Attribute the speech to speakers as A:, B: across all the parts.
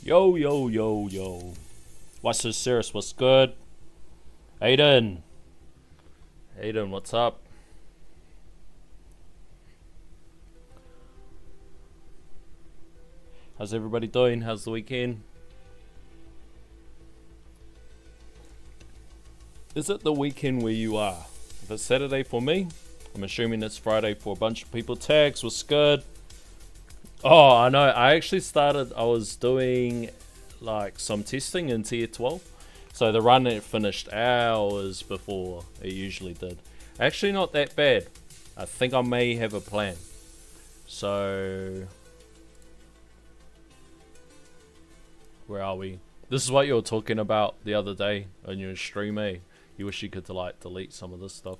A: Yo, yo, yo, yo. What's so serious? What's good? Aiden. Aiden, what's up? How's everybody doing? How's the weekend? Is it the weekend where you are? If it's Saturday for me, I'm assuming it's Friday for a bunch of people. Tags, what's good? Oh, I know. I was doing like some testing in tier 12. So the run it finished hours before it usually did. Actually not that bad. I think I may have a plan. So where are we? This is what you were talking about the other day on your stream, eh? You wish you could delete some of this stuff.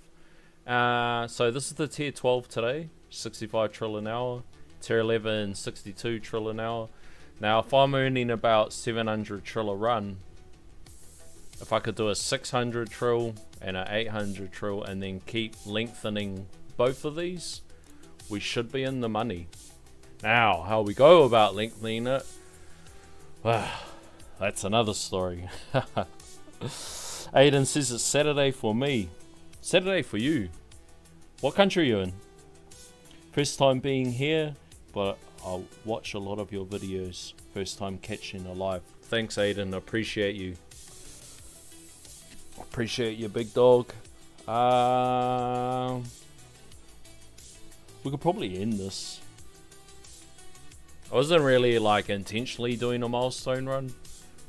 A: So this is the tier 12 today, 65 trill an hour. Tier 11, 62 trill an hour. Now, if I'm earning about 700 trill a run, if I could do a 600 trill and an 800 trill and then keep lengthening both of these, we should be in the money. Now, how we go about lengthening it, well, that's another story. Aiden says it's Saturday for me. Saturday for you. What country are you in? First time being here, but I'll watch a lot of your videos. First time catching a live. Thanks, Aiden. Appreciate you. Appreciate you, big dog. We could probably end this. I wasn't really like intentionally doing a milestone run.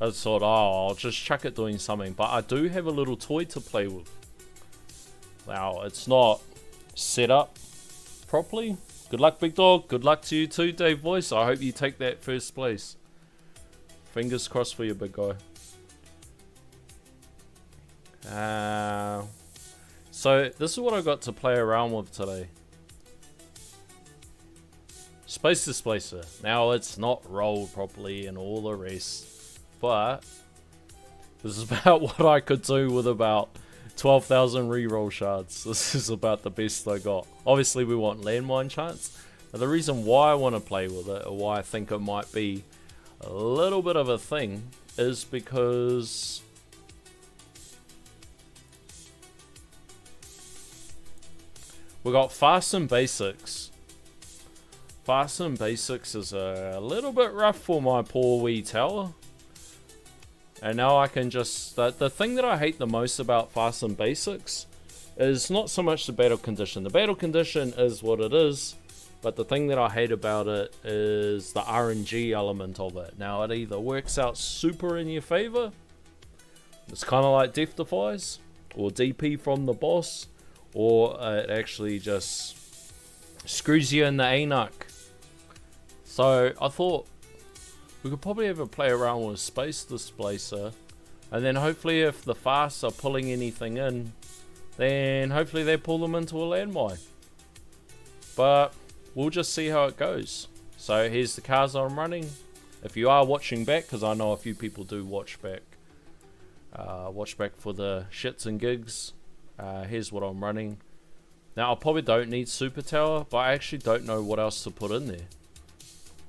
A: I just thought, oh, I'll just chuck it doing something. But I do have a little toy to play with. Now, it's not set up properly. Good luck, big dog. Good luck to you too, Dave Voice. I hope you take that first place. Fingers crossed for you, big guy. So this is what I got to play around with today. Space Displacer. Now it's not rolled properly and all the rest, but this is about what I could do with about 12,000 reroll shards. This is about the best I got. Obviously we want landmine chance. Now the reason why I want to play with it, or why I think it might be a little bit of a thing, is because we got Fast and Basics. Fast and Basics is a little bit rough for my poor wee tower. And now I can just... The thing that I hate the most about Fast and Basics is not so much the battle condition. The battle condition is what it is, but the thing that I hate about it is the RNG element of it. Now it either works out super in your favor, it's kind of like Death Defies, or DP from the boss, or it actually just screws you in the anuk. So I thought we could probably have a play around with Space Displacer, and then hopefully if the fasts are pulling anything in, then hopefully they pull them into a landmine. But we'll just see how it goes. So here's the cars I'm running. If you are watching back, because I know a few people do watch back for the shits and gigs, here's what I'm running. Now I probably don't need Super Tower, but I actually don't know what else to put in there.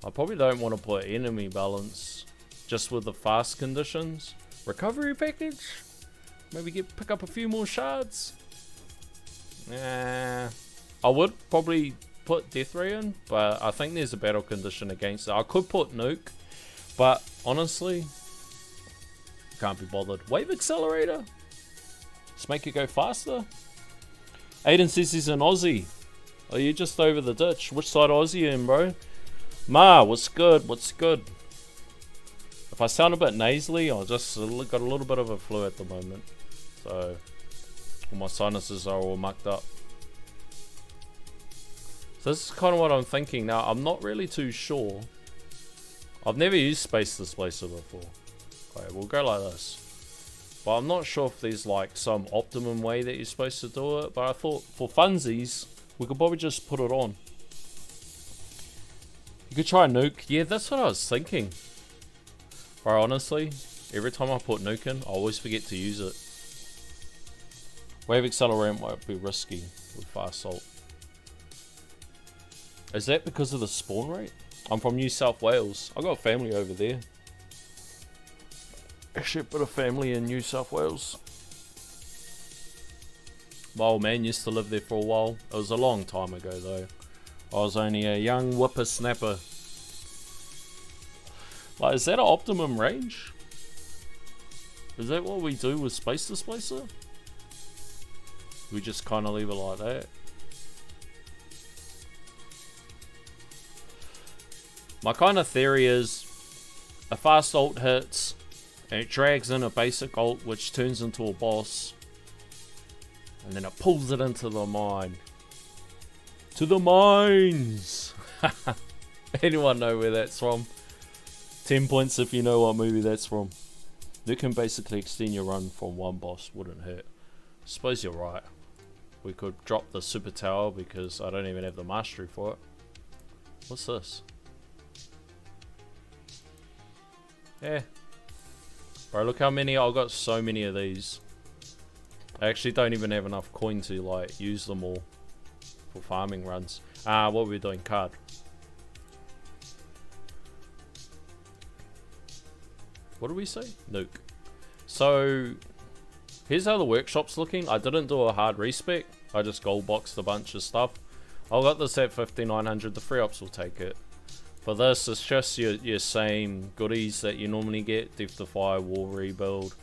A: I probably don't want to put enemy balance just with the fast conditions. Recovery package? Maybe pick up a few more shards? I would probably put Death Ray in, but I think there's a battle condition against it. I could put Nuke, but honestly, can't be bothered. Wave Accelerator? Just make it go faster? Aiden says he's an Aussie. Are you just over the ditch? Which side of Aussie you in, bro? Ma, what's good? What's good? If I sound a bit nasally, I just got a little bit of a flu at the moment. So, my sinuses are all mucked up. So this is kind of what I'm thinking. Now, I'm not really too sure. I've never used Space Displacer before. Okay, we'll go like this. But I'm not sure if there's like some optimum way that you're supposed to do it. But I thought for funsies, we could probably just put it on. You could try Nuke. Yeah, that's what I was thinking. But honestly, every time I put Nuke in, I always forget to use it. Wave Accelerant might be risky with Fast Salt. Is that because of the spawn rate? I'm from New South Wales. I got family over there. Actually, a bit of family in New South Wales. My old man used to live there for a while. It was a long time ago though. I was only a young whippersnapper. Like, is that an optimum range? Is that what we do with Space Displacer? We just kind of leave it like that. My kind of theory is a fast ult hits and it drags in a basic ult which turns into a boss. And then it pulls it into the mine. To the mines! Anyone know where that's from? 10 points if you know what movie that's from. You can basically extend your run from one boss, wouldn't hurt. Suppose you're right. We could drop the super tower because I don't even have the mastery for it. What's this? Yeah. Bro, look how many, I've got so many of these. I actually don't even have enough coin to like use them all for farming runs. What are we doing? Card. What do we say? Nuke. So here's how the workshop's looking. I didn't do a hard respec. I just gold boxed a bunch of stuff. I got this at 5900. The free ops will take it. For this, it's just your same goodies that you normally get. Death Defy, War Rebuild.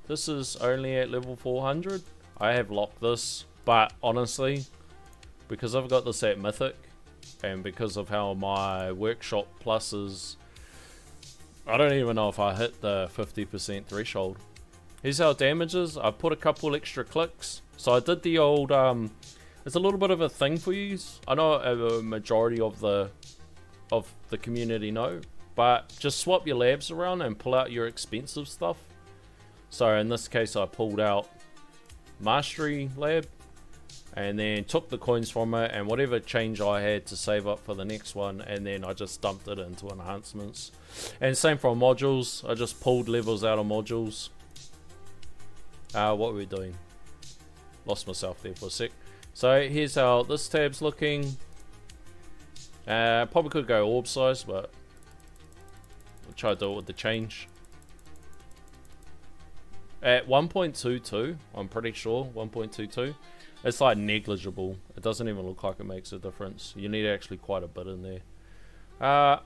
A: This is only at level 400. I have locked this, but honestly, because I've got this at Mythic, and because of how my workshop plus is, I don't even know if I hit the 50% threshold. Here's how it damages. I put a couple extra clicks. So I did the old, it's a little bit of a thing for you. I know a majority of the community know, but just swap your labs around and pull out your expensive stuff. So in this case, I pulled out Mastery Lab and then took the coins from it and whatever change I had to save up for the next one, and then I just dumped it into enhancements. And same for modules. I just pulled levels out of modules. What were we doing? Lost myself there for a sec. So here's how this tab's looking. Probably could go orb size, but I'll try to do it with the change. At 1.22, I'm pretty sure, 1.22, it's like negligible. It doesn't even look like it makes a difference. You need actually quite a bit in there. I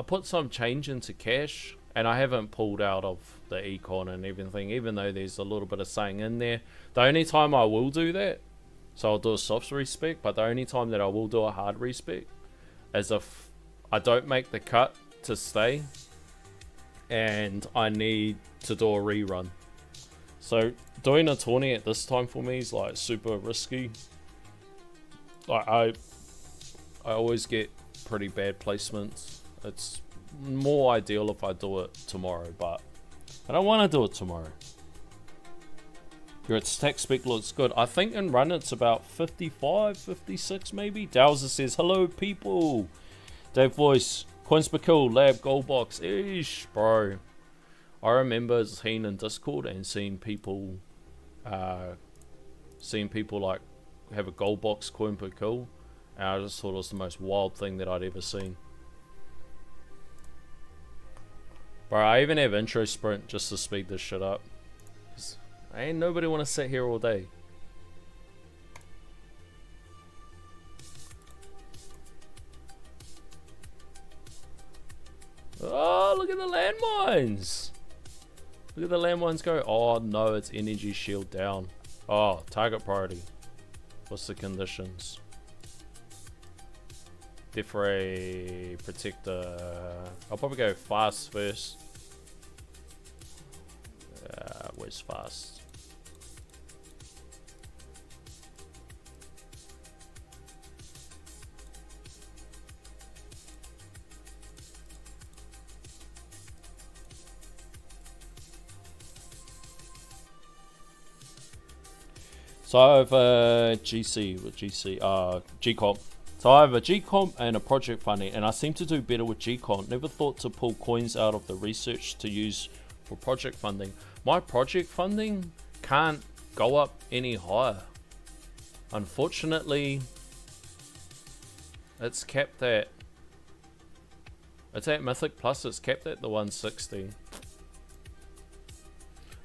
A: put some change into cash, and I haven't pulled out of the econ and everything, even though there's a little bit of saying in there. The only time I will do that, so I'll do a soft respec, but the only time that I will do a hard respec is if I don't make the cut to stay, and I need to do a rerun. So doing a tourney at this time for me is like super risky. Like I always get pretty bad placements. It's more ideal if I do it tomorrow, but I don't want to do it tomorrow. Your stack spec looks good. I think in run it's about 55, 56 maybe. Dowser says, hello people. Dave Voice, coins per kill, lab, gold box. Eesh, bro. I remember seeing in Discord and seeing people like have a gold box coin per kill, and I just thought it was the most wild thing that I'd ever seen. Bro, I even have intro sprint just to speed this shit up. Ain't nobody want to sit here all day. Oh, look at the landmines. Look at the landmines go. Oh no, it's energy shield down. Oh, target priority. What's the conditions? Defray, protector. I'll probably go fast first. Where's fast? So I have a G-Comp. So I have a G-Comp and a project funding, and I seem to do better with G-Comp. Never thought to pull coins out of the research to use for project funding. My project funding can't go up any higher. Unfortunately, it's capped at... It's at Mythic Plus, it's capped at the 160.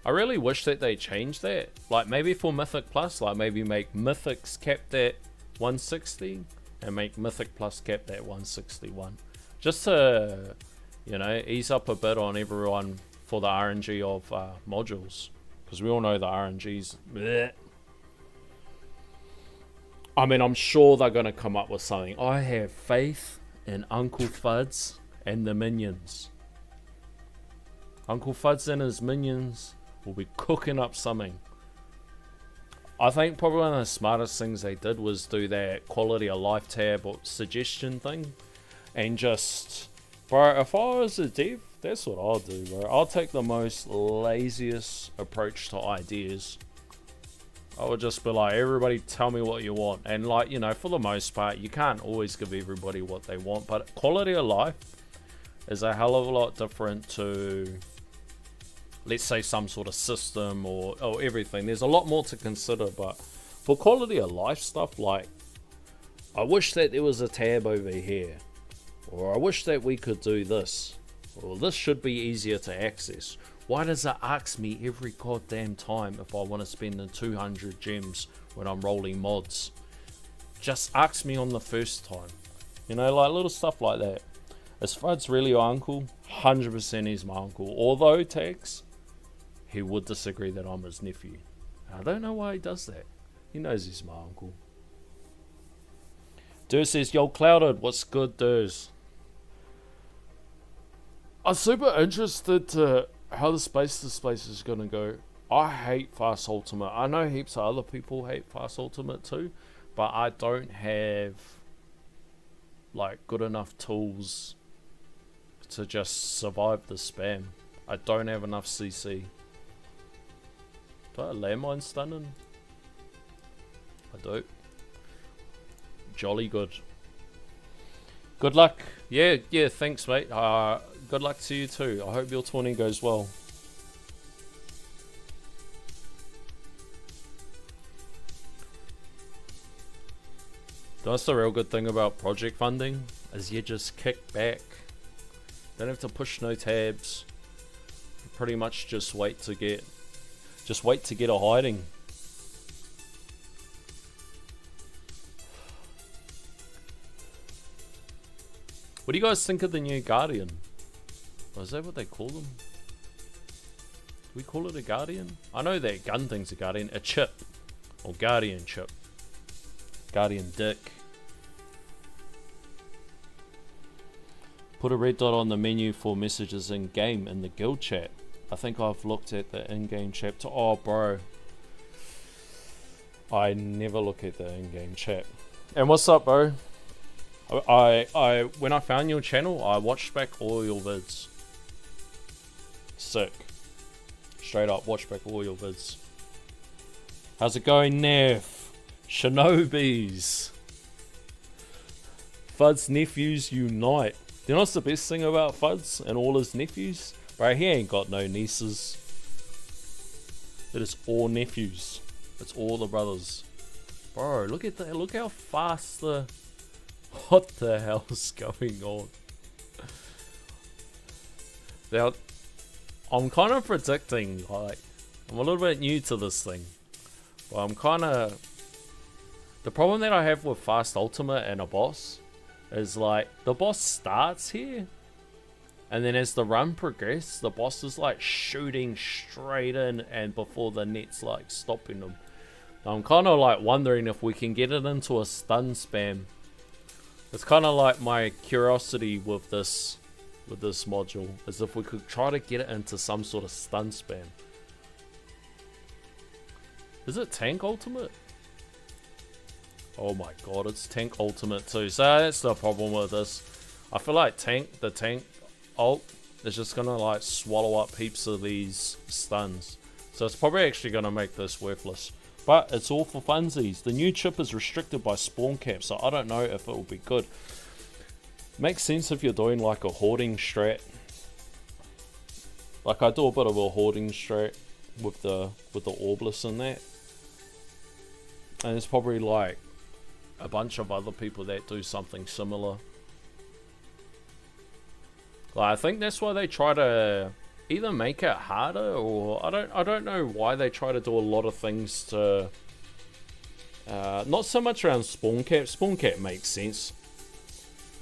A: I really wish that they changed that. Like maybe for Mythic Plus, like maybe make Mythics capped at 160 and make Mythic Plus capped at 161. Just to, you know, ease up a bit on everyone for the RNG of modules. Because we all know the RNG's bleh. I mean, I'm sure they're going to come up with something. I have faith in Uncle Fuds and the minions. Uncle Fuds and his minions will be cooking up something. I think probably one of the smartest things they did was do that quality of life tab or suggestion thing. And just, bro, if I was a dev, that's what I'll do, bro. I'll take the most laziest approach to ideas. I would just be like, everybody tell me what you want. And like, you know, for the most part, you can't always give everybody what they want. But quality of life is a hell of a lot different to, let's say, some sort of system or everything. There's a lot more to consider. But for quality of life stuff, like, I wish that there was a tab over here. Or I wish that we could do this. Or this should be easier to access. Why does it ask me every goddamn time if I want to spend the 200 gems when I'm rolling mods? Just ask me on the first time. You know, like little stuff like that. Is Fud's really your uncle? 100% he's my uncle. Although, Tags, he would disagree that I'm his nephew. I don't know why he does that. He knows he's my uncle. Durs says, yo, Clouded, what's good, Durs? I'm super interested to how the space to space is going to go. I hate Fast Ultimate. I know heaps of other people hate Fast Ultimate too, but I don't have like good enough tools to just survive the spam. I don't have enough CC. Do I have landmine stunning? I do. Jolly good. Good luck. Yeah, thanks, mate. Good luck to you too. I hope your tourney goes well. That's the real good thing about project funding, is you just kick back. Don't have to push no tabs. You pretty much just wait to get a hiding. What do you guys think of the new Guardian? Or is that what they call them? Do we call it a Guardian? I know that gun thing's a Guardian. A chip. Or Guardian chip. Guardian dick. Put a red dot on the menu for messages in game in the guild chat. I think I've looked at the in-game chat. Oh, bro. I never look at the in-game chat. And what's up, bro? I when I found your channel, I watched back all your vids. Sick. Straight up, watch back all your vids. How's it going, Neff? Shinobis. Fud's nephews unite. Do you know what's the best thing about Fuds and all his nephews? Bro, he ain't got no nieces. It is all nephews. It's all the brothers. Bro, look at that. Look how fast the... What the hell's going on? Now, I'm kind of predicting, like, I'm a little bit new to this thing. But I'm kind of... The problem that I have with Fast Ultimate and a boss is, like, the boss starts here. And then as the run progresses, the boss is, like, shooting straight in and before the net's, like, stopping them. I'm kind of, like, wondering if we can get it into a stun spam. It's kind of like my curiosity with this module, is if we could try to get it into some sort of stun spam. Is it tank ultimate? Oh my god, it's tank ultimate too. So that's the problem with this. I feel like the tank ult is just gonna like swallow up heaps of these stuns. So it's probably actually gonna make this worthless. But it's all for funsies. The new chip is restricted by spawn cap, so I don't know if it will be good. Makes sense if you're doing like a hoarding strat. Like I do a bit of a hoarding strat with the Orbless and that. And there's probably like a bunch of other people that do something similar. Like I think that's why they try to either make it harder, or I don't know why they try to do a lot of things to not so much around spawn cap. Spawn cap makes sense.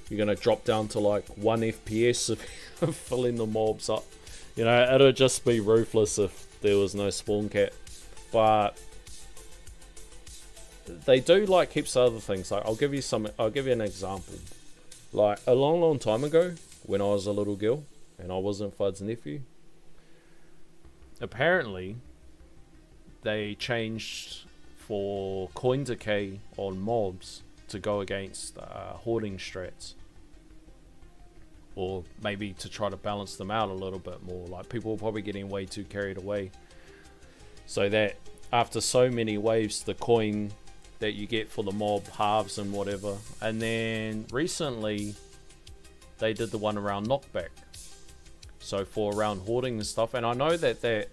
A: You're gonna drop down to like 1 FPS of filling the mobs up. You know, it'd just be ruthless if there was no spawn cap. But they do like heaps of other things. Like I'll give you an example. Like a long time ago, when I was a little girl and I wasn't Fud's nephew, apparently they changed for coin decay on mobs to go against hoarding strats, or maybe to try to balance them out a little bit more. Like people were probably getting way too carried away, so that after so many waves the coin that you get for the mob halves and whatever. And then recently they did the one around knockback, so for around hoarding and stuff. And I know that the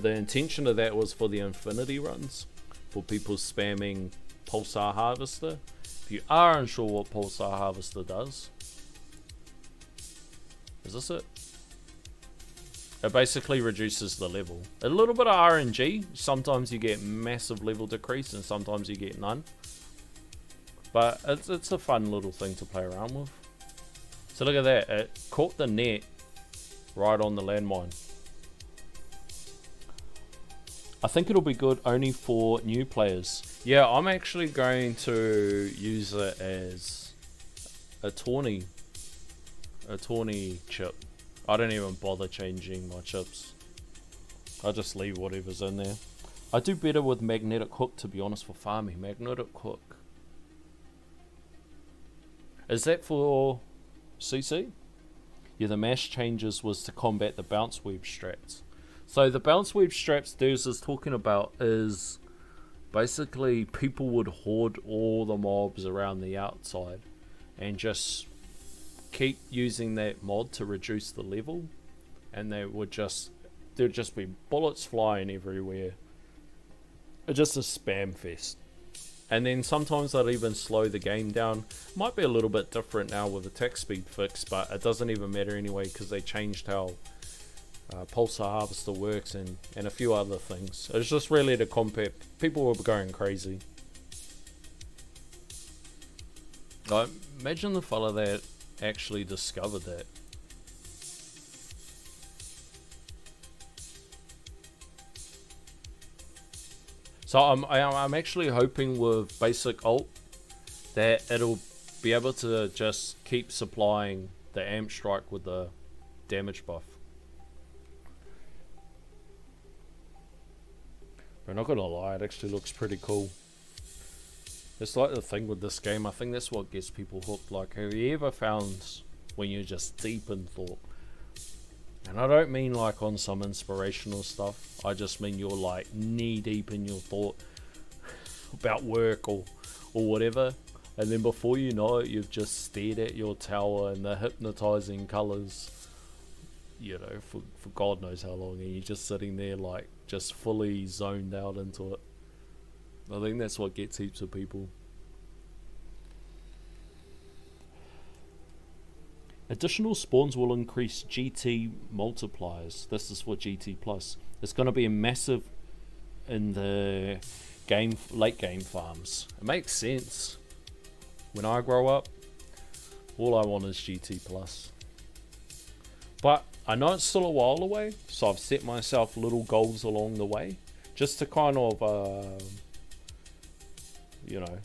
A: intention of that was for the infinity runs, for people spamming Pulsar Harvester. If you are unsure what Pulsar Harvester does, is this it? It basically reduces the level. A little bit of RNG. Sometimes you get massive level decrease and sometimes you get none. But it's a fun little thing to play around with. So look at that. It caught the net right on the landmine. I think it'll be good only for new players. Yeah, I'm actually going to use it as a Tawny chip. I don't even bother changing my chips. I just leave whatever's in there. I do better with magnetic hook, to be honest, for farming. Magnetic hook. Is that for CC? Yeah, the mash changes was to combat the bounce weave strats. So the bounce weave strats Deuce is talking about is basically people would hoard all the mobs around the outside and just keep using that mod to reduce the level, and there'd just be bullets flying everywhere. It's just a spam fest. And then sometimes they'd even slow the game down. Might be a little bit different now with the attack speed fix, but it doesn't even matter anyway because they changed how Pulsar Harvester works and a few other things. It's just really to combat. People were going crazy. Like, imagine the fella that actually discovered that. So I'm actually hoping with basic ult that it'll be able to just keep supplying the amp strike with the damage buff. I'm not gonna lie, it actually looks pretty cool. It's like the thing with this game, I think that's what gets people hooked. Like, have you ever found when you're just deep in thought? And I don't mean like on some inspirational stuff, I just mean you're like knee deep in your thought about work or whatever, and then before you know it, you've just stared at your tower and the hypnotizing colours, you know, for God knows how long, and you're just sitting there like just fully zoned out into it. I think that's what gets heaps of people. Additional spawns will increase GT multipliers. This is for GT Plus. It's going to be a massive in the late game farms. It makes sense. When I grow up, all I want is GT Plus. But I know it's still a while away, so I've set myself little goals along the way, just to kind of, you know,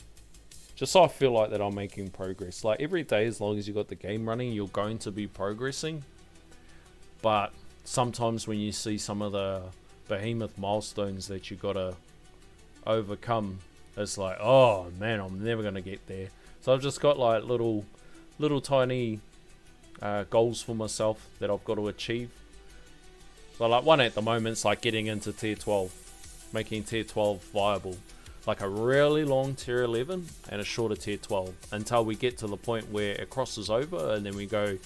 A: just so I feel like that I'm making progress. Like every day, as long as you got the game running, you're going to be progressing. But sometimes when you see some of the behemoth milestones that you gotta overcome, it's like, oh man, I'm never gonna get there. So I've just got like little tiny goals for myself that I've got to achieve. So like one at the moment is like getting into tier 12, making tier 12 viable. Like a really long tier 11 and a shorter tier 12 until we get to the point where it crosses over, and then we go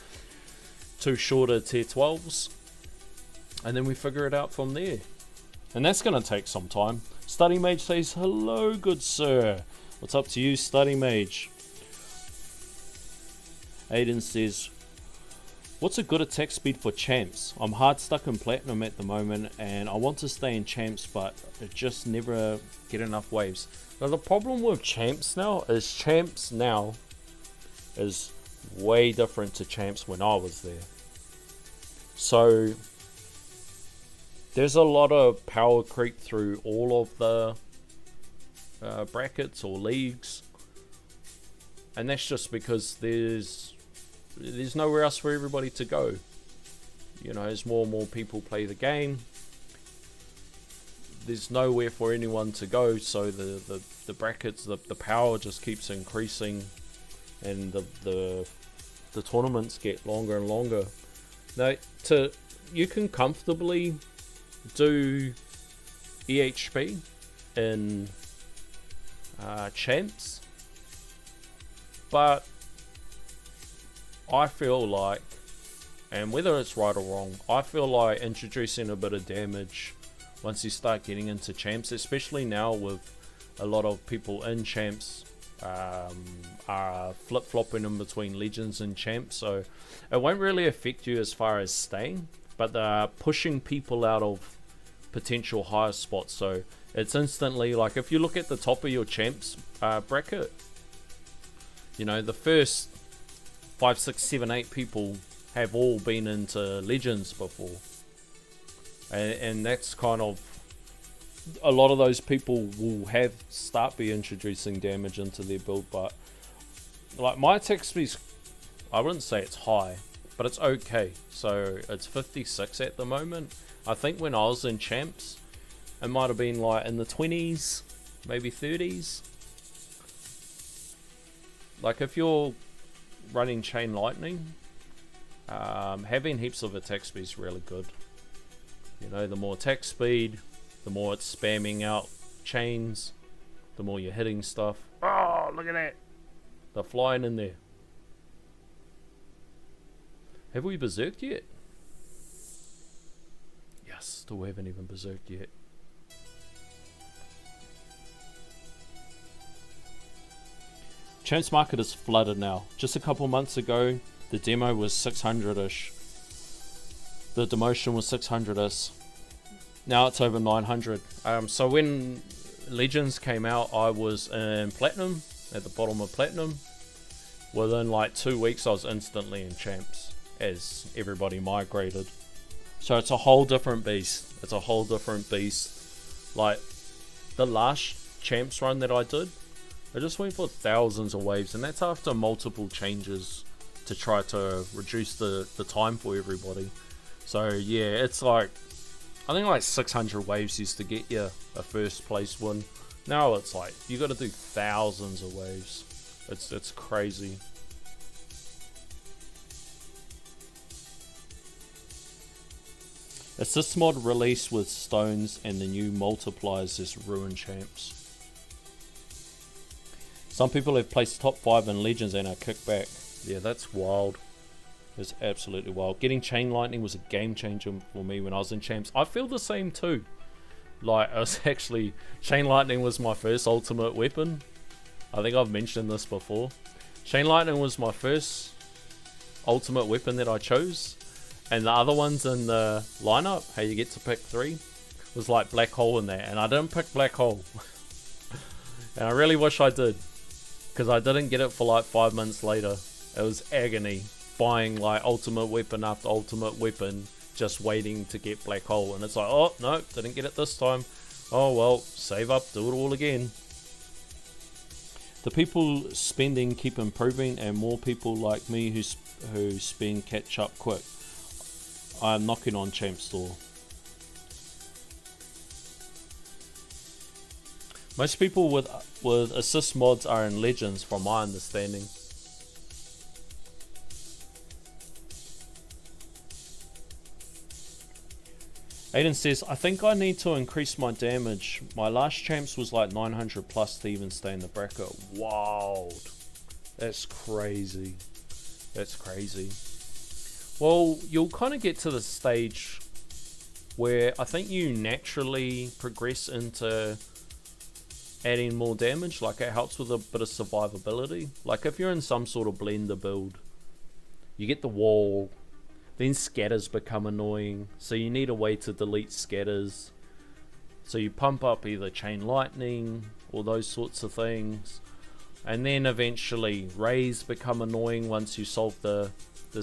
A: to shorter tier 12s, and then we figure it out from there. And that's going to take some time. Study Mage says, hello good sir. What's up to you, Study Mage? Aiden says, What's a good attack speed for champs? I'm hard stuck in platinum at the moment and I want to stay in champs, but I just never get enough waves. Now the problem with champs now is way different to champs when I was there. So there's a lot of power creep through all of the brackets or leagues, and that's just because there's nowhere else for everybody to go. You know, as more and more people play the game, there's nowhere for anyone to go, so the brackets, the power just keeps increasing, and the tournaments get longer and longer. Now, you can comfortably do EHP in champs, but I feel like, and whether it's right or wrong, I feel like introducing a bit of damage once you start getting into champs, especially now with a lot of people in champs are flip-flopping in between legends and champs, so it won't really affect you as far as staying, but they're pushing people out of potential higher spots. So it's instantly, like, if you look at the top of your champs bracket, you know, the first 5, 6, 7, 8 people have all been into legends before, and that's kind of, a lot of those people will start introducing damage into their build. But like, my attack speed, I wouldn't say it's high, but it's okay. So it's 56 at the moment. I think when I was in champs, it might have been like in the 20s, maybe 30s. Like, if you're running Chain Lightning, having heaps of attack speed is really good. You know, the more attack speed, the more it's spamming out chains, the more you're hitting stuff. Oh, look at that! They're flying in there. Have we berserked yet? Yes, still haven't even berserked yet. Champs market is flooded now. Just a couple months ago, the demo was 600-ish. The demotion was 600-ish. Now it's over 900. So when Legends came out, I was in Platinum, at the bottom of Platinum. Within like 2 weeks, I was instantly in Champs, as everybody migrated. So it's a whole different beast. It's a whole different beast. Like, the last Champs run that I did, I just went for thousands of waves, and that's after multiple changes to try to reduce the time for everybody. So yeah, it's like, I think like 600 waves used to get you a first place win. Now it's like, you got to do thousands of waves. It's crazy. Assist mod released with stones and the new multipliers just ruin champs. Some people have placed top 5 in Legends and are kicked back. Yeah, that's wild. It's absolutely wild. Getting Chain Lightning was a game changer for me when I was in champs. I feel the same too. Like, I was actually, Chain Lightning was my first ultimate weapon. I think I've mentioned this before. Chain Lightning was my first ultimate weapon that I chose. And the other ones in the lineup, how you get to pick 3, was like Black Hole in there. And I didn't pick Black Hole. And I really wish I did, because I didn't get it for like 5 months later. It was agony, buying like ultimate weapon after ultimate weapon, just waiting to get Black Hole. And it's like, oh no, didn't get it this time. Oh well, save up, do it all again. The people spending keep improving, and more people like me who spend catch up quick. I'm knocking on Champ Store. Most people with assist mods are in Legends, from my understanding. Aiden says, I think I need to increase my damage. My last champs was like 900 plus to even stay in the bracket. Wow. That's crazy. That's crazy. Well, you'll kind of get to the stage where I think you naturally progress into adding more damage. Like, it helps with a bit of survivability. Like, if you're in some sort of blender build, you get the wall, Then scatters become annoying, so you need a way to delete scatters. So you pump up either chain lightning or those sorts of things. And then eventually rays become annoying once you solve the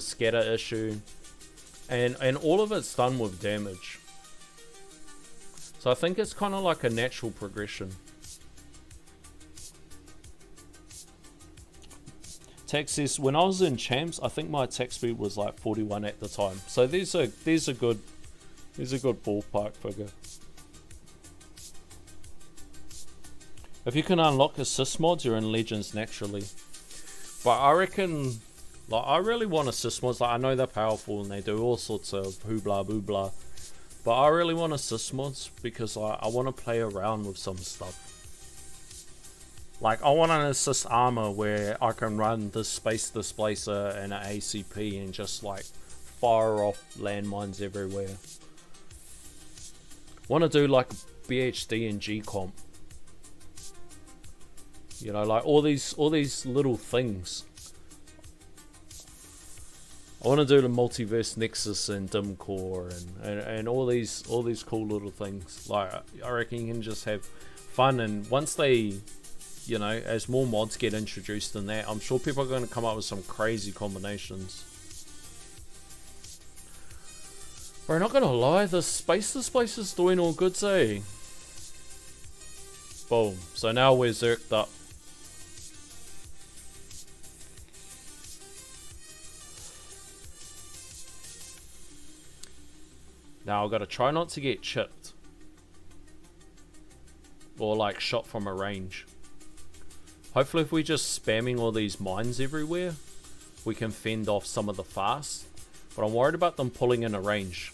A: scatter issue. And all of it's done with damage. So I think it's kind of like a natural progression. Attack says, when I was in champs, I think my attack speed was like 41 at the time. So there's a good ballpark figure. If you can unlock assist mods, you're in Legends naturally. But I reckon, like, I really want assist mods. Like, I know they're powerful and they do all sorts of hoobla boobla. But I really want assist mods because I want to play around with some stuff. Like, I want an assist armor where I can run this space displacer and an ACP and just like fire off landmines everywhere. Want to do like BHD and G comp. You know, like all these little things. I want to do the Multiverse Nexus and Dim Core and all these cool little things. Like, I reckon you can just have fun, and once they, you know, as more mods get introduced in that, I'm sure people are going to come up with some crazy combinations. Bro, not gonna lie, this place is doing all good, eh? Boom. So now we're zerked up. Now I've got to try not to get chipped. Or like shot from a range. Hopefully if we're just spamming all these mines everywhere, we can fend off some of the fast. But I'm worried about them pulling in a range.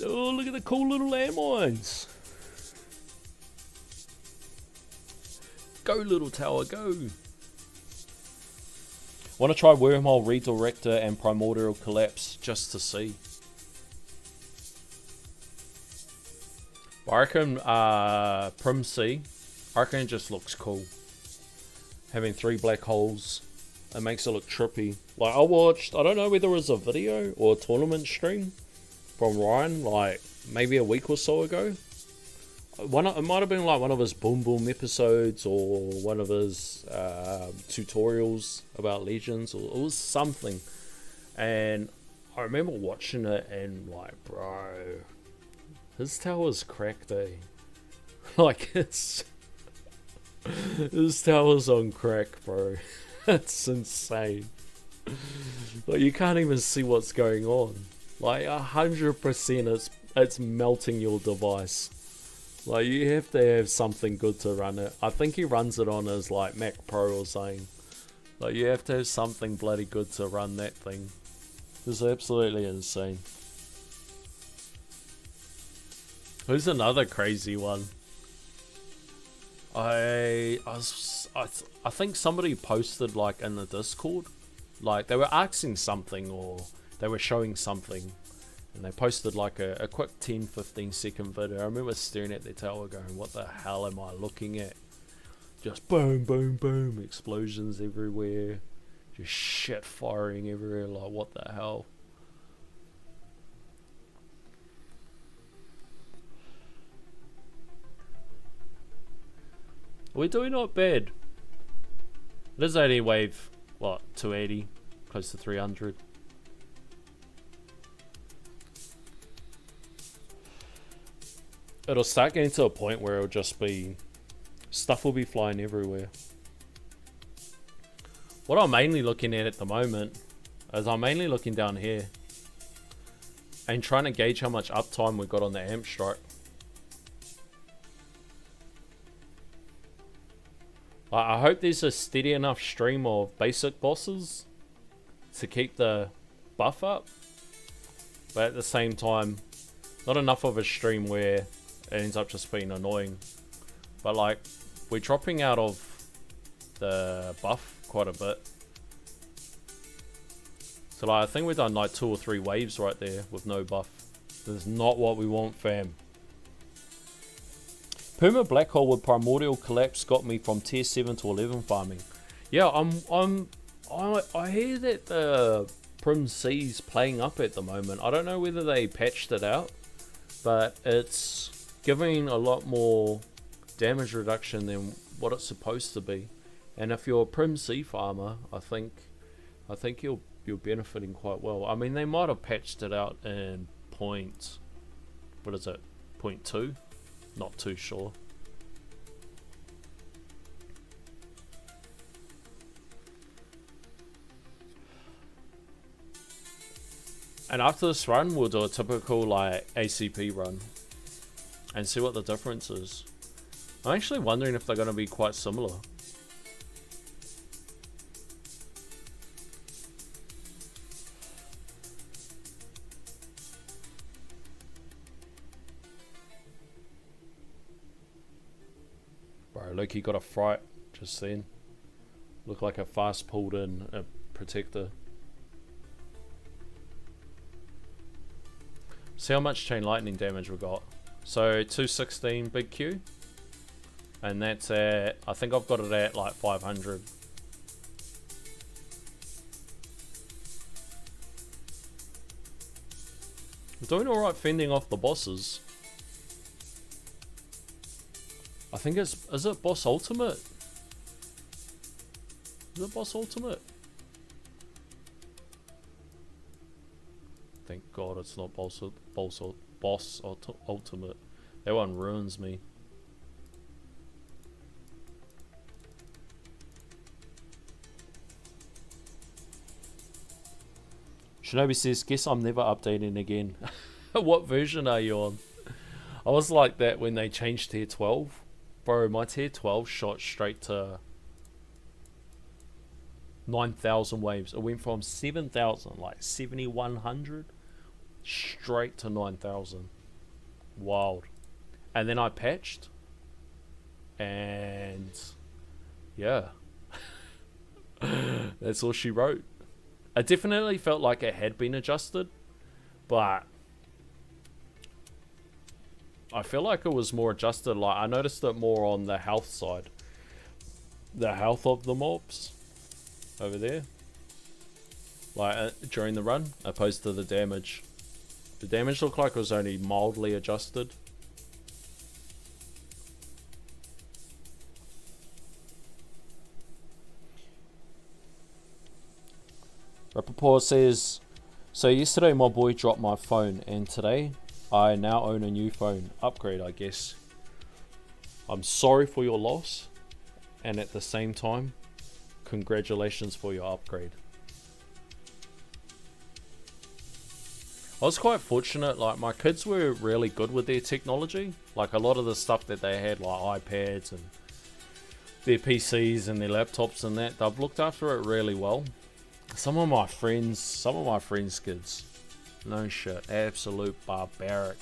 A: Oh, look at the cool little landmines. Go, little tower, go. Want to try Wormhole Redirector and Primordial Collapse just to see. I reckon Prim C, I reckon it just looks cool. Having 3 black holes, it makes it look trippy. Like, I don't know whether it was a video or a tournament stream from Ryan, like maybe a week or so ago. It might have been like one of his Boom Boom episodes or one of his tutorials about Legends, or it was something. And I remember watching it and like, bro, his tower's cracked, eh? Like, his tower's on crack, bro. That's insane. Like, you can't even see what's going on. Like, 100% it's melting your device. Like, you have to have something good to run it. I think he runs it on his, like, Mac Pro or something. Like, you have to have something bloody good to run that thing. It's absolutely insane. Who's another crazy one? I think somebody posted, like, in the Discord. Like, they were asking something or they were showing something. And they posted like a quick 10-15 second video. I remember staring at their tower going, what the hell am I looking at? Just boom, boom, boom. Explosions everywhere. Just shit firing everywhere. Like, what the hell? We're doing not bad. It is only wave, what, 280? Close to 300. It'll start getting to a point where it'll just be... stuff will be flying everywhere. What I'm mainly looking at the moment is I'm mainly looking down here and trying to gauge how much uptime we got on the amp strike. I hope there's a steady enough stream of basic bosses to keep the buff up. But at the same time, not enough of a stream where it ends up just being annoying. But like, we're dropping out of the buff quite a bit. So like, I think we've done like 2 or 3 waves right there with no buff. This is not what we want, fam. Perma black hole with primordial collapse got me from tier 7 to 11 farming. Yeah, I hear that the Prim C's playing up at the moment. I don't know whether they patched it out, but it's giving a lot more damage reduction than what it's supposed to be. And if you're a Prim C farmer, I think you're benefiting quite well. I mean, they might have patched it out in point, what is it, 0.2? Not too sure. And after this run, we'll do a typical like ACP run and see what the difference is. I'm actually wondering if they're going to be quite similar. Bro, Loki got a fright just then. Looked like a fast pulled in a protector. See how much chain lightning damage we got. So 216 big Q. And that's at, I think I've got it at like 500. We're doing alright fending off the bosses. I think it's, is it boss ultimate? Is it boss ultimate? Thank God it's not boss ultimate. That one ruins me. Shinobi says, guess I'm never updating again. What version are you on? I was like that when they changed tier 12. Bro, my tier 12 shot straight to 9,000 waves. It went from 7,000, like 7,100, straight to 9,000. Wild. And then I patched. And yeah. That's all she wrote. It definitely felt like it had been adjusted, but I feel like it was more adjusted. Like I noticed it more on the health side, the health of the mobs over there, like during the run, opposed to the damage. The damage looked like it was only mildly adjusted. Rappaport says, so yesterday my boy dropped my phone and today I now own a new phone. Upgrade, I guess. I'm sorry for your loss, and at the same time, congratulations for your upgrade. I was quite fortunate, like my kids were really good with their technology. Like a lot of the stuff that they had, like iPads and their PCs and their laptops and that, they've looked after it really well. Some of my friends' kids, no shit, absolute barbaric.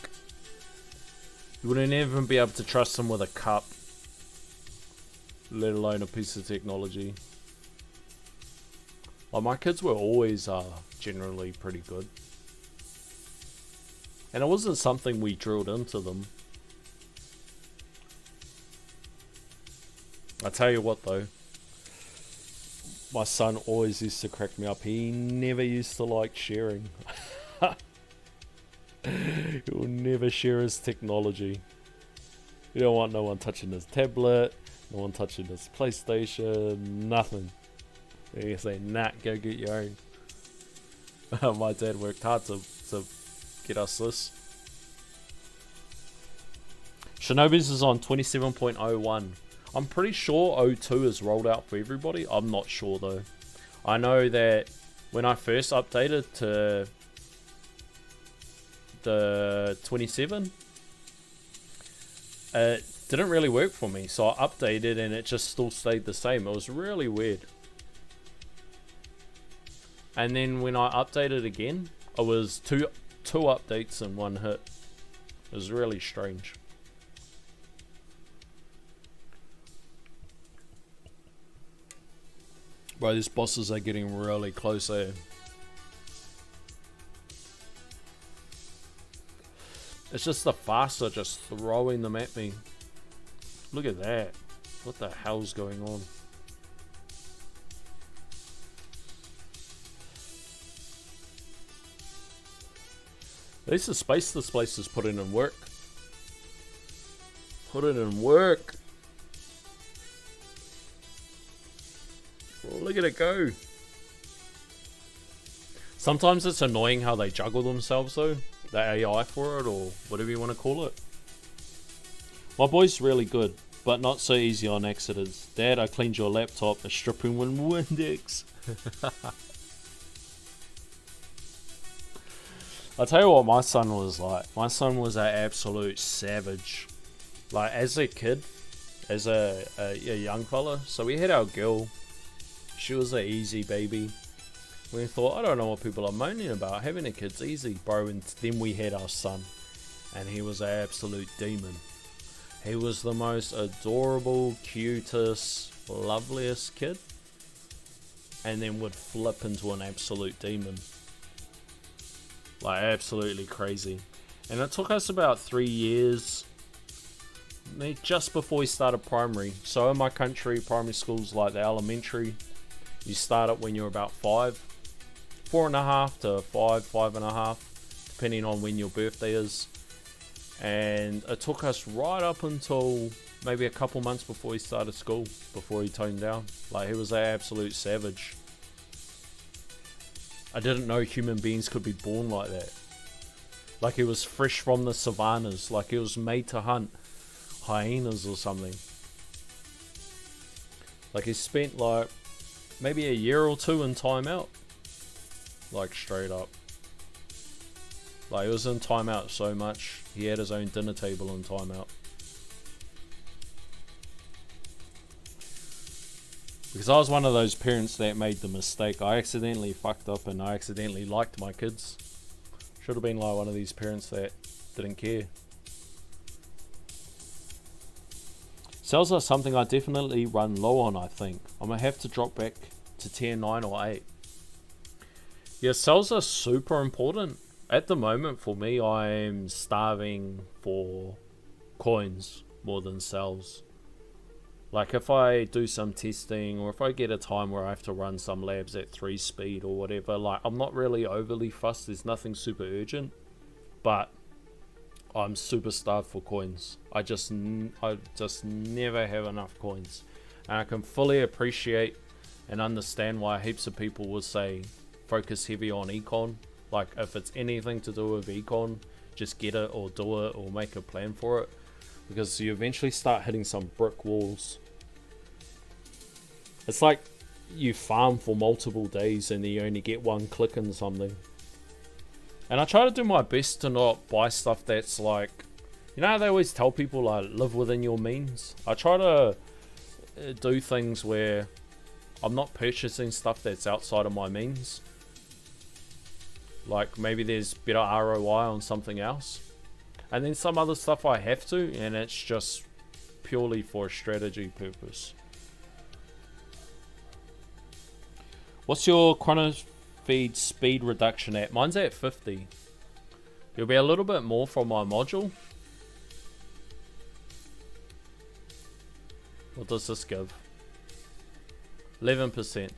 A: You wouldn't even be able to trust them with a cup, let alone a piece of technology. Like my kids were always generally pretty good. And it wasn't something we drilled into them. I tell you what though, my son always used to crack me up. He never used to like sharing. He will never share his technology. You don't want no one touching his tablet, no one touching his PlayStation, nothing. You say, nah, go get your own. My dad worked hard to get us this. Shinobi's is on 27.01. I'm pretty sure O2 is rolled out for everybody. I'm not sure though. I know that when I first updated to the 27, it didn't really work for me. So I updated and it just still stayed the same. It was really weird. And then when I updated again, it was two updates in one hit. It was really strange. Bro, these bosses are getting really close there. It's just the faster just throwing them at me. Look at that. What the hell's going on? At least the space this place is putting in work. Put it in work. Oh, look at it go. Sometimes it's annoying how they juggle themselves though. The AI for it, or whatever you want to call it. My boy's really good, but not so easy on accidents. Dad, I cleaned your laptop. A stripping Windex. I'll tell you what my son was like. My son was an absolute savage. Like, as a kid, as a young fella. So we had our girl. She was an easy baby. We thought, I don't know what people are moaning about. Having a kid's easy, bro. And then we had our son. And he was an absolute demon. He was the most adorable, cutest, loveliest kid. And then would flip into an absolute demon. Like, absolutely crazy. And it took us about 3 years, just before we started primary. So in my country, primary school's like the elementary. You start it when you're about 5. 4.5 to 5, 5.5, depending on when your birthday is. And it took us right up until maybe a couple months before he started school, before he toned down. Like, he was an absolute savage. I didn't know human beings could be born like that. Like, he was fresh from the savannas. Like, he was made to hunt hyenas or something. Like, he spent like maybe a year or two in timeout. Like, straight up. Like, he was in timeout so much, he had his own dinner table in timeout. Because I was one of those parents that made the mistake. I accidentally fucked up and I accidentally liked my kids. Should have been like one of these parents that didn't care. Cells are something I definitely run low on, I think. I'm going to have to drop back to tier 9 or 8. Yeah, cells are super important. At the moment, for me, I'm starving for coins more than cells. Like, if I do some testing, or if I get a time where I have to run some labs at 3 speed or whatever, like, I'm not really overly fussed. There's nothing super urgent. But I'm super starved for coins. I just never have enough coins. And I can fully appreciate and understand why heaps of people would say focus heavy on econ. Like, if it's anything to do with econ, just get it or do it or make a plan for it. Because you eventually start hitting some brick walls. It's like you farm for multiple days and then you only get one click in something. And I try to do my best to not buy stuff that's like, you know how they always tell people like live within your means? I try to do things where I'm not purchasing stuff that's outside of my means. Like, maybe there's better ROI on something else. And then some other stuff I have to, and it's just purely for a strategy purpose. What's your chronofeed speed reduction at? Mine's at 50. It'll be a little bit more from my module. What does this give? 11%.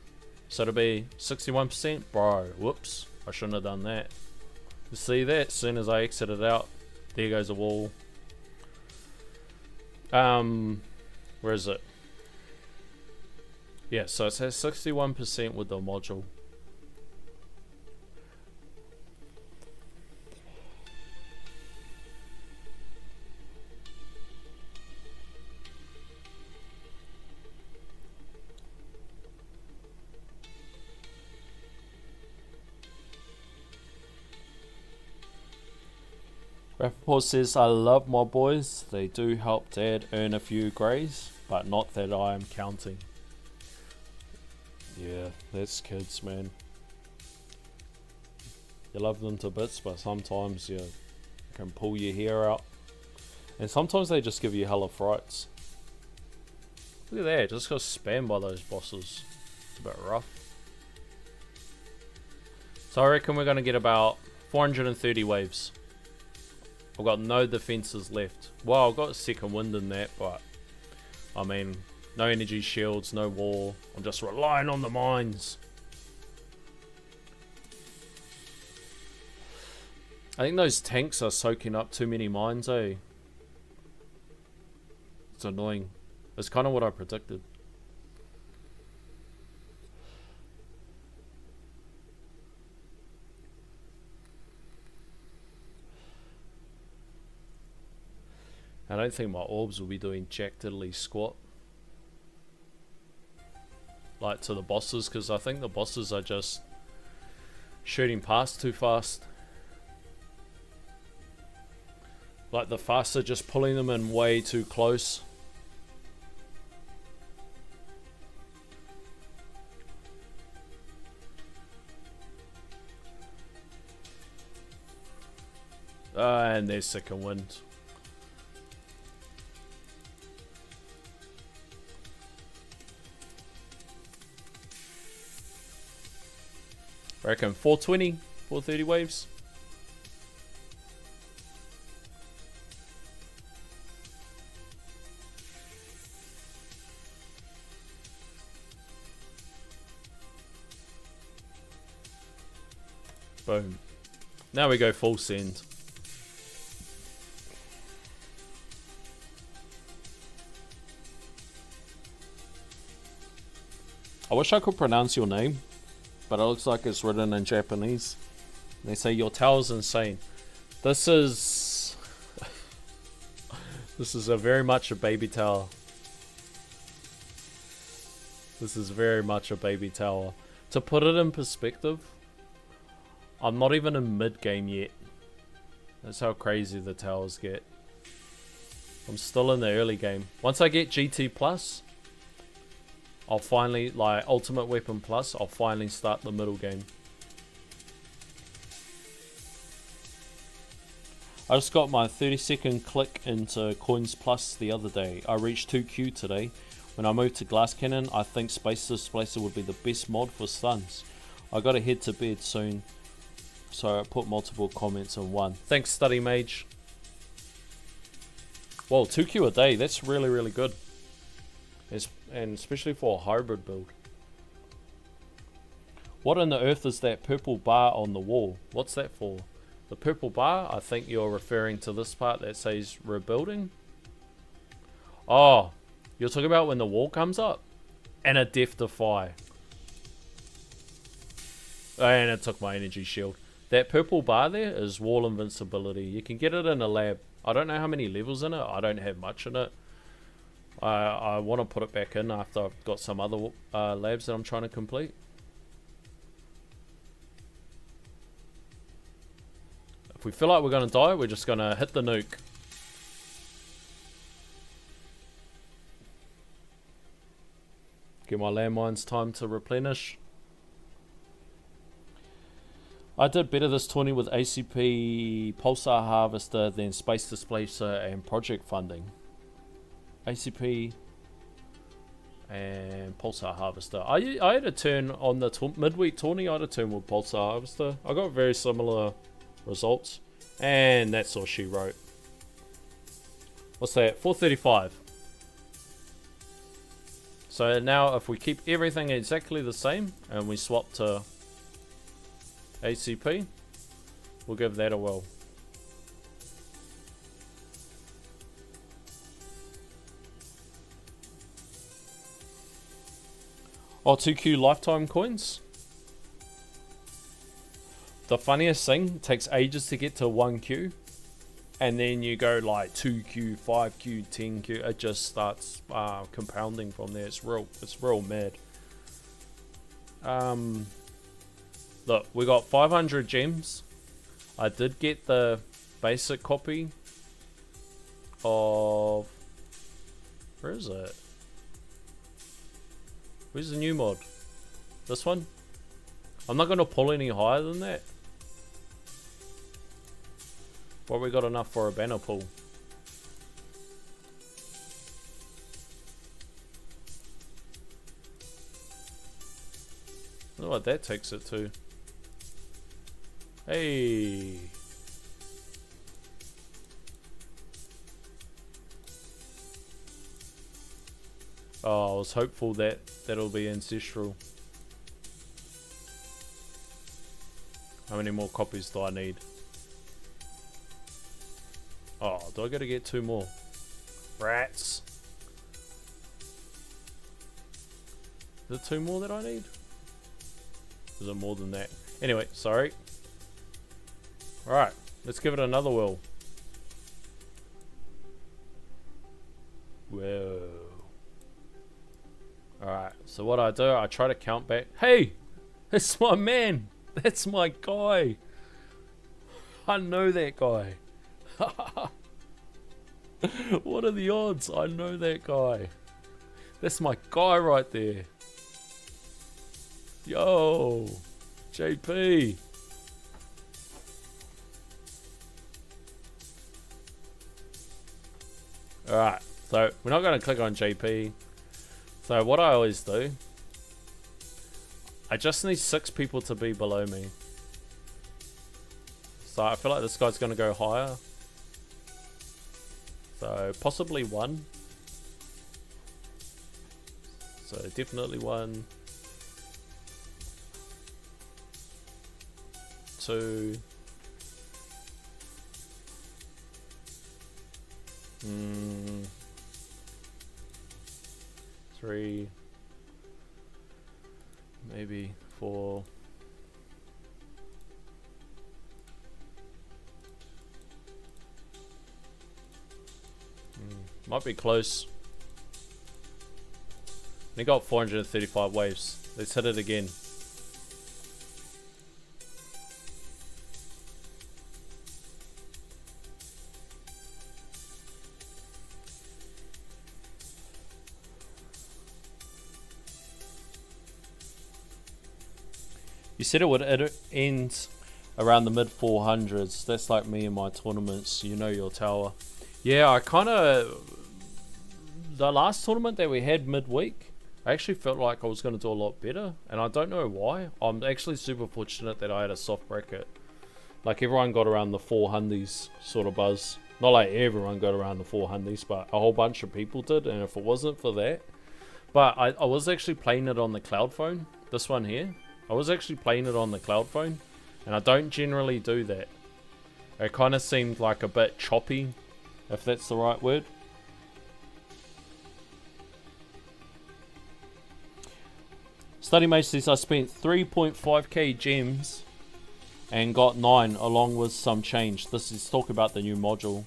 A: So it'll be 61%? Bro, whoops. I shouldn't have done that. You see that? As soon as I exit it out, there goes a wall. Where is it? Yeah, so it says 61% with the module. Rappaport says, I love my boys. They do help Dad earn a few greys, but not that I am counting. Yeah, that's kids, man. You love them to bits, but sometimes you can pull your hair out. And sometimes they just give you hella frights. Look at that, just got spammed by those bosses. It's a bit rough. So I reckon we're going to get about 430 waves. I've got no defenses left. Well, I've got second wind in that, but I mean, no energy shields, no wall. I'm just relying on the mines. I think those tanks are soaking up too many mines, eh? It's annoying. It's kind of what I predicted. I don't think my orbs will be doing jack diddly squat. Like to the bosses, because I think the bosses are just shooting past too fast. Like the faster just pulling them in way too close. And there's second wind. I reckon 420, 430 waves. Boom. Now we go full send. I wish I could pronounce your name, but it looks like it's written in Japanese. They say your tower's insane. This is this is a very much a baby tower. This is very much a baby tower. To put it in perspective, I'm not even in mid game yet. That's how crazy the towers get. I'm still in the early game. Once I get GT Plus, I'll finally, like Ultimate Weapon Plus, I'll finally start the middle game. I just got my 30-second click into Coins Plus the other day. I reached 2Q today. When I moved to Glass Cannon, I think Space Displacer would be the best mod for stuns. I gotta head to bed soon, so I put multiple comments in one. Thanks, Study Mage. Whoa, 2Q a day, that's really, really good. And especially for a hybrid build. What on the earth is that purple bar on the wall? What's that for? The purple bar, I think you're referring to this part that says rebuilding. Oh, you're talking about when the wall comes up? And a Death Defy. And it took my energy shield. That purple bar there is wall invincibility. You can get it in a lab. I don't know how many levels in it. I don't have much in it. I want to put it back in after I've got some other labs that I'm trying to complete. If we feel like we're going to die, we're just going to hit the nuke. Give my landmines time to replenish. I did better this tourney with ACP, Pulsar Harvester than Space Displacer and project funding. ACP and Pulsar Harvester. I had a turn on the midweek tourney. I had a turn with Pulsar Harvester. I got very similar results. And that's all she wrote. What's that? 435. So now if we keep everything exactly the same and we swap to ACP, we'll give that a whirl. Oh, 2Q lifetime coins. The funniest thing, takes ages to get to 1Q. And then you go like 2Q, 5Q, 10Q. It just starts compounding from there. It's real mad. Look, we got 500 gems. I did get the basic copy of... Where is it? Where's the new mod? This one? I'm not going to pull any higher than that. But we got enough for a banner pull. I don't know what that takes it to. Hey. was hopeful that that'll be ancestral. How many more copies do I need? Oh, do I gotta get 2 more? Rats. Is it 2 more that I need? Is it more than that? Anyway, sorry. Alright, let's give it another whirl. Whoa. Alright, so what I do, I try to count back. Hey! That's my man! That's my guy! I know that guy. What are the odds? I know that guy. That's my guy right there. Yo! JP! Alright, so we're not going to click on JP. So what I always do, I just need 6 people to be below me. So I feel like this guy's going to go higher. So possibly 1. So definitely 1. 2. 3. Maybe 4. Might be close. They got 435 waves. Let's hit it again. You said it would end around the mid 400s. That's like me in my tournaments. You know your tower. Yeah, I kind of... The last tournament that we had midweek, I actually felt like I was going to do a lot better. And I don't know why. I'm actually super fortunate that I had a soft bracket. Like everyone got around the 400s sort of buzz. Not like everyone got around the 400s, but a whole bunch of people did. And if it wasn't for that... But I was actually playing it on the cloud phone. This one here. I was actually playing it on the cloud phone. And I don't generally do that. It kind of seemed like a bit choppy. If that's the right word. Study Mate says I spent 3.5k gems and got 9 along with some change. This is talk about the new module.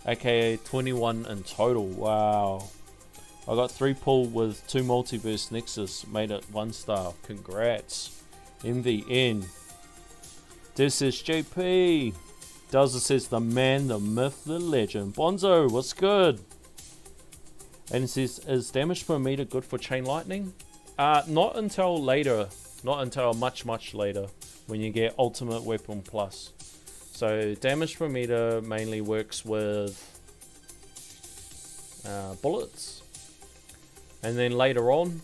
A: AKA 21 in total. Wow. I got 3 pull with 2 multiverse nexus. Made it 1 star. Congrats. MVN. This is JP. Delza says the man, the myth, the legend. Bonzo, what's good? And it says, is damage per meter good for chain lightning? Not until later. Not until much later. When you get ultimate weapon plus. So damage per meter mainly works with bullets. And then later on,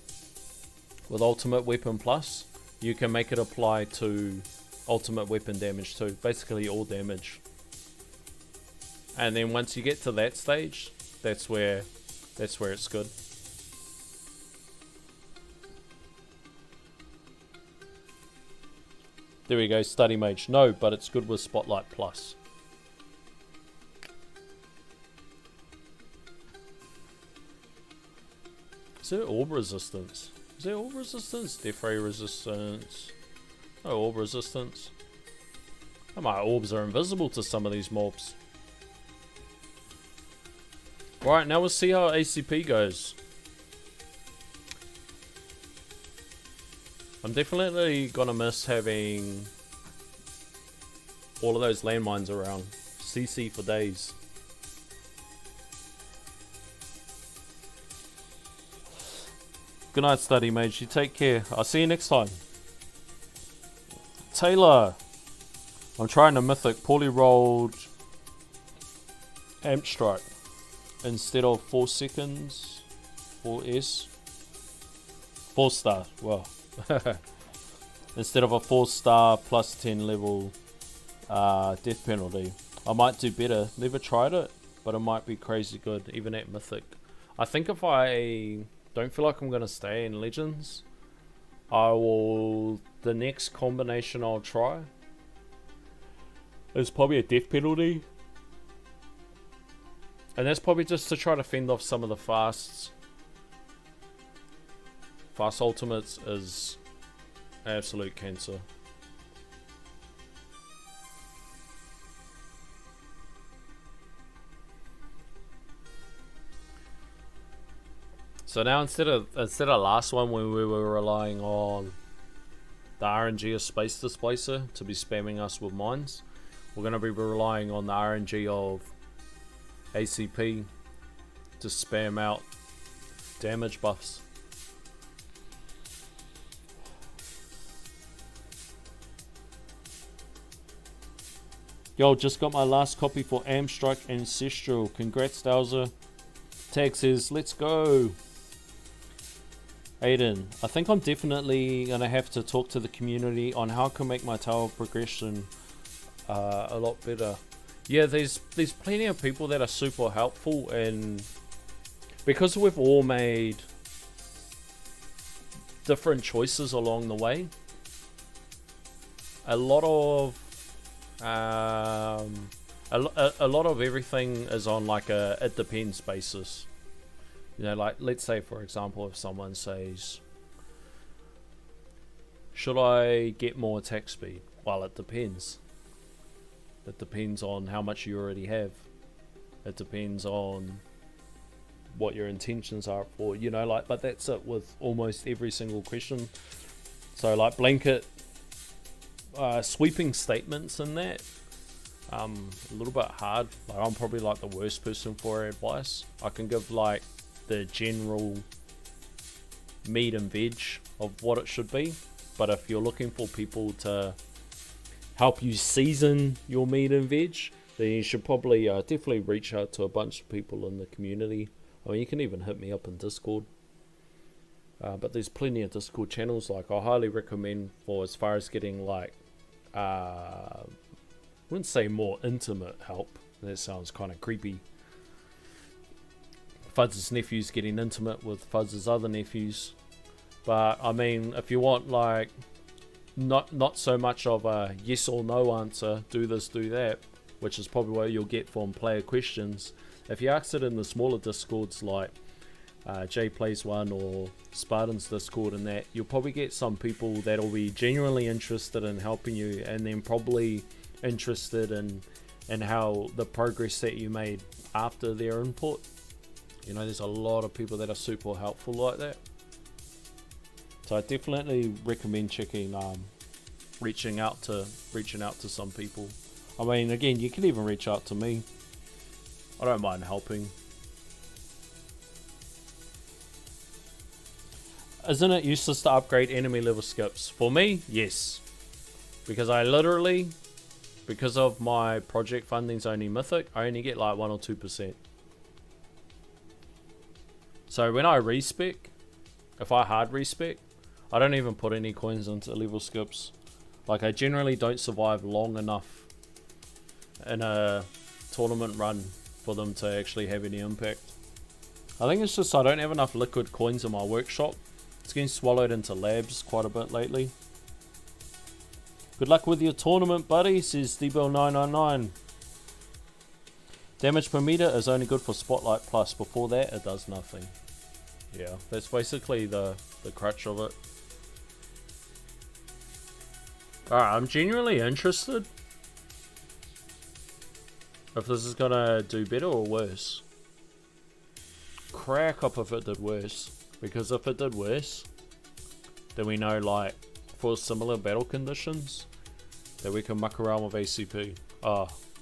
A: with ultimate weapon plus, you can make it apply to ultimate weapon damage too. Basically all damage. And then once you get to that stage, that's where it's good. There we go, Study Mage. No, but it's good with Spotlight Plus. Is there orb resistance? Is there orb resistance? Death ray resistance. No orb resistance. Oh, my orbs are invisible to some of these mobs. Right, now we'll see how ACP goes. I'm definitely gonna miss having all of those landmines around. CC for days. Good night, Study Mage. You take care. I'll see you next time. Taylor. I'm trying a mythic. Poorly rolled Amp Strike. Instead of 4 seconds. 4S. 4 star. Well. Instead of a 4 star plus 10 level death penalty. I might do better. Never tried it. But it might be crazy good. Even at mythic. I think if I Don't feel like I'm gonna stay in Legends. The next combination I'll try is probably a death penalty. And that's probably just to try to fend off some of the fasts. Fast ultimates is absolute cancer. So now instead of last one when we were relying on the RNG of Space Displacer to be spamming us with mines, we're going to be relying on the RNG of ACP to spam out damage buffs. Yo, just got my last copy for Amstrike Ancestral. Congrats, Dowser. Tag says, let's go. Aiden, I think I'm definitely going to have to talk to the community on how I can make my tower progression a lot better. Yeah, there's plenty of people that are super helpful, and because we've all made different choices along the way, a lot of everything is on like a it depends basis. You know, like let's say for example, if someone says, should I get more attack speed? Well, it depends. It depends on how much you already have. It depends on what your intentions are for, you know, like, but that's it with almost every single question. So like blanket sweeping statements and that, a little bit hard. Like I'm probably like the worst person for advice. I can give like the general meat and veg of what it should be, but if you're looking for people to help you season your meat and veg, then you should probably definitely reach out to a bunch of people in the community. I mean, you can even hit me up in Discord, but there's plenty of Discord channels. Like I highly recommend for as far as getting like I wouldn't say more intimate help, that sounds kind of creepy. Fuzz's nephew's getting intimate with Fuzz's other nephews, but I mean, if you want like not so much of a yes or no answer, do this, do that, which is probably what you'll get from player questions. If you ask it in the smaller discords like J Plays One or Spartan's Discord and that, you'll probably get some people that'll be genuinely interested in helping you, and then probably interested in how the progress that you made after their input. You know, there's a lot of people that are super helpful like that. So I definitely recommend checking, reaching out to some people. I mean, again, you can even reach out to me. I don't mind helping. Isn't it useless to upgrade enemy level skips? For me, yes. Because I literally, because of my project funding's only mythic, I only get like 1 or 2%. So when I respec, if I hard respec, I don't even put any coins into level skips. Like I generally don't survive long enough in a tournament run for them to actually have any impact. I think it's just I don't have enough liquid coins in my workshop. It's getting swallowed into labs quite a bit lately. Good luck with your tournament, buddy, says DBell999. Damage per meter is only good for Spotlight Plus. Before that, it does nothing. Yeah, that's basically the crutch of it. Alright, I'm genuinely interested if this is gonna do better or worse. Crack up if it did worse. Because if it did worse, then we know, like, for similar battle conditions, that we can muck around with ACP.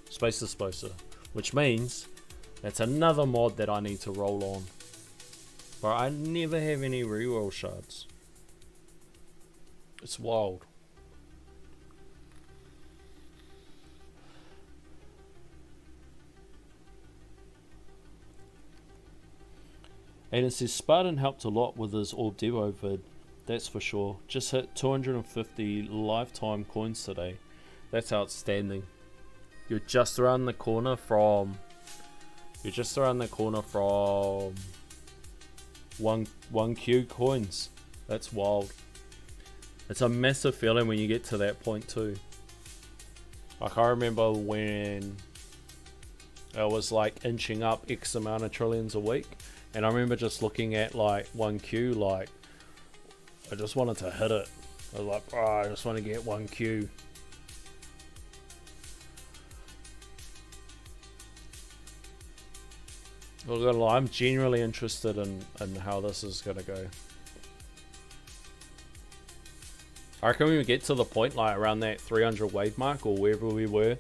A: Space Displacer. Which means that's another mod that I need to roll on. But I never have any reroll shards. It's wild. And it says Spartan helped a lot with his Orb Devo vid. That's for sure. Just hit 250 lifetime coins today. That's outstanding. You're just around the corner from one Q coins. That's wild. It's a massive feeling when you get to that point too. Like I remember when it was like inching up X amount of trillions a week, and I remember just looking at like 1Q, like I just wanted to hit it. I was like, oh, I just want to get 1Q. I'm genuinely interested in how this is gonna go. I reckon when we get to the point like around that 300 wave mark or wherever we were,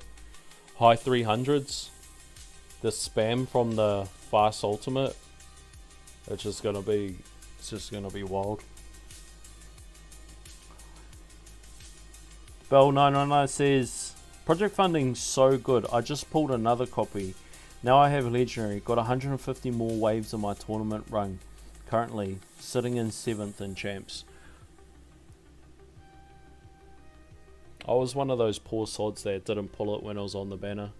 A: high 300s, the spam from the fast ultimate, it's just gonna be wild. Bell999 says, project funding's so good, I just pulled another copy. Now I have legendary, got 150 more waves in my tournament run. Currently sitting in 7th in champs. I was one of those poor sods that didn't pull it when I was on the banner.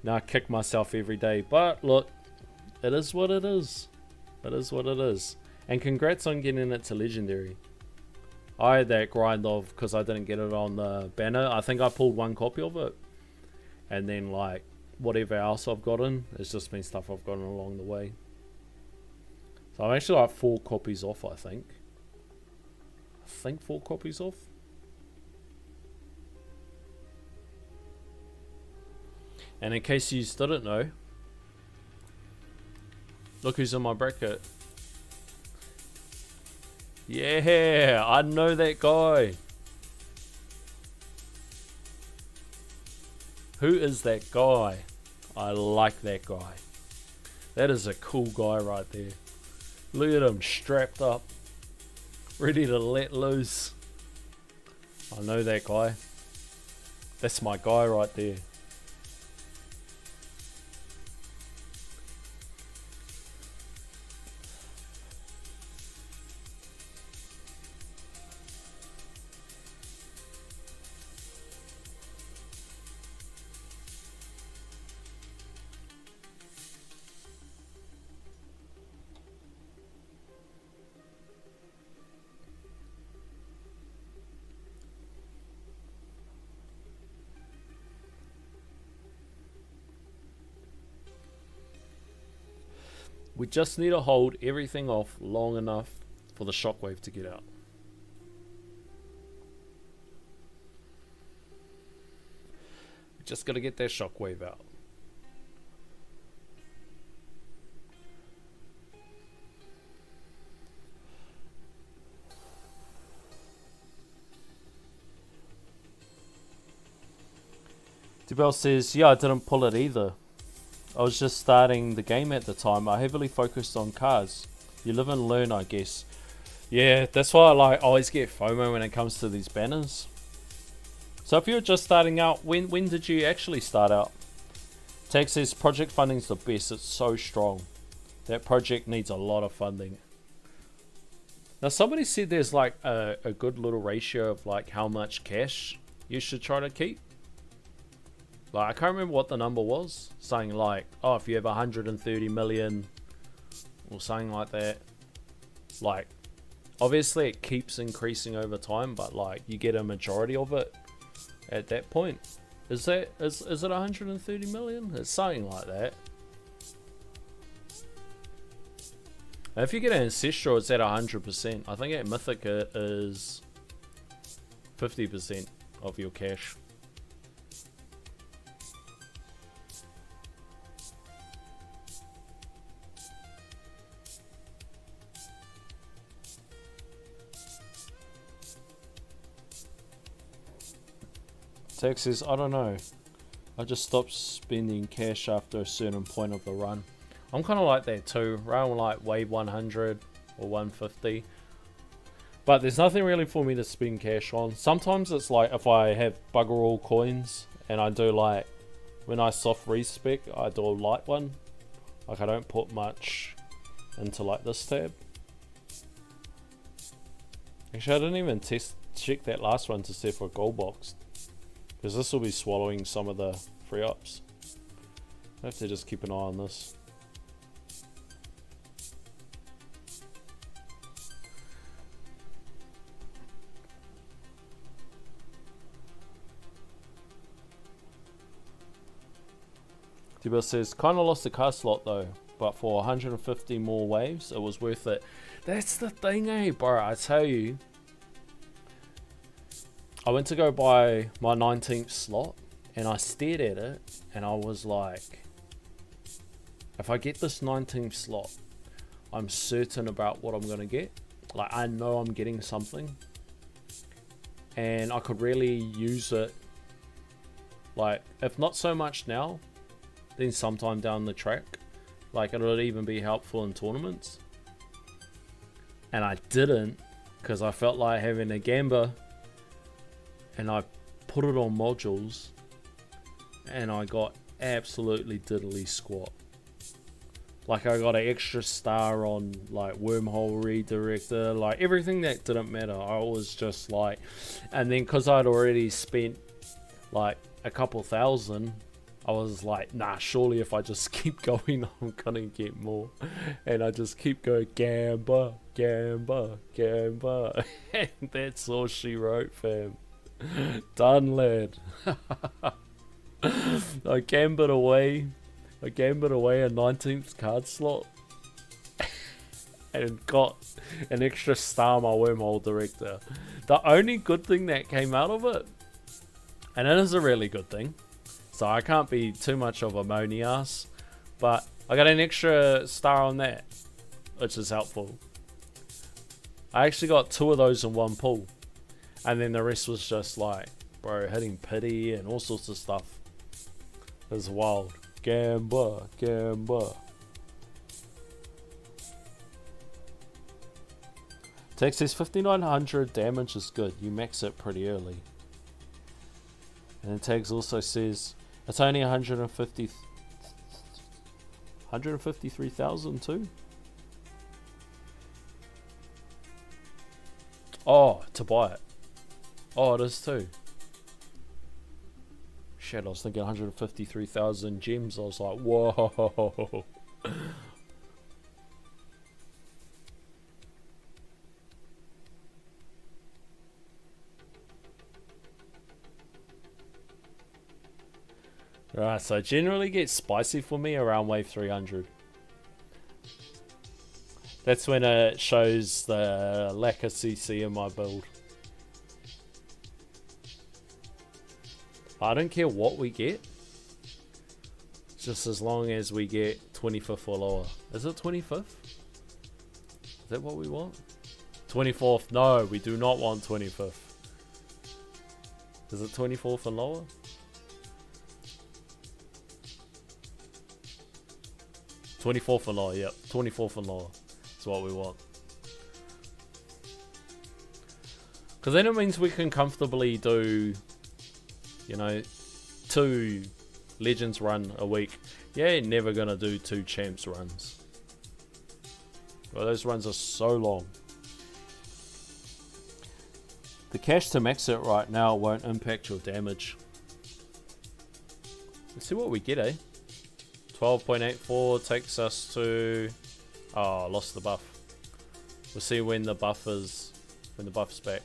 A: Now I kick myself every day, but look, it is what it is. It is what it is. And congrats on getting it to legendary. I had that grind of, because I didn't get it on the banner, I think I pulled one copy of it. And then like, whatever else I've gotten, it's just been stuff I've gotten along the way. So I'm actually like 4 copies off, I think. 4 copies off. And in case you didn't know, look who's in my bracket. Yeah, I know that guy. Who is that guy? I like that guy. That is a cool guy right there. Look at him strapped up, ready to let loose. I know that guy. That's my guy right there. We just need to hold everything off long enough for the shockwave to get out. We just got to get that shockwave out. Debel says, yeah, I didn't pull it either. I was just starting the game at the time. I heavily focused on cars. You live and learn, I guess. Yeah, that's why I always get FOMO when it comes to these banners. So if you're just starting out, when did you actually start out? Tag says project funding's the best. It's so strong. That project needs a lot of funding. Now somebody said there's like a good little ratio of like how much cash you should try to keep. Like, I can't remember what the number was. Saying like, oh, if you have 130 million or something like that. Like, obviously it keeps increasing over time, but like, you get a majority of it at that point. Is it 130 million? It's something like that. And if you get an Ancestral, it's at 100%. I think at Mythic it is 50% of your cash. Tex says, I don't know. I just stopped spending cash after a certain point of the run. I'm kind of like that too. Around like wave 100 or 150. But there's nothing really for me to spend cash on. Sometimes it's like if I have bugger all coins and I do like, when I soft respec, I do a light one. Like I don't put much into like this tab. Actually, I didn't even check that last one to see if we're gold boxed. Because this will be swallowing some of the free ups. I have to just keep an eye on this. Cuba says, kind of lost the card slot though, but for 150 more waves, it was worth it. That's the thing, eh, bro. I tell you, I went to go buy my 19th slot, and I stared at it, and I was like, if I get this 19th slot, I'm certain about what I'm going to get. Like, I know I'm getting something, and I could really use it. Like, if not so much now, then sometime down the track. Like, it would even be helpful in tournaments. And I didn't, because I felt like having a Gamba, and I put it on modules, and I got absolutely diddly squat. Like, I got an extra star on, like, wormhole redirector, like, everything that didn't matter. I was just like, and then because I'd already spent, like, a couple thousand, I was like, nah, surely if I just keep going, I'm gonna get more. And I just keep going, Gamba, Gamba, Gamba. And that's all she wrote, fam. Done, lad. I gambled away a 19th card slot and got an extra star on my wormhole director. The only good thing that came out of it, and it is a really good thing, so I can't be too much of a moany ass, but I got an extra star on that, which is helpful. I actually got 2 of those in one pull, and then the rest was just like, bro, hitting pity and all sorts of stuff. It was wild. Gamba, Gamba. Tex says 5900 damage is good. You max it pretty early. And then Tags also says it's only 153,000 too. Oh, to buy it. Oh, it is too. Shit, I was thinking 153,000 gems. I was like, whoa. Right, so it generally gets spicy for me around wave 300. That's when it shows the lack of CC in my build. I don't care what we get, just as long as we get 25th or lower. Is it 25th? Is that what we want? 24th? No, we do not want 25th. Is it 24th and lower? '24th and lower, yep. 24th and lower. That's what we want. Because then it means we can comfortably do, you know, 2 Legends run a week. Yeah, never gonna do 2 Champs runs. Well, those runs are so long. The cash to max it right now won't impact your damage. Let's see what we get, eh? 12.84 takes us to... Oh, lost the buff. We'll see when the buff is... when the buff's back.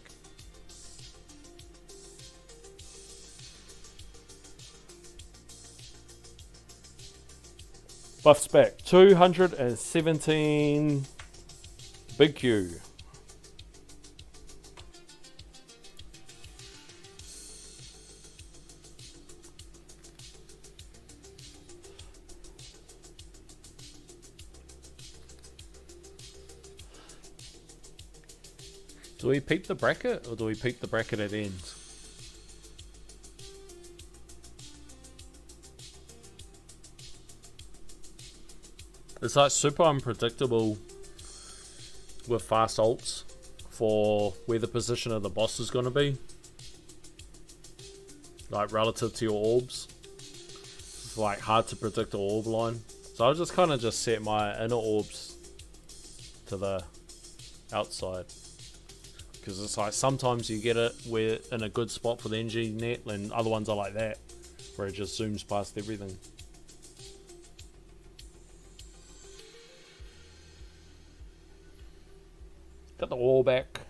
A: Buff's back. 217 Big Q. Do we peep the bracket or do we peep the bracket at end? It's like super unpredictable with fast ults for where the position of the boss is going to be. Like relative to your orbs. It's like hard to predict the orb line. So I'll just kind of just set my inner orbs to the outside. Because it's like sometimes you get it where in a good spot for the NG net and other ones are like that. Where it just zooms past everything. Got the wall back.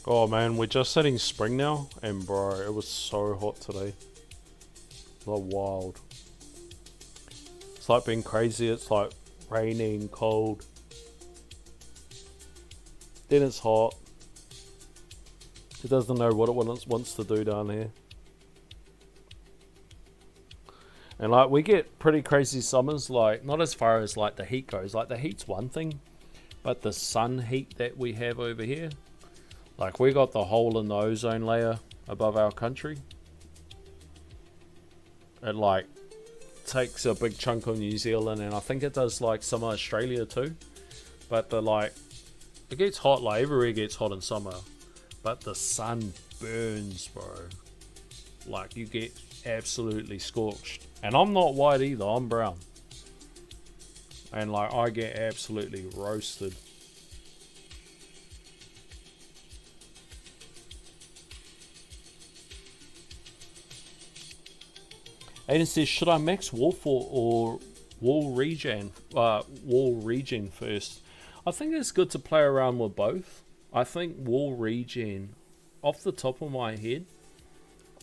A: Oh man, we're just hitting spring now, and bro, it was so hot today. Like wild. It's like being crazy, it's like raining, cold. Then it's hot. It doesn't know what it wants to do down here. And like we get pretty crazy summers, like not as far as like the heat goes. Like the heat's one thing, but the sun heat that we have over here, like we got the hole in the ozone layer above our country. It like takes a big chunk of New Zealand, and I think it does like some of Australia too. But the like, it gets hot, like everywhere gets hot in summer, but the sun burns, bro. Like you get absolutely scorched. And I'm not white either, I'm brown. And like I get absolutely roasted. Aiden says, should I max Wolf or Wall Regen first? I think it's good to play around with both. I think Wall Regen, off the top of my head,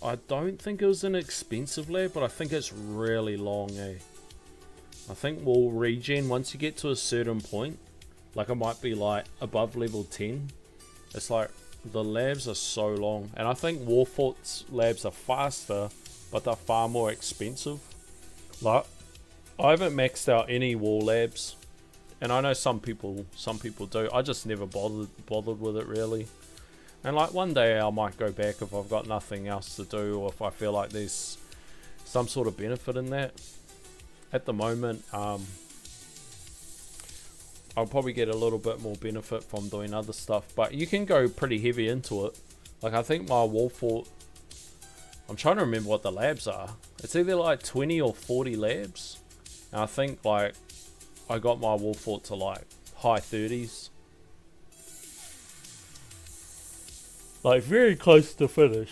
A: I don't think it was an expensive lab, but I think it's really long, eh? I think Wall Regen, once you get to a certain point, like it might be like above level 10, it's like the labs are so long. And I think Warfort's labs are faster, but they're far more expensive. Like, I haven't maxed out any wall labs, and I know some people do. I just never bothered with it really. And like one day I might go back if I've got nothing else to do, or if I feel like there's some sort of benefit in that. At the moment, I'll probably get a little bit more benefit from doing other stuff, but you can go pretty heavy into it. Like I think my wall fort, I'm trying to remember what the labs are. It's either like 20 or 40 labs. And I think like I got my wall fort to like high 30s. Like very close to finish.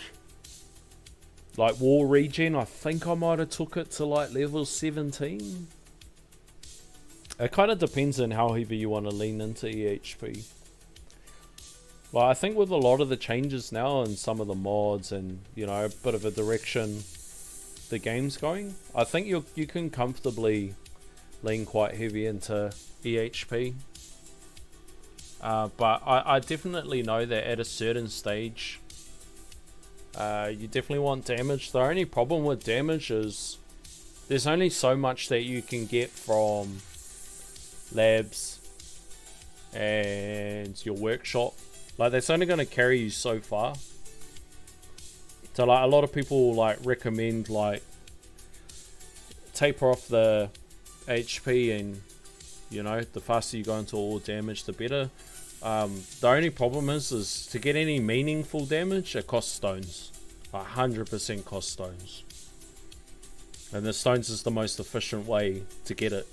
A: Like Wall Regen, I think I might have took it to like level 17. It kind of depends on how heavy you want to lean into EHP. Well, I think with a lot of the changes now and some of the mods and, you know, a bit of a direction the game's going, I think you can comfortably lean quite heavy into EHP. But I definitely know that at a certain stage, you definitely want damage. The only problem with damage is there's only so much that you can get from labs and your workshop. Like that's only going to carry you so far. So like a lot of people like recommend like taper off the HP, and you know, the faster you go into all damage the better. The only problem is to get any meaningful damage, it costs stones. 100% costs stones. And the stones is the most efficient way to get it.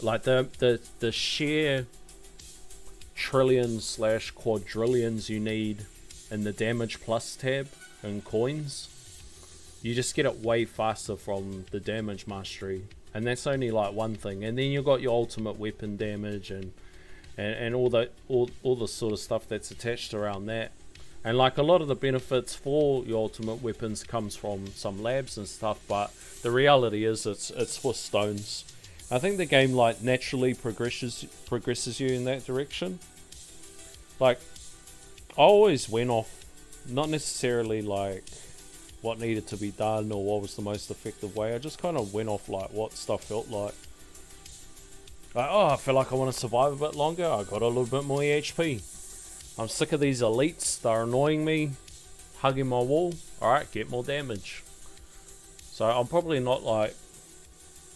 A: Like the sheer trillions / quadrillions you need in the damage plus tab and coins, you just get it way faster from the damage mastery. And that's only like one thing. And then you've got your ultimate weapon damage and all the sort of stuff that's attached around that. And like a lot of the benefits for your ultimate weapons comes from some labs and stuff, but the reality is it's for stones. I think the game like naturally progresses you in that direction. Like I always went off not necessarily like what needed to be done or what was the most effective way. I just kind of went off like what stuff felt like. Like, oh, I feel like I want to survive a bit longer. I got a little bit more HP. I'm sick of these elites. They're annoying me, hugging my wall. Alright, get more damage. So I'm probably not like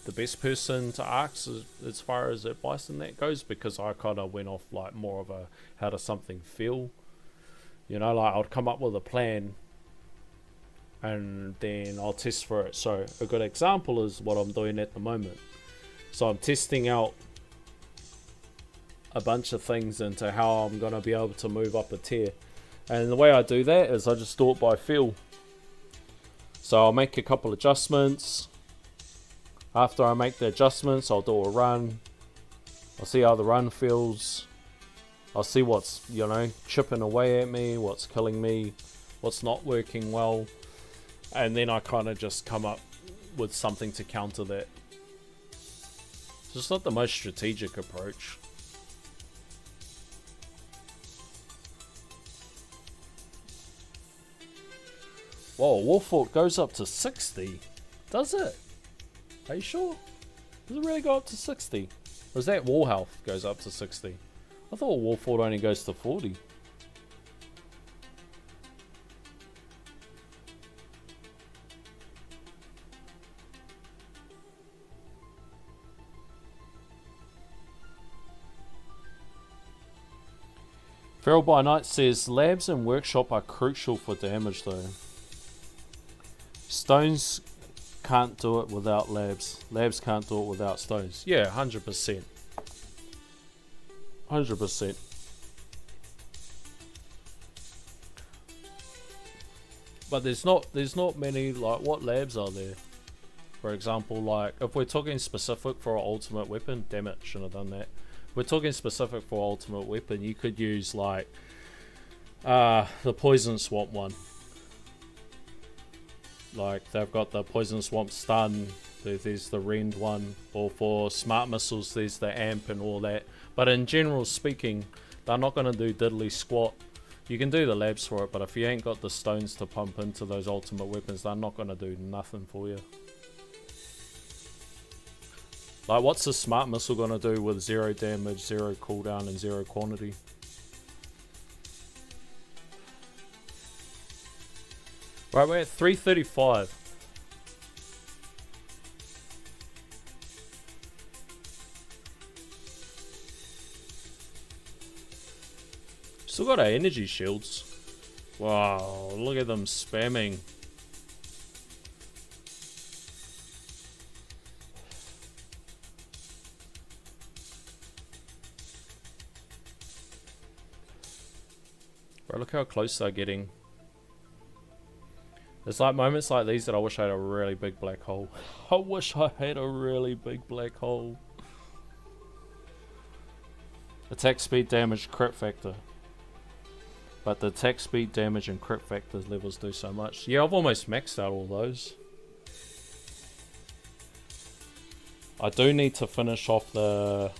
A: the best person to ask as far as advice and that goes, because I kind of went off like more of a how does something feel. You know, like I'd come up with a plan and then I'll test for it. So a good example is what I'm doing at the moment. So I'm testing out a bunch of things into how I'm going to be able to move up a tier. And the way I do that is I just do it by feel. So I'll make a couple adjustments. After I make the adjustments, I'll do a run. I'll see how the run feels. I'll see what's, you know, chipping away at me, what's killing me, what's not working well, and then I kind of just come up with something to counter that. It's just not the most strategic approach. Whoa, Warfork goes up to 60. Does it? Are you sure? Does it really go up to 60? Or is that wall health goes up to 60? I thought Warfork only goes to 40. Feral by Night says, labs and workshop are crucial for damage though. Stones can't do it without labs. Labs can't do it without stones. Yeah, 100%. 100%. But there's not many, like, what labs are there? For example, like, if we're talking specific for our ultimate weapon, damn it, shouldn't have done that. We're talking specific for ultimate weapon, you could use like the poison swamp one. Like they've got the poison swamp stun, there's the rend one, or for smart missiles there's the amp and all that. But in general speaking, they're not going to do diddly squat. You can do the labs for it, but if you ain't got the stones to pump into those ultimate weapons, they're not going to do nothing for you. Like, what's the smart missile gonna do with 0 damage, 0 cooldown, and 0 quantity? Right, we're at 335. Still got our energy shields. Wow, look at them spamming. Bro, look how close they're getting. There's like moments like these that I wish I had a really big black hole. I wish I had a really big black hole. Attack speed, damage, crit factor. But the attack speed, damage, and crit factor levels do so much. Yeah, I've almost maxed out all those. I do need to finish off the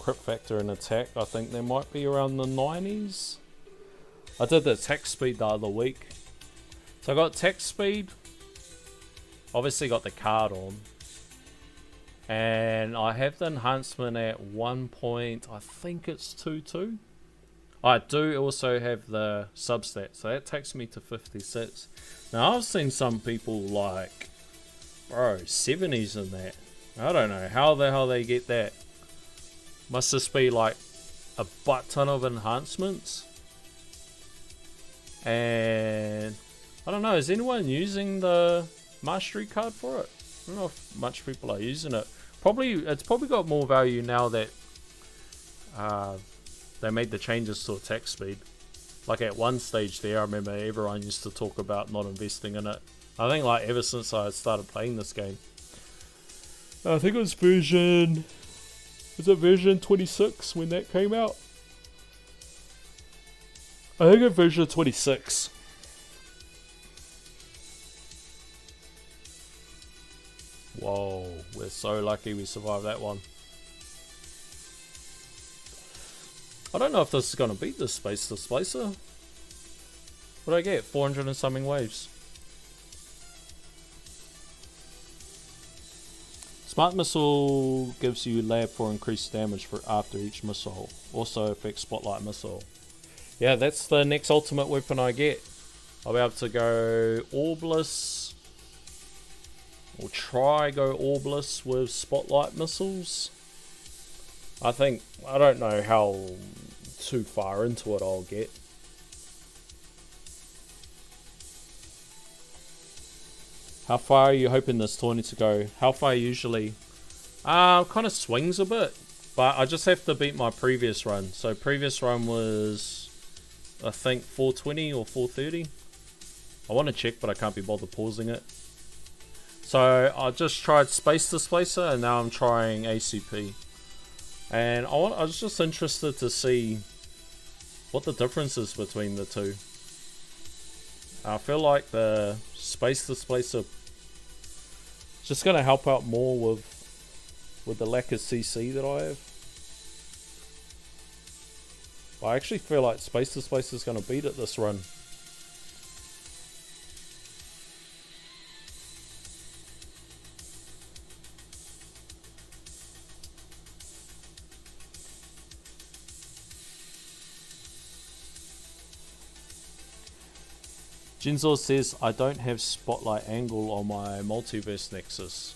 A: crit factor and attack. I think they might be around the 90s. I did the attack speed the other week. So I got attack speed. Obviously got the card on. And I have the enhancement at 1 point, I think it's 2.2. I do also have the substat, so that takes me to 56. Now I've seen some people like, bro, 70s in that. I don't know how the hell they get that. Must just be like a butt ton of enhancements. And I don't know, is anyone using the mastery card for it? I don't know if much people are using it. It's probably got more value now that they made the changes to attack speed. Like at one stage there, I remember everyone used to talk about not investing in it. I think like ever since I started playing this game. I think it was version 26 when that came out? I think it's version 26. Whoa, we're so lucky we survived that one. I don't know if this is going to beat this Space Displacer. What did I get? 400 and something waves. Smart Missile gives you lab for increased damage for after each missile. Also affects Spotlight Missile. Yeah, that's the next ultimate weapon I get. I'll be able to go Orbless. Or try go Orbless with Spotlight Missiles. I don't know how too far into it I'll get. How far are you hoping this tournament to go? How far usually? Kind of swings a bit. But I just have to beat my previous run. So previous run was, I think, 420 or 430. I want to check, but I can't be bothered pausing it. So I just tried Space Displacer, and now I'm trying ACP. And I was just interested to see what the difference is between the two. I feel like the space displacer is just going to help out more with the lack of CC that I have. I actually feel like space displacer is going to beat it this run. Jinzor says, I don't have spotlight angle on my Multiverse Nexus.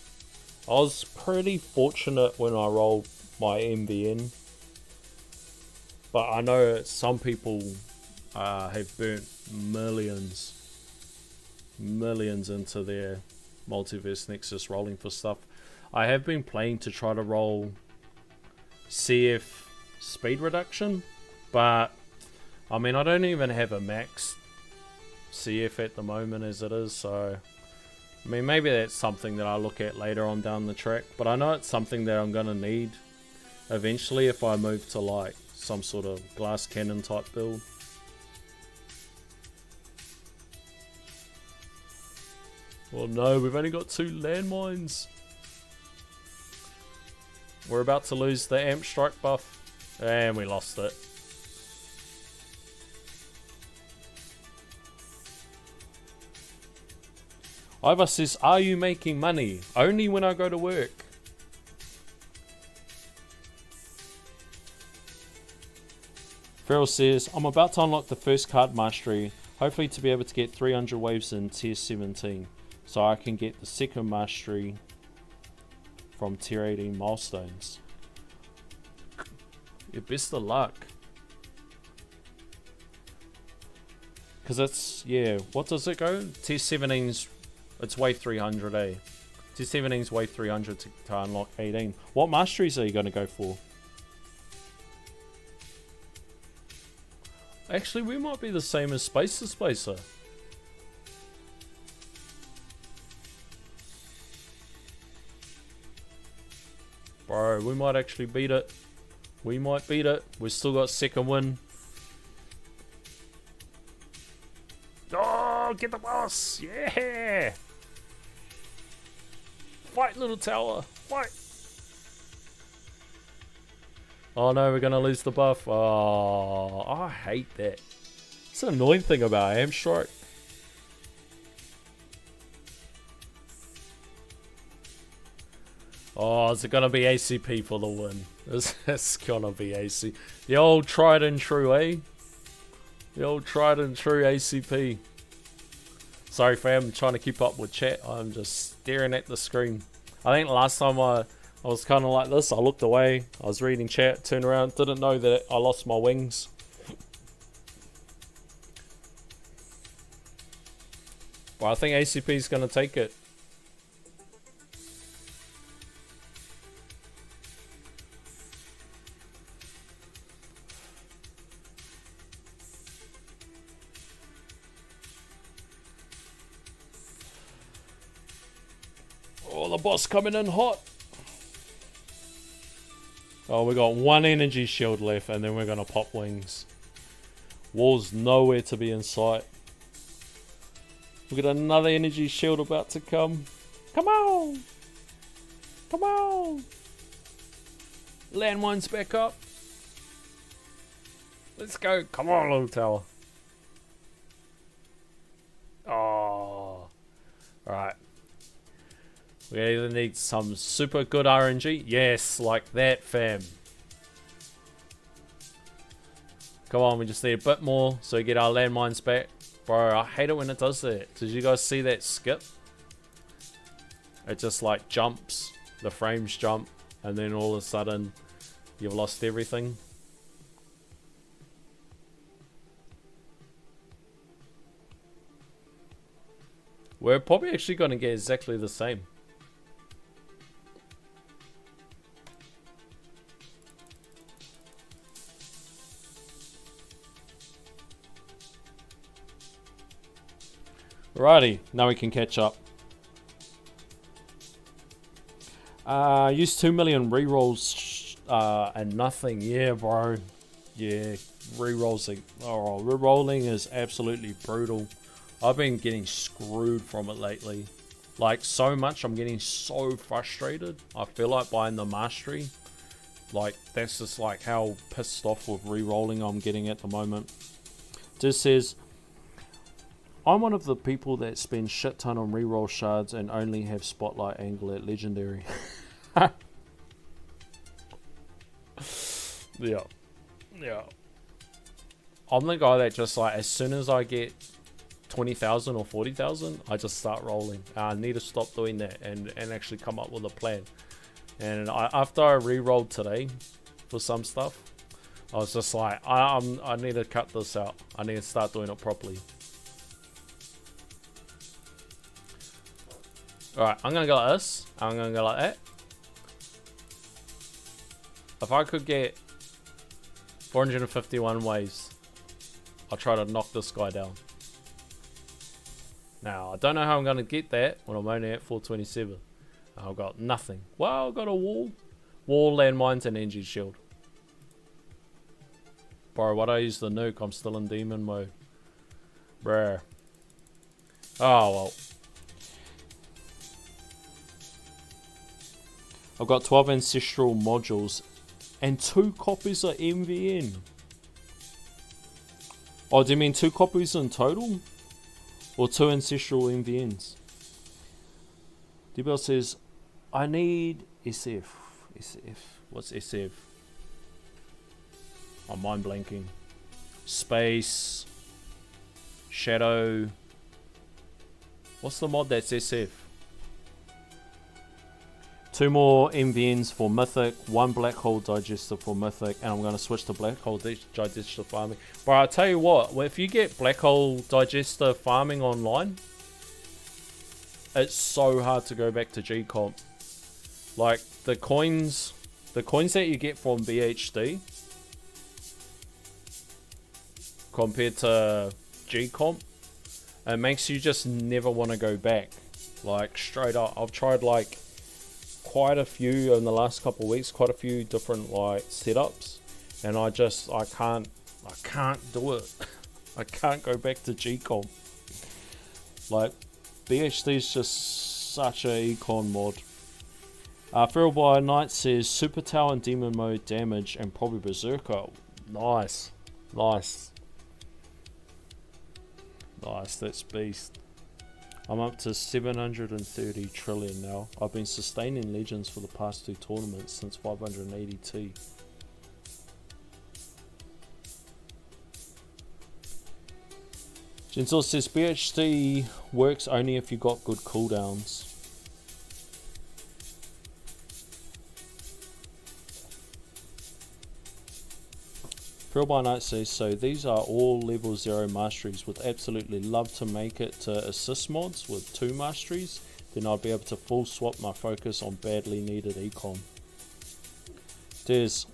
A: I was pretty fortunate when I rolled my MVN. But I know some people have burnt millions into their Multiverse Nexus rolling for stuff. I have been playing to try to roll CF speed reduction. But, I mean, I don't even have a max CF at the moment as it is, so I mean maybe that's something that I look at later on down the track, but I know it's something that I'm gonna need eventually if I move to like some sort of glass cannon type build. Oh no, we've only got 2 landmines. We're about to lose the amp strike buff and we lost it. Iva says, are you making money? Only when I go to work. Farrell says, I'm about to unlock the first card mastery, hopefully to be able to get 300 waves in tier 17, so I can get the second mastery from tier 18 milestones. Your best of luck. Because it's, yeah, what does it go? Tier 17's, it's wave 300, eh? Tier 17's wave 300 to unlock 18. What masteries are you going to go for? Actually, we might be the same as Space Displacer. Bro, we might actually beat it. We might beat it. We've still got second win. Oh, get the boss! Yeah! Fight, little tower! Fight! Oh no, we're gonna lose the buff. Oh, I hate that. It's an annoying thing about Amp Strike. Oh, is it gonna be ACP for the win? It's gonna be AC. The old tried and true, eh? The old tried and true ACP. Sorry fam, I'm trying to keep up with chat. I'm just staring at the screen. I think last time I was kind of like this. I looked away. I was reading chat, turned around, didn't know that I lost my wings. But I think ACP is going to take it. Oh, the boss coming in hot. Oh, we got 1 energy shield left and then we're going to pop wings. Wall's nowhere to be in sight. We got another energy shield about to come. Come on! Come on! Landmine's back up. Let's go. Come on, little tower. Oh. Alright. We either need some super good RNG. Yes, like that, fam. Come on, we just need a bit more so we get our landmines back. Bro, I hate it when it does that. Did you guys see that skip? It just like jumps. The frames jump. And then all of a sudden, you've lost everything. We're probably actually going to get exactly the same. Righty, now we can catch up. Use 2 million rerolls and nothing. Yeah, bro. Yeah, rerolling is absolutely brutal. I've been getting screwed from it lately. Like, so much, I'm getting so frustrated. I feel like buying the mastery. Like, that's just like how pissed off with rerolling I'm getting at the moment. This says, I'm one of the people that spend shit ton on reroll shards and only have spotlight angle at legendary. Yeah. I'm the guy that just like, as soon as I get 20,000 or 40,000, I just start rolling. I need to stop doing that and actually come up with a plan. And after I re-rolled today for some stuff, I was just like, I need to cut this out. I need to start doing it properly. Alright, I'm going to go like this. I'm going to go like that. If I could get 451 waves, I'll try to knock this guy down. Now, I don't know how I'm going to get that when I'm only at 427. I've got nothing. Well, I've got a wall. Wall, landmines, and energy shield. Bro, why do I use the nuke? I'm still in demon mode. Bruh. Oh, well. I've got 12 ancestral modules and 2 copies of MVN. Oh, do you mean 2 copies in total? Or 2 ancestral MVNs? D-Bell says, I need SF. What's SF? I'm mind blanking. Space. Shadow. What's the mod that's SF? 2 more MVNs for Mythic, 1 Black Hole Digester for Mythic, and I'm going to switch to Black Hole Digester farming. But I'll tell you what, if you get Black Hole Digester farming online, it's so hard to go back to G-Comp. Like, the coins that you get from BHD compared to G-Comp, it makes you just never want to go back. Like, straight up. I've tried, like, quite a few in the last couple of weeks, quite a few different like setups, and I can't do it. I can't go back to G-Comp. Like, BHD is just such a econ mod. Feral by Night says Super Tower and Demon Mode damage and probably Berserker. Nice, that's beast. I'm up to 730 trillion now. I've been sustaining legends for the past 2 tournaments since 580T. Gentil says BHD works only if you got good cooldowns. Pearl by Night says, so these are all level 0 masteries. Would absolutely love to make it to assist mods with 2 masteries. Then I'd be able to full swap my focus on badly needed econ.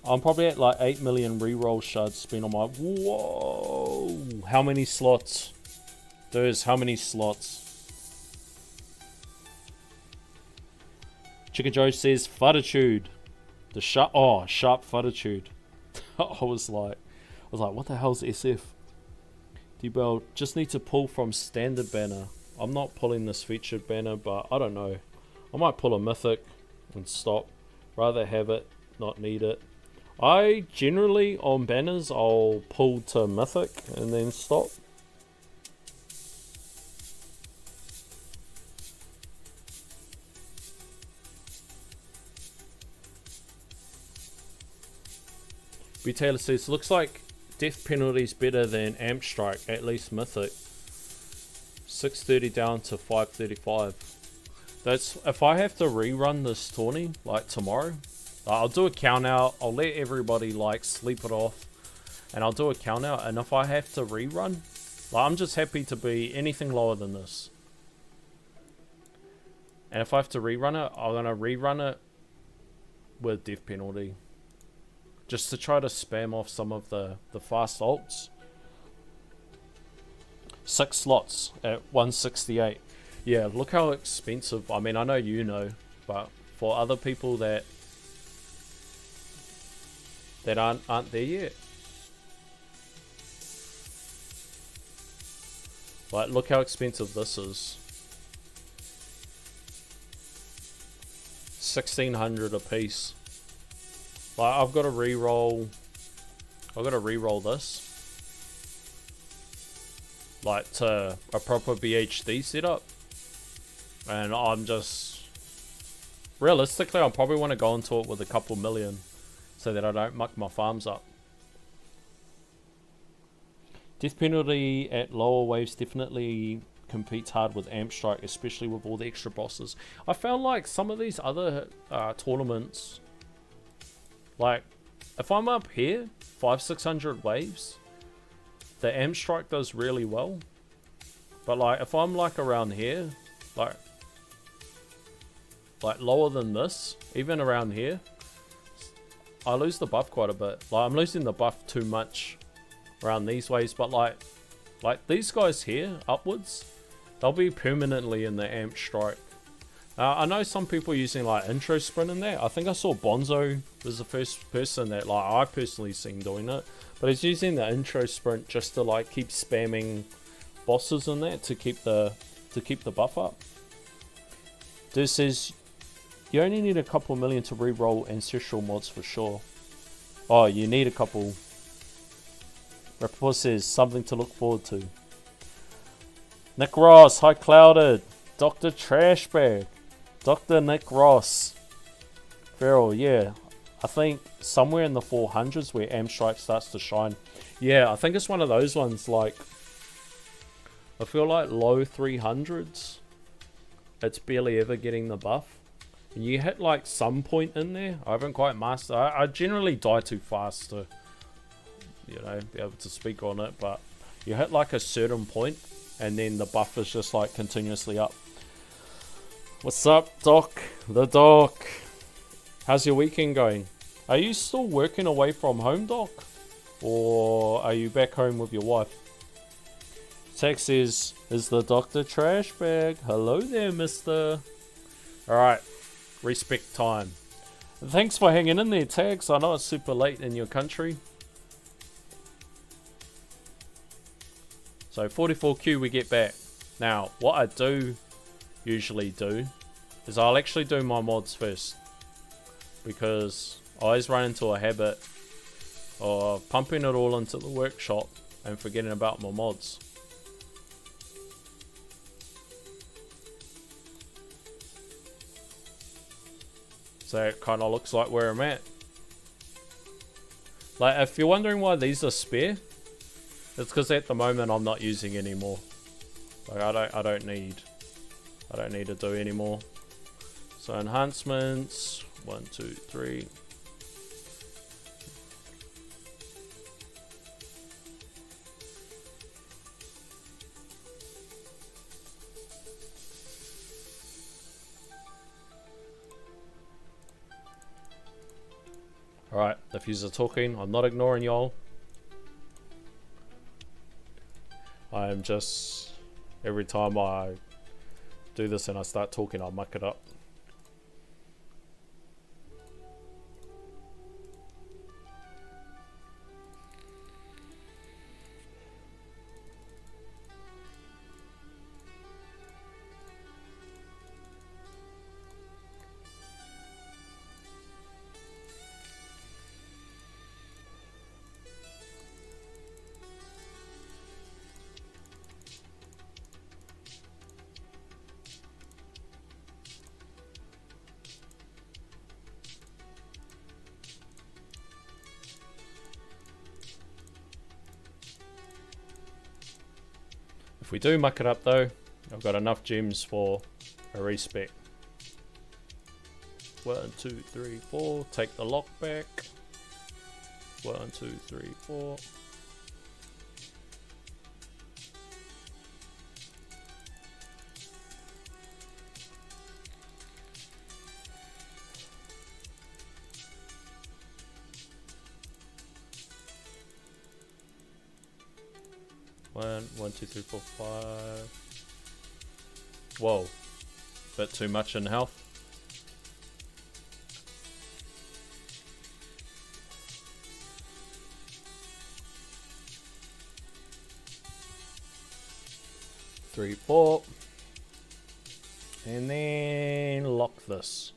A: I'm probably at like 8 million reroll shards spent on my... Whoa! How many slots? How many slots? Chicken Joe says, Futtitude. The sharp... Oh, sharp Futtitude. I was like, what the hell's SF? D-Bell, just need to pull from standard banner. I'm not pulling this featured banner, but I don't know. I might pull a mythic and stop. Rather have it, not need it. I generally, on banners, I'll pull to mythic and then stop. B Taylor says, looks like death penalty's better than amp strike, at least mythic. 630 down to 535. That's if I have to rerun this tourney like tomorrow. I'll do a count out. I'll let everybody like sleep it off, and I'll do a count out. And if I have to rerun, like, I'm just happy to be anything lower than this. And if I have to rerun it, I'm gonna rerun it with death penalty. Just to try to spam off some of the fast ults. 6 slots at 168. Yeah, look how expensive. I mean, I know you know, but for other people that aren't there yet, Like, look how expensive this is. 1,600 a piece. Like, I've got to re-roll. I've got to re-roll this. Like, to a proper BHD setup. And I'm just... Realistically, I probably want to go into it with a couple million. So that I don't muck my farms up. Death penalty at lower waves definitely competes hard with Amp Strike, especially with all the extra bosses. I found like some of these other tournaments, like if I'm up here, 500-600 waves, the Amp Strike does really well. But like if I'm like around here, like lower than this, even around here, I lose the buff quite a bit. Like I'm losing the buff too much around these ways, but like these guys here upwards, they'll be permanently in the Amp Strike. I know some people using like intro sprint in there. I think I saw Bonzo was the first person that like I personally seen doing it, but he's using the intro sprint just to like keep spamming bosses in there to keep the buff up. This says you only need a couple million to re-roll ancestral mods for sure. Oh, you need a couple. Rappaport says something to look forward to. Nick Ross, hi Clouded, Dr. Trashbag, Dr. Nick Ross, Feral, yeah. I think somewhere in the 400s where Amp Strike starts to shine. Yeah, I think it's one of those ones like, I feel like low 300s, it's barely ever getting the buff. And you hit like some point in there, I haven't quite mastered. I generally die too fast to, you know, be able to speak on it, but you hit like a certain point and then the buff is just like continuously up. What's up, Doc? The Doc. How's your weekend going? Are you still working away from home, Doc? Or are you back home with your wife? Text says, is the doctor trash bag? Hello there, mister. Alright, respect time. Thanks for hanging in there, Tags. I know it's super late in your country. So 44Q we get back. Now, what I do usually do is I'll actually do my mods first. Because I always run into a habit of pumping it all into the workshop and forgetting about my mods. So it kind of looks like where I'm at. Like, if you're wondering why these are spare, it's because at the moment I'm not using any more. Like I don't need to do any more. So enhancements, 1, 2, 3. Alright, if you're talking, I'm not ignoring y'all. I am just, every time I do this and I start talking, I'll muck it up. If we do muck it up though, I've got enough gems for a respec. 1, 2, 3, 4. Take the lock back. 1, 2, 3, 4. One, 2, 3, 4, 5. Whoa, bit too much in health. 3, 4. And then lock this.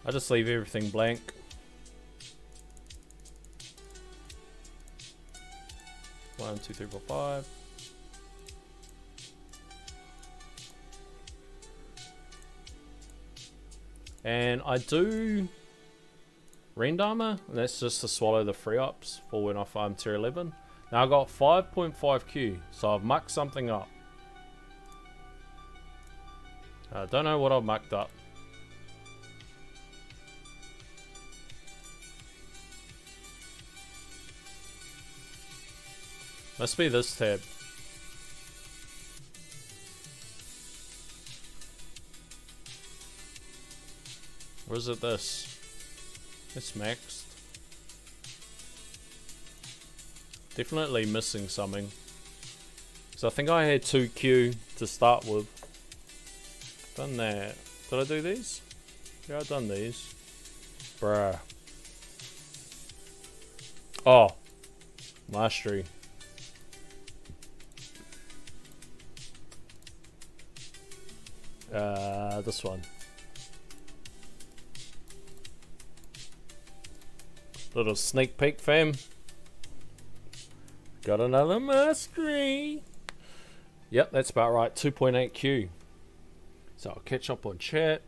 A: I just leave everything blank. One, two, three, four, five. And I do Rend Armor, and that's just to swallow the free ups for when I farm tier 11. Now I got 5.5Q, so I've mucked something up. I don't know what I've mucked up. Must be this tab. Or is it this? It's maxed. Definitely missing something. So I think I had 2Q to start with. Done that. Did I do these? Yeah, I've done these. Bruh. Oh. Mastery. This one. Little sneak peek, fam. Got another mastery. Yep, that's about right. 2.8Q. So I'll catch up on chat.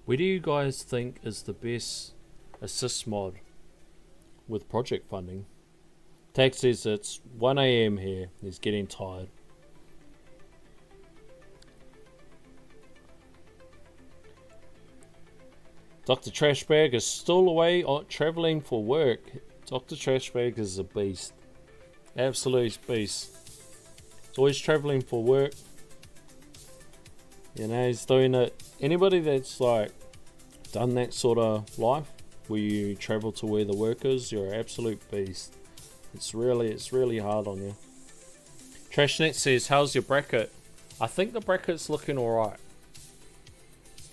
A: Where do you guys think is the best assist mod with project funding? Tag says it's 1 AM here. He's getting tired. Dr. Trashbag is still away traveling for work. Dr. Trashbag is a beast. Absolute beast. He's always traveling for work. You know, he's doing it. Anybody that's like done that sort of life where you travel to where the work is, you're an absolute beast. It's really hard on you. Trashnet says, how's your bracket? I think the bracket's looking alright.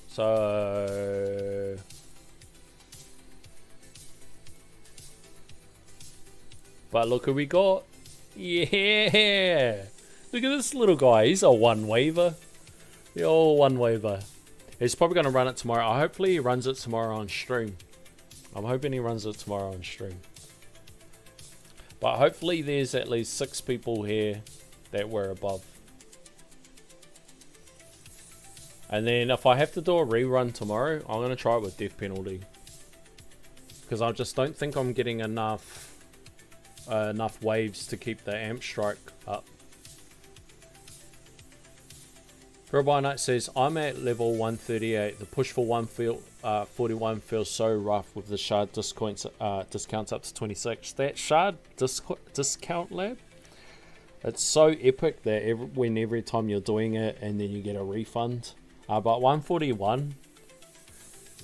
A: So but look who we got. Yeah, look at this little guy. He's a one waver. The old one waver. He's probably going to run it tomorrow. Hopefully he runs it tomorrow on stream. I'm hoping he runs it tomorrow on stream. But hopefully there's at least 6 people here that were above. And then if I have to do a rerun tomorrow, I'm going to try it with death penalty. Because I just don't think I'm getting enough waves to keep the amp strike up. Purify Knight says, I'm at level 138. The push for 141 feels so rough with the shard discounts up to 26. That shard discount lab, it's so epic that every time you're doing it and then you get a refund. But 141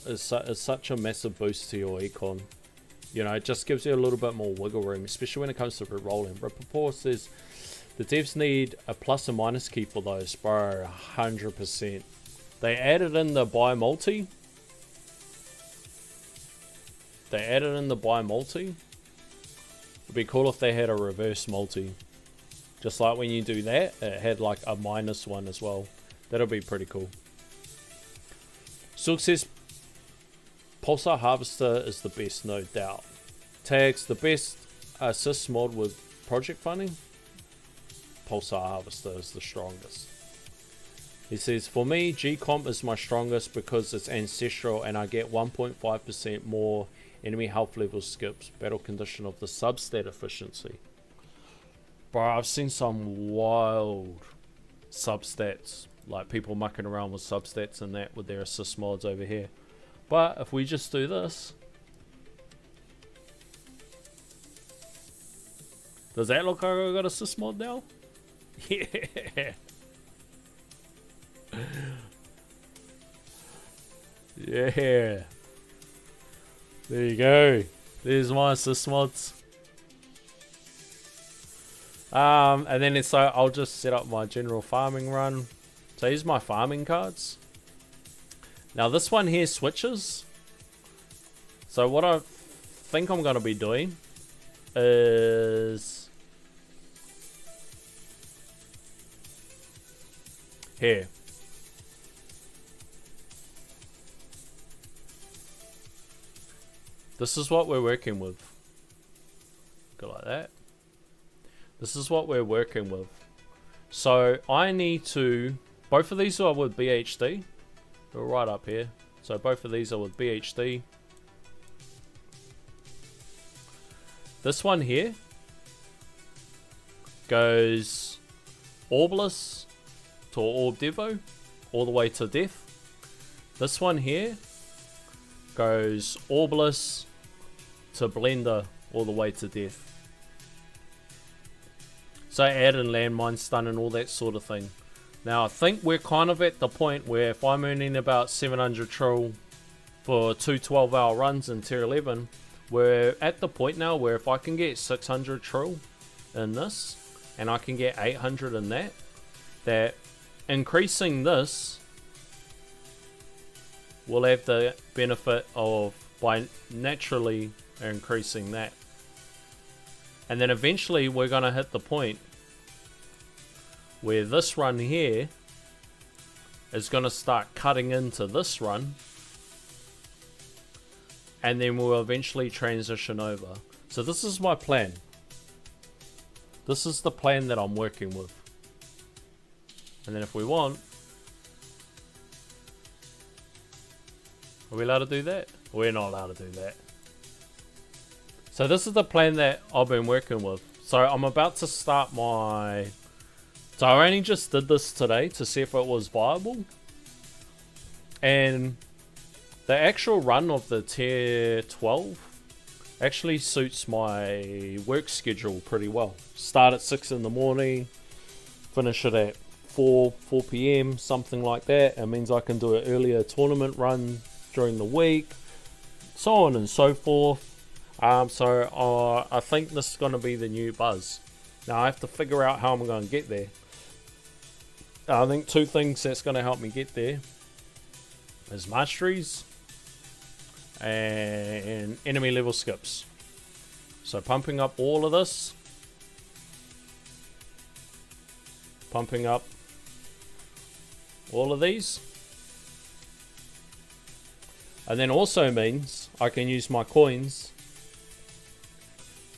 A: is such a massive boost to your econ. You know, it just gives you a little bit more wiggle room, especially when it comes to re-rolling. Ripperpaw says, the devs need a plus and minus key for those, bro. 100%. They added in the buy multi. It'd be cool if they had a reverse multi. Just like when you do that, it had like a minus one as well. That'll be pretty cool. Silk says, Pulsar Harvester is the best, no doubt. Tags, the best assist mod with project funding. Pulsar Harvester is the strongest. He says, for me, G-Comp is my strongest because it's ancestral and I get 1.5% more enemy health level skips. Battle condition of the substat efficiency. Bro, I've seen some wild substats. Like people mucking around with substats and that with their assist mods over here. But if we just do this. Does that look like I got assist mod now? Yeah. Yeah. There you go. There's my assist mods. And then it's like I'll just set up my general farming run. So here's my farming cards. Now this one here switches. So what I think I'm going to be doing is here. This is what we're working with. Go like that. This is what we're working with. So I need to, both of these are with BHD. They're right up here. So both of these are with BHD. This one here goes Orbless to Orb Devo all the way to death. This one here goes Orbless to Blender all the way to death. So add in landmine stun and all that sort of thing. Now I think we're kind of at the point where if I'm earning about 700 trill for 2 12-hour runs in tier 11, we're at the point now where if I can get 600 trill in this and I can get 800 in that increasing this will have the benefit of by naturally increasing that. And then eventually we're going to hit the point where this run here is going to start cutting into this run. And then we'll eventually transition over. So this is my plan. This is the plan that I'm working with. And then if we want, are we allowed to do that? We're not allowed to do that. So this is the plan that I've been working with. So I'm about to start my... So I only just did this today to see if it was viable. And the actual run of the tier 12 actually suits my work schedule pretty well. Start at 6 in the morning, finish it at 4 p.m, something like that. It means I can do an earlier tournament run during the week, so on and so forth. So I think this is going to be the new buzz. Now I have to figure out how I'm going to get there. I think two things that's going to help me get there is masteries and enemy level skips. So pumping up all of this, pumping up all of these, and then also means I can use my coins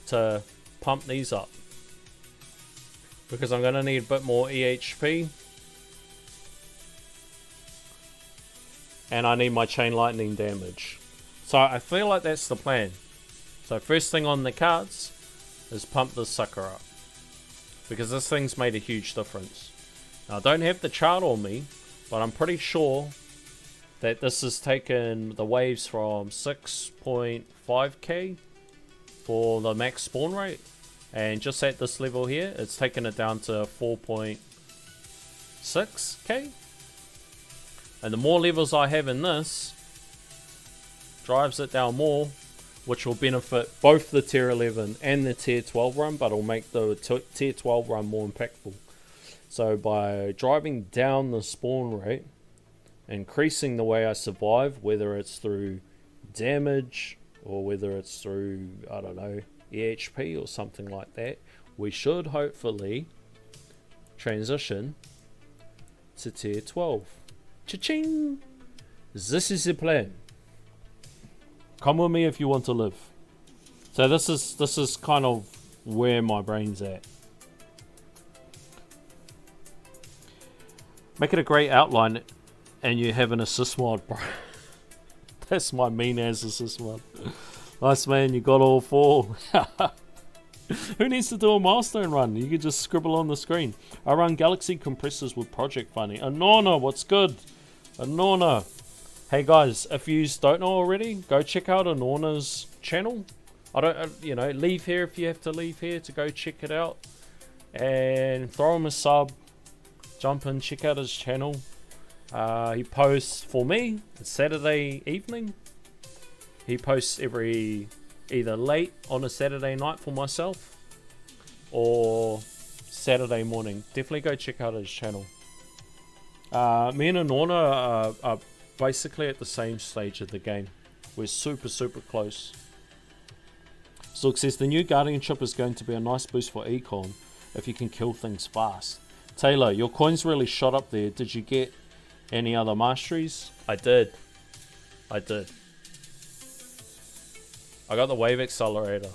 A: to pump these up, because I'm going to need a bit more EHP and I need my chain lightning damage. So I feel like that's the plan. So first thing on the cards is pump this sucker up, because this thing's made a huge difference. Now I don't have the chart on me, but I'm pretty sure that this has taken the waves from 6.5k for the max spawn rate, and just at this level here it's taken it down to 4.6k. And the more levels I have in this drives it down more, which will benefit both the tier 11 and the tier 12 run, but it'll make the tier 12 run more impactful. So by driving down the spawn rate, increasing the way I survive, whether it's through damage or whether it's through, I don't know, EHP or something like that, we should hopefully transition to tier 12. Cha-ching! This is the plan. Come with me if you want to live. So this is kind of where my brain's at. Make it a great outline and you have an assist mod, bro. That's my mean ass assist mod. Nice, man, you got all 4. Who needs to do a milestone run? You can just scribble on the screen. I run Galaxy compressors with project funding. Anorna, what's good? Anorna. Hey guys, if you don't know already, go check out Anorna's channel. I don't, leave here if you have to leave here to go check it out. And throw him a sub. Jump in, check out his channel. He posts for me, it's Saturday evening. He posts either late on a Saturday night for myself or Saturday morning. Definitely go check out his channel. Me and Anorna are basically at the same stage of the game. We're super, super close. Silk says, the new Guardianship is going to be a nice boost for Econ if you can kill things fast. Taylor, your coins really shot up there. Did you get any other masteries? I did. I got the Wave Accelerator.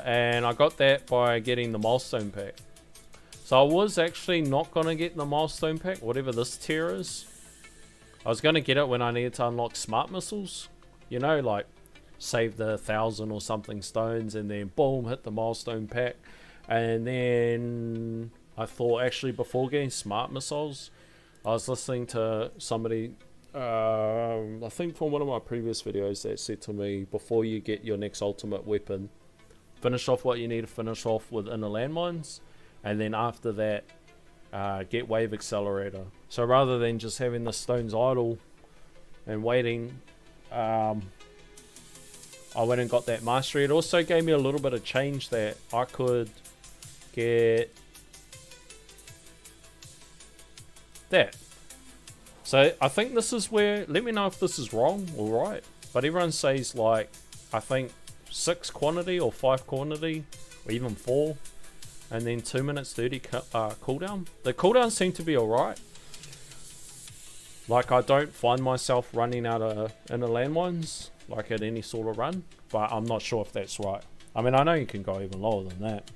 A: And I got that by getting the Milestone Pack. So I was actually not going to get the Milestone Pack, whatever this tier is. I was going to get it when I needed to unlock Smart Missiles. You know, like save the 1,000 or something stones and then boom, hit the Milestone Pack. And then I thought actually before getting Smart Missiles, I was listening to somebody, I think from one of my previous videos, that said to me, before you get your next ultimate weapon, finish off what you need to finish off with inner landmines, and then after that, get Wave Accelerator. So rather than just having the stones idle and waiting, I went and got that mastery. It also gave me a little bit of change that I could get that. So I think this is where, let me know if this is wrong or right, but everyone says like, I think 6 quantity or 5 quantity or even 4, and then 2 minutes 30 cooldown. The cooldowns seem to be alright. Like I don't find myself running out of inner landmines like at any sort of run, but I'm not sure if that's right. I mean, I know you can go even lower than that.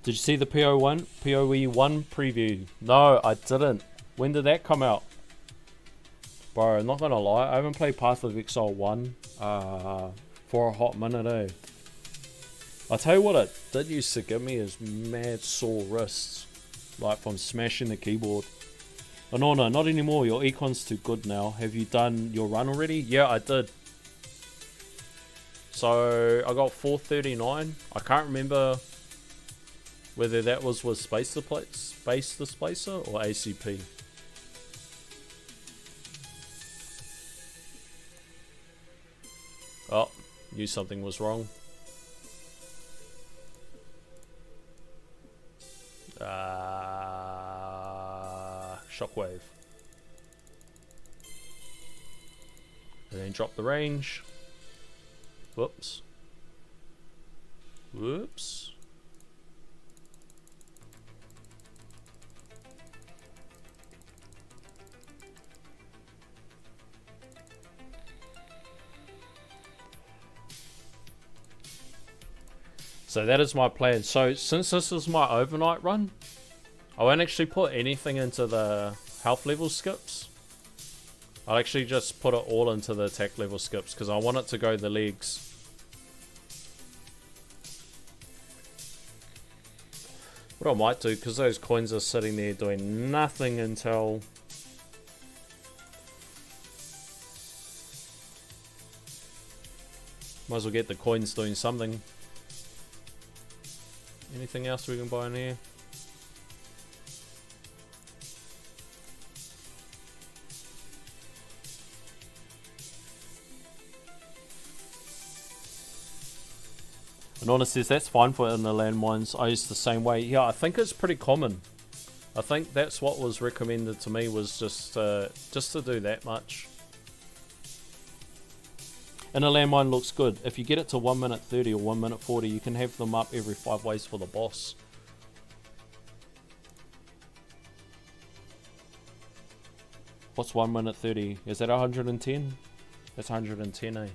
A: Did you see the PoE 1 preview? No, I didn't. When did that come out? Bro, not gonna lie, I haven't played Path of Exile 1 for a hot minute, eh? I'll tell you what it did used to give me is mad sore wrists, like from smashing the keyboard. Oh no, not anymore, your econ's too good now. Have you done your run already? Yeah, I did. So, I got 439. I can't remember whether that was with Space Displacer or ACP. Oh, knew something was wrong. Shockwave. And then drop the range. Whoops. So that is my plan. So since this is my overnight run, I won't actually put anything into the health level skips. I'll actually just put it all into the attack level skips because I want it to go the legs. What I might do, because those coins are sitting there doing nothing until... Might as well get the coins doing something. Anything else we can buy in here? Anona says that's fine for inner landmines. I use the same way. Yeah, I think it's pretty common. I think that's what was recommended to me, was just to do that much. Inner landmine looks good. If you get it to 1 minute 30 or 1 minute 40, you can have them up every 5 ways for the boss. What's 1 minute 30? Is that 110? That's 110, eh?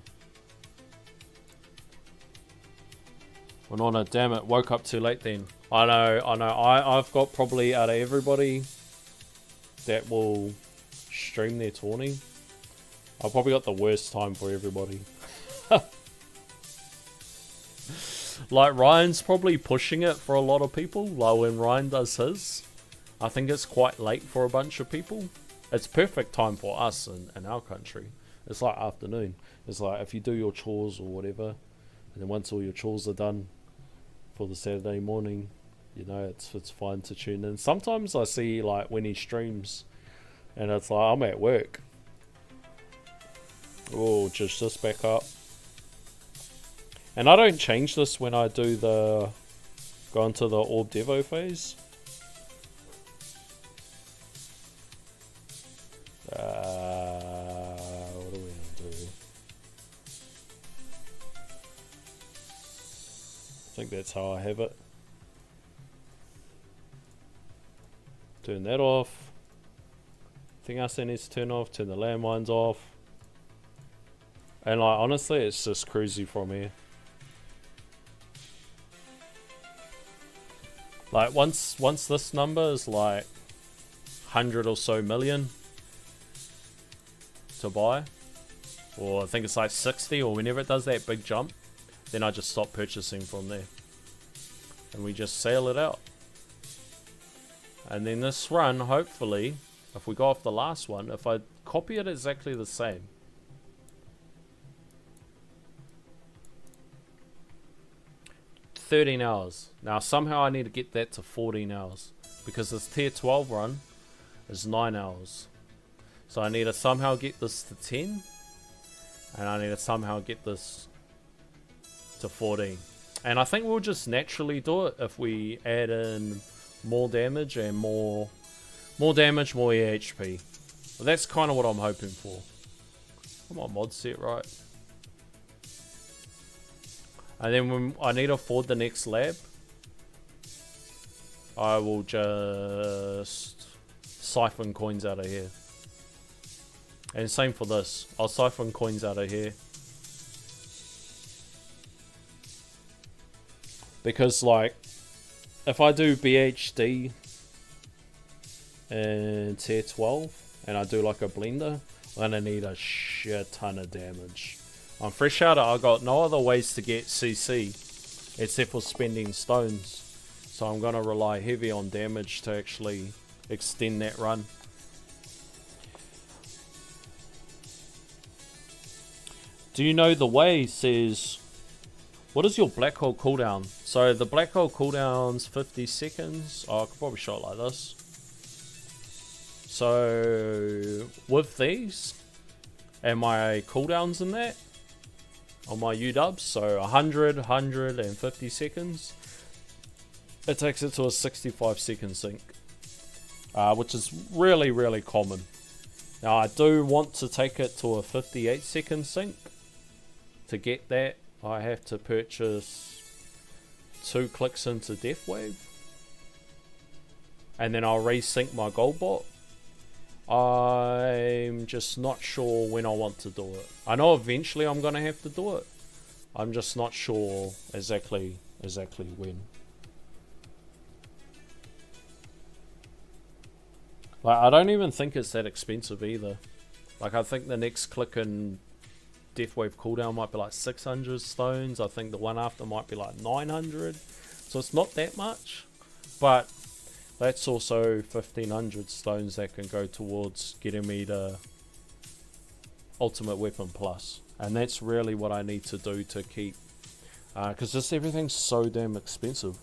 A: Well, no, no, damn it. Woke up too late then. I know. I've got probably out of everybody that will stream their tourney, I've probably got the worst time for everybody. Like, Ryan's probably pushing it for a lot of people. Like, when Ryan does his, I think it's quite late for a bunch of people. It's perfect time for us in our country. It's like afternoon. It's like if you do your chores or whatever, and then once all your chores are done for the Saturday morning, you know, it's fine to tune in. Sometimes I see, like, when he streams, and it's like, I'm at work. Oh, just this back up. And I don't change this when I do go into the Orb Devo phase. that's how I have it. Turn that off. Thing else I need to turn off. Turn the landmines off. And like honestly, it's just cruisy from here. Like once this number is like 100 or so million to buy, or I think it's like 60, or whenever it does that big jump, then I just stop purchasing from there. And we just sail it out. And then this run, hopefully, if we go off the last one, if I copy it exactly the same. $13 hours. Now somehow I need to get that to 14 hours. Because this tier 12 run is 9 hours. So I need to somehow get this to 10. And I need to somehow get this to 14. And I think we'll just naturally do it if we add in more damage and more damage, more EHP. Well, that's kind of what I'm hoping for. Got my mod set right. And then when I need to afford the next lab, I will just siphon coins out of here. And same for this. I'll siphon coins out of here. Because like, if I do BHD in tier 12 and I do like a blender, I'm gonna need a shit ton of damage. On Fresh Outer, I got no other ways to get CC except for spending stones. So I'm gonna rely heavy on damage to actually extend that run. Do you know the way says, what is your black hole cooldown? So the black hole cooldown's 50 seconds. Oh, I could probably show it like this. So with these and my cooldowns in that on my UWs, so 100, 150 seconds, it takes it to a 65 second sync, which is really, really common. Now I do want to take it to a 58 second sync. To get that, I have to purchase 2 clicks into Deathwave, and then I'll resync my gold bot. I'm just not sure when I want to do it. I know eventually I'm gonna have to do it. I'm just not sure exactly when. Like, I don't even think it's that expensive either. Like, I think the next click in Deathwave cooldown might be like 600 stones. I think the one after might be like 900. So it's not that much. But that's also 1500 stones that can go towards getting me to Ultimate Weapon Plus. And that's really what I need to do to keep. Because just everything's so damn expensive.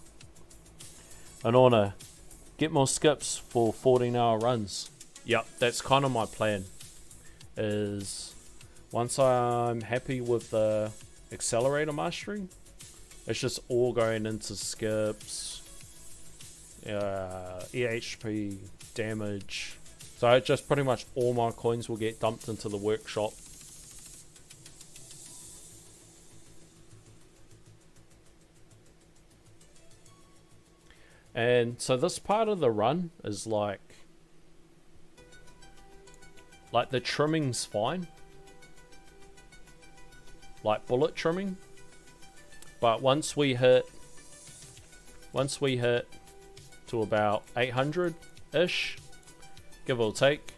A: And I want to get more skips for 14-hour runs. Yep, that's kind of my plan. Is once I'm happy with the accelerator mastery, it's just all going into skips, EHP, damage. So just pretty much all my coins will get dumped into the workshop. And so this part of the run is like the trimming's fine. Like bullet trimming. But once we hit to about 800-ish, give or take,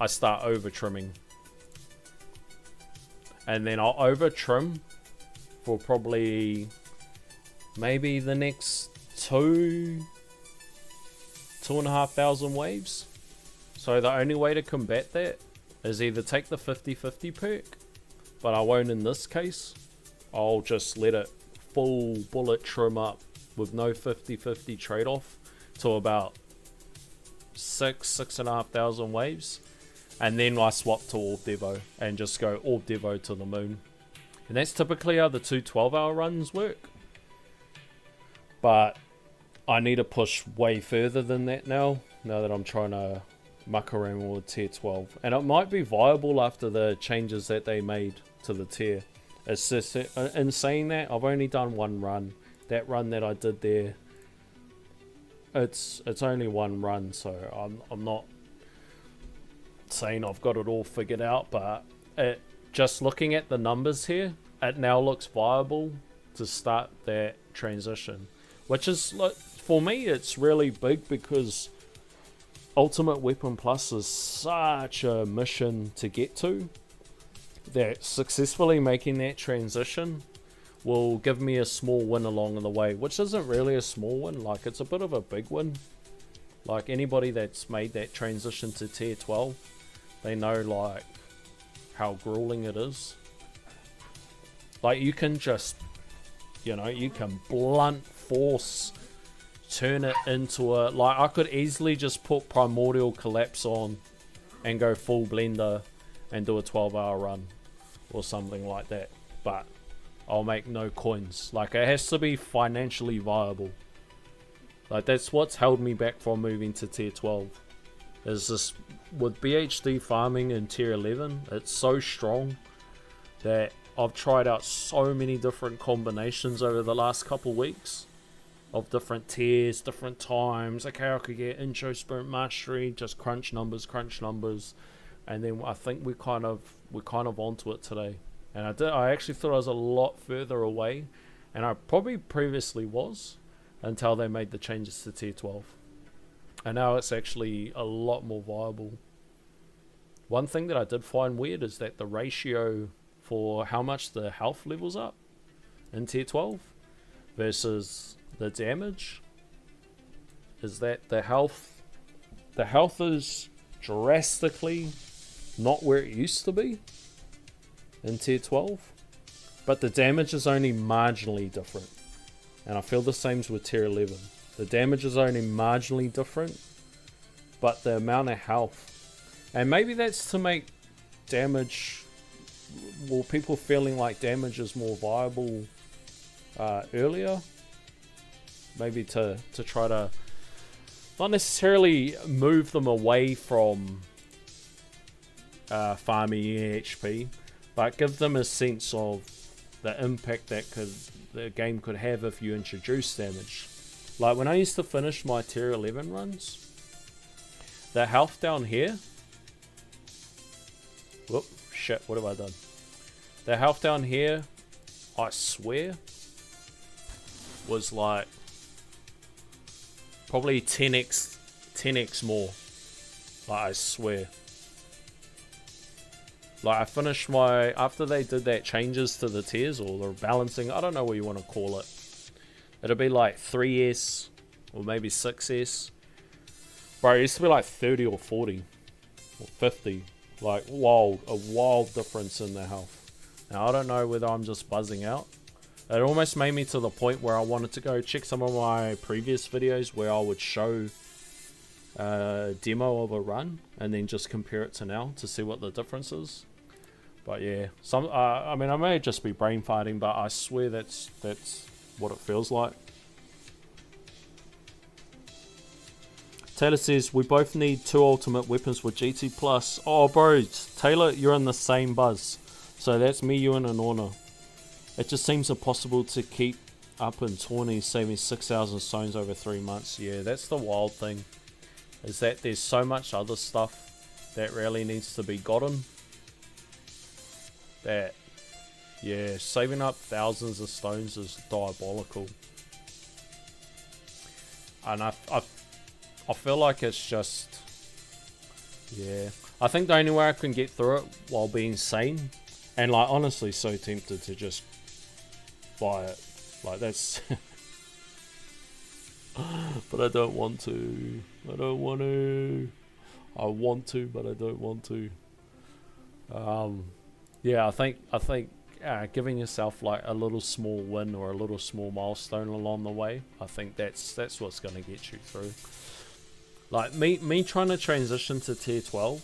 A: I start over trimming. And then I'll over trim for probably maybe the next 2,500 waves. So the only way to combat that is either take the 50-50 perk, but I won't in this case. I'll just let it full bullet trim up with no 50-50 trade-off to about 6,500 waves, and then I swap to Orb Devo and just go Orb Devo to the moon. And that's typically how the 2 12-hour runs work. But I need to push way further than that now that I'm trying to muck around with tier 12. And it might be viable after the changes that they made to the tier. It's just, in saying that, I've only done one run. That run that I did there, it's only one run, so I'm not saying I've got it all figured out, but just looking at the numbers here, it now looks viable to start that transition, which is, for me, it's really big because Ultimate Weapon Plus is such a mission to get to that successfully making that transition will give me a small win along the way, which isn't really a small win, like it's a bit of a big win. Like anybody that's made that transition to tier 12, they know like how grueling it is. Like you can just, you can blunt force turn it into a, like I could easily just put Primordial Collapse on and go full blender and do a 12-hour run or something like that, but I'll make no coins. Like it has to be financially viable. Like that's what's held me back from moving to tier 12, is this with BHD farming in tier 11, it's so strong that I've tried out so many different combinations over the last couple weeks of different tiers, different times. Okay, I could get intro sprint mastery, just crunch numbers, and then I think we're kind of onto it today. And I actually thought I was a lot further away, and I probably previously was until they made the changes to tier 12. And now it's actually a lot more viable. One thing that I did find weird is that the ratio for how much the health levels up in tier 12 versus the damage is that the health is drastically not where it used to be in tier 12, but the damage is only marginally different. And I feel the same with tier 11. The damage is only marginally different, but the amount of health, and maybe that's to make damage, well, people feeling like damage is more viable earlier, maybe to try to not necessarily move them away from farming EHP, but give them a sense of the impact that the game could have if you introduce damage. Like when I used to finish my tier 11 runs, the health down here, whoop, shit, what have I done? The health down here, I swear, was like probably 10x more. Like I swear. Like I finished after they did that changes to the tiers or the balancing, I don't know what you want to call it. It'll be like 3S or maybe 6S. Bro, it used to be like 30 or 40 or 50. Like a wild difference in the health. Now I don't know whether I'm just buzzing out. It almost made me to the point where I wanted to go check some of my previous videos where I would show a demo of a run and then just compare it to now to see what the difference is. But yeah, I mean, I may just be brain farting, but I swear that's what it feels like. Taylor says, we both need 2 ultimate weapons with GT Plus. Oh, bro, Taylor, you're in the same buzz. So that's me, you, and Anorna. It just seems impossible to keep up in tourneys, saving 6,000 stones over 3 months. Yeah, that's the wild thing, is that there's so much other stuff that really needs to be gotten. That, yeah, saving up thousands of stones is diabolical. And I feel like it's just, yeah. I think the only way I can get through it while being sane, and like honestly so tempted to just buy it. Like that's, but I don't want to. I don't want to. I want to, but I don't want to. Yeah, I think giving yourself like a little small win or a little small milestone along the way, I think that's what's going to get you through. Like me trying to transition to tier 12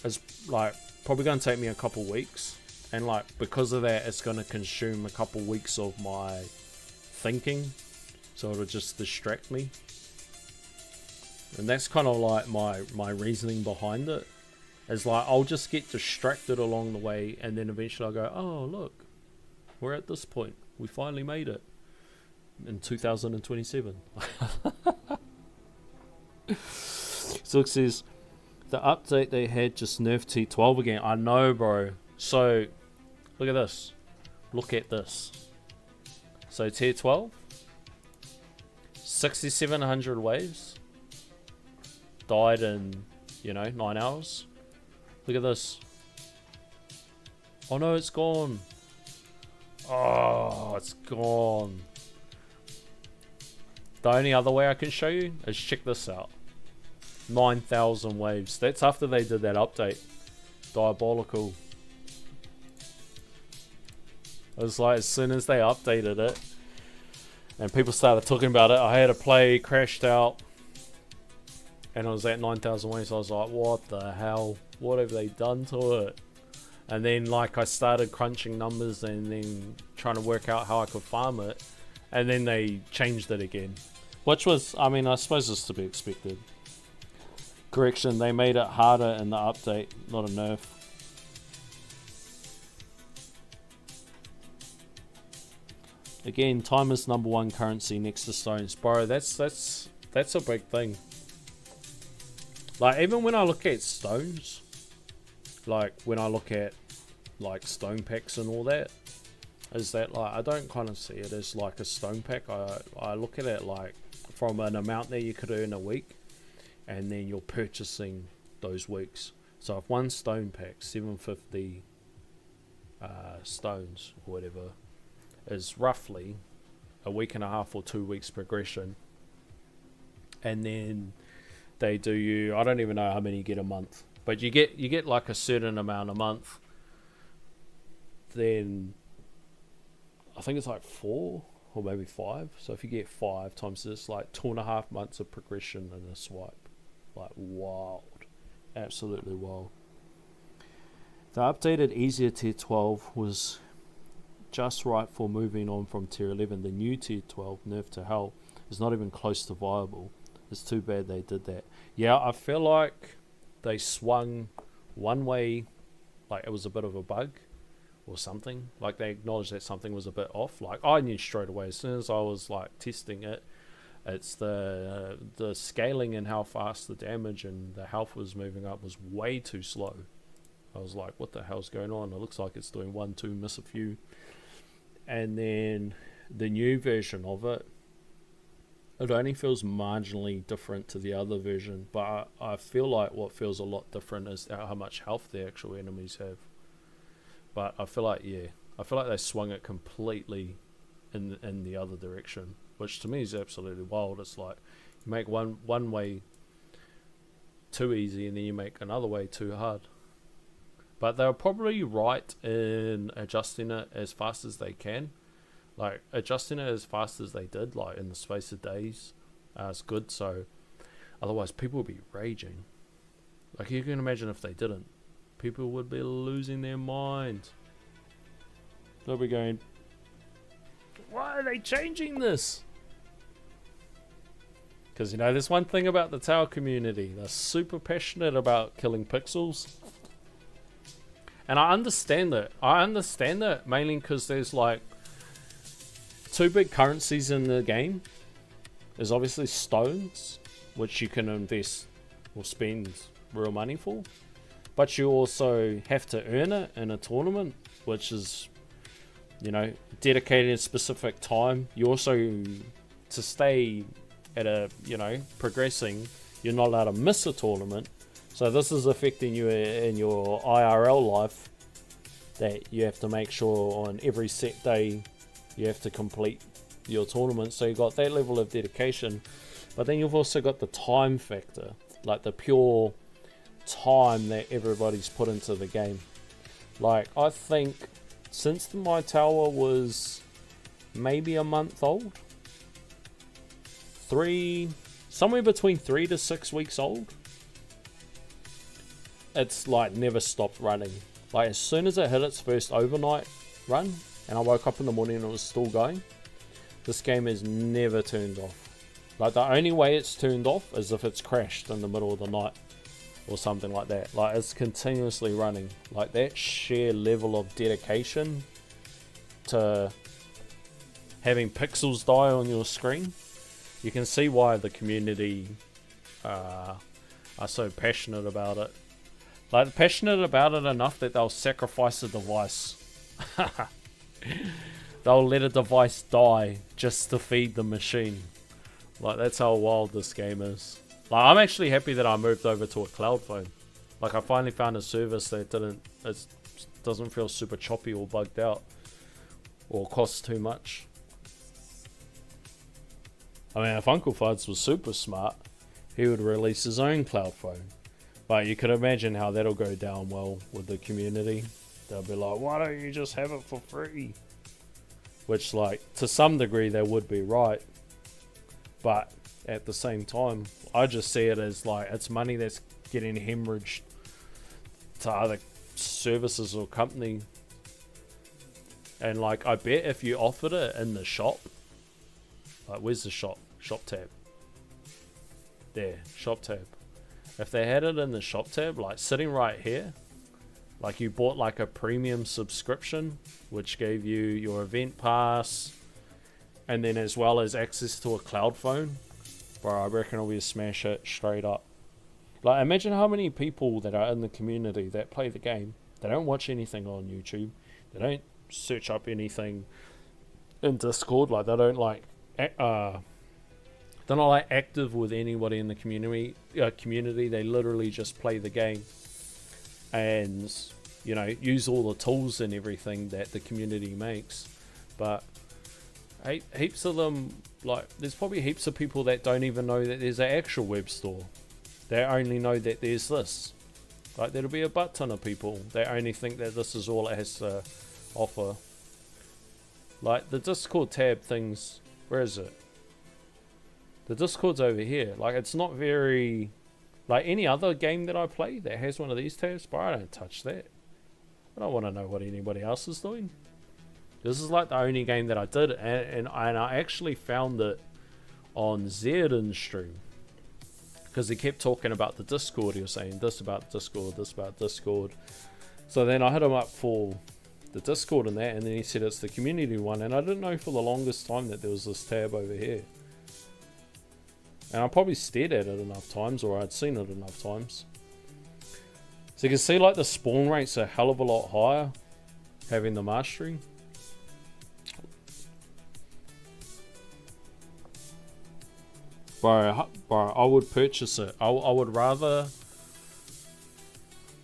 A: is like probably going to take me a couple weeks, and like because of that it's going to consume a couple weeks of my thinking, so it'll just distract me. And that's kind of like my reasoning behind it, It's like I'll just get distracted along the way, and then eventually I'll go, oh look, we're at this point. We finally made it in 2027. So it says the update they had just nerfed T12 again. I know, bro. So look at this. Look at this. So tier 12, 6,700 waves, died in 9 hours. Look at this. Oh no, it's gone. Oh, it's gone. The only other way I can show you is check this out. 9,000 waves. That's after they did that update. Diabolical. It was like as soon as they updated it and people started talking about it, I had a play, crashed out, and it was at 9,000 waves. I was like, what the hell? What have they done to it? And then like I started crunching numbers and then trying to work out how I could farm it, and then they changed it again, which was, I mean, I suppose it's to be expected. Correction, they made it harder in the update, not a nerf. Again, time is number one currency next to stones, bro. That's a big thing. Like even when I look at stones, like when I look at like stone packs and all that, is that like I don't kind of see it as like a stone pack. I look at it like from an amount that you could earn a week, and then you're purchasing those weeks. So if one stone pack, 750 stones or whatever, is roughly a week and a half or 2 weeks progression, and then they do you, I don't even know how many you get a month, but you get like a certain amount a month, then I think it's like 4 or maybe 5. So if you get 5 times this, like 2.5 months of progression in a swipe. Like wild, absolutely wild. The updated easier tier 12 was just right for moving on from tier 11. The new tier 12, nerf to hell, is not even close to viable. It's too bad they did that. Yeah, I feel like they swung one way, like it was a bit of a bug or something. Like they acknowledged that something was a bit off. Like I knew straight away as soon as I was like testing it. It's the scaling and how fast the damage and the health was moving up was way too slow. I was like, what the hell's going on? It looks like it's doing 1, 2, miss a few. And then the new version of it, it only feels marginally different to the other version, but I feel like what feels a lot different is how much health the actual enemies have. But I feel like, yeah, I feel like they swung it completely in the other direction, which to me is absolutely wild. It's like you make one way too easy and then you make another way too hard. But they're probably right in adjusting it as fast as they can. Like adjusting it as fast as they did, like in the space of days, is good. So otherwise people would be raging. Like you can imagine if they didn't, people would be losing their mind. They'll be going, why are they changing this? Because there's one thing about the tower community, they're super passionate about killing pixels. And I understand that. I understand that mainly because there's like 2 big currencies in the game. There's obviously stones, which you can invest or spend real money for. But you also have to earn it in a tournament, which is, dedicated a specific time. You also, to stay at a, progressing, you're not allowed to miss a tournament. So this is affecting you in your IRL life, that you have to make sure on every set day you have to complete your tournament. So you've got that level of dedication, but then you've also got the time factor, like the pure time that everybody's put into the game. Like I think since my tower was maybe a month old, somewhere between 3 to 6 weeks old, it's like never stopped running. Like as soon as it hit its first overnight run and I woke up in the morning and it was still going, this game is never turned off. Like the only way it's turned off is if it's crashed in the middle of the night. or something like that. Like, it's continuously running. Like, that sheer level of dedication to having pixels die on your screen, you can see why the community are so passionate about it. Like, passionate about it enough that they'll sacrifice a device. They'll let a device die just to feed the machine. Like, that's how wild this game is. Like, I'm actually happy that I moved over to a cloud phone. Like, I finally found a service that doesn't feel super choppy or bugged out or costs too much. I mean, if Uncle Fuds was super smart, he would release his own cloud phone. But you could imagine how that'll go down well with the community. They'll be like, why don't you just have it for free? Which, like, to some degree they would be right. But at the same time, I just see it as like, it's money that's getting hemorrhaged to other services or company. And like, I bet if you offered it in the shop, like, where's the shop? Shop tab. There, shop tab. If they had it in the shop tab, like sitting right here, like you bought like a premium subscription, which gave you your event pass, and then as well as access to a cloud phone, bro, I reckon it'll be a smash hit straight up. Like, imagine how many people that are in the community that play the game, they don't watch anything on YouTube, they don't search up anything in Discord, like they don't like they're not like active with anybody in the community. They literally just play the game and, you know, use all the tools and everything that the community makes. But heaps of them, like, there's probably heaps of people that don't even know that there's an actual web store. They only know that there's this. Like, there'll be a butt ton of people that only think that this is all it has to offer. Like, the Discord tab things, where is it? The Discord's over here. Like, it's not very... Like, any other game that I play that has one of these tabs, but I don't touch that. I don't want to know what anybody else is doing. This is like the only game that I did, and I actually found it on Zerden's stream. Because he kept talking about the Discord. He was saying this about Discord, this about Discord. So then I hit him up for the Discord and that, and then he said it's the community one, and I didn't know for the longest time that there was this tab over here. And I probably stared at it enough times, or I'd seen it enough times. So you can see like the spawn rate's a hell of a lot higher having the mastery. Bro, I would purchase it. I would rather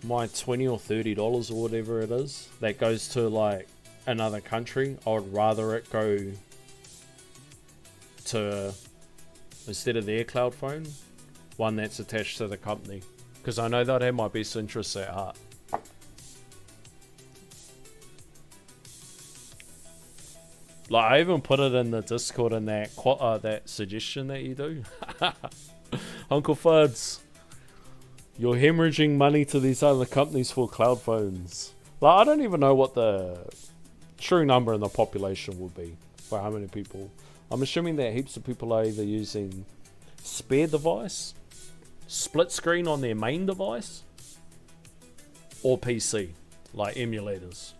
A: my $20 or $30 or whatever it is that goes to like another country. I would rather it go to, instead of their cloud phone, one that's attached to the company, because I know they'd have my best interests at heart. Like, I even put it in the Discord in that suggestion that you do. Uncle Fuds, you're hemorrhaging money to these other companies for cloud phones. Like, I don't even know what the true number in the population would be for how many people. I'm assuming that heaps of people are either using spare device, split screen on their main device, or PC, like emulators.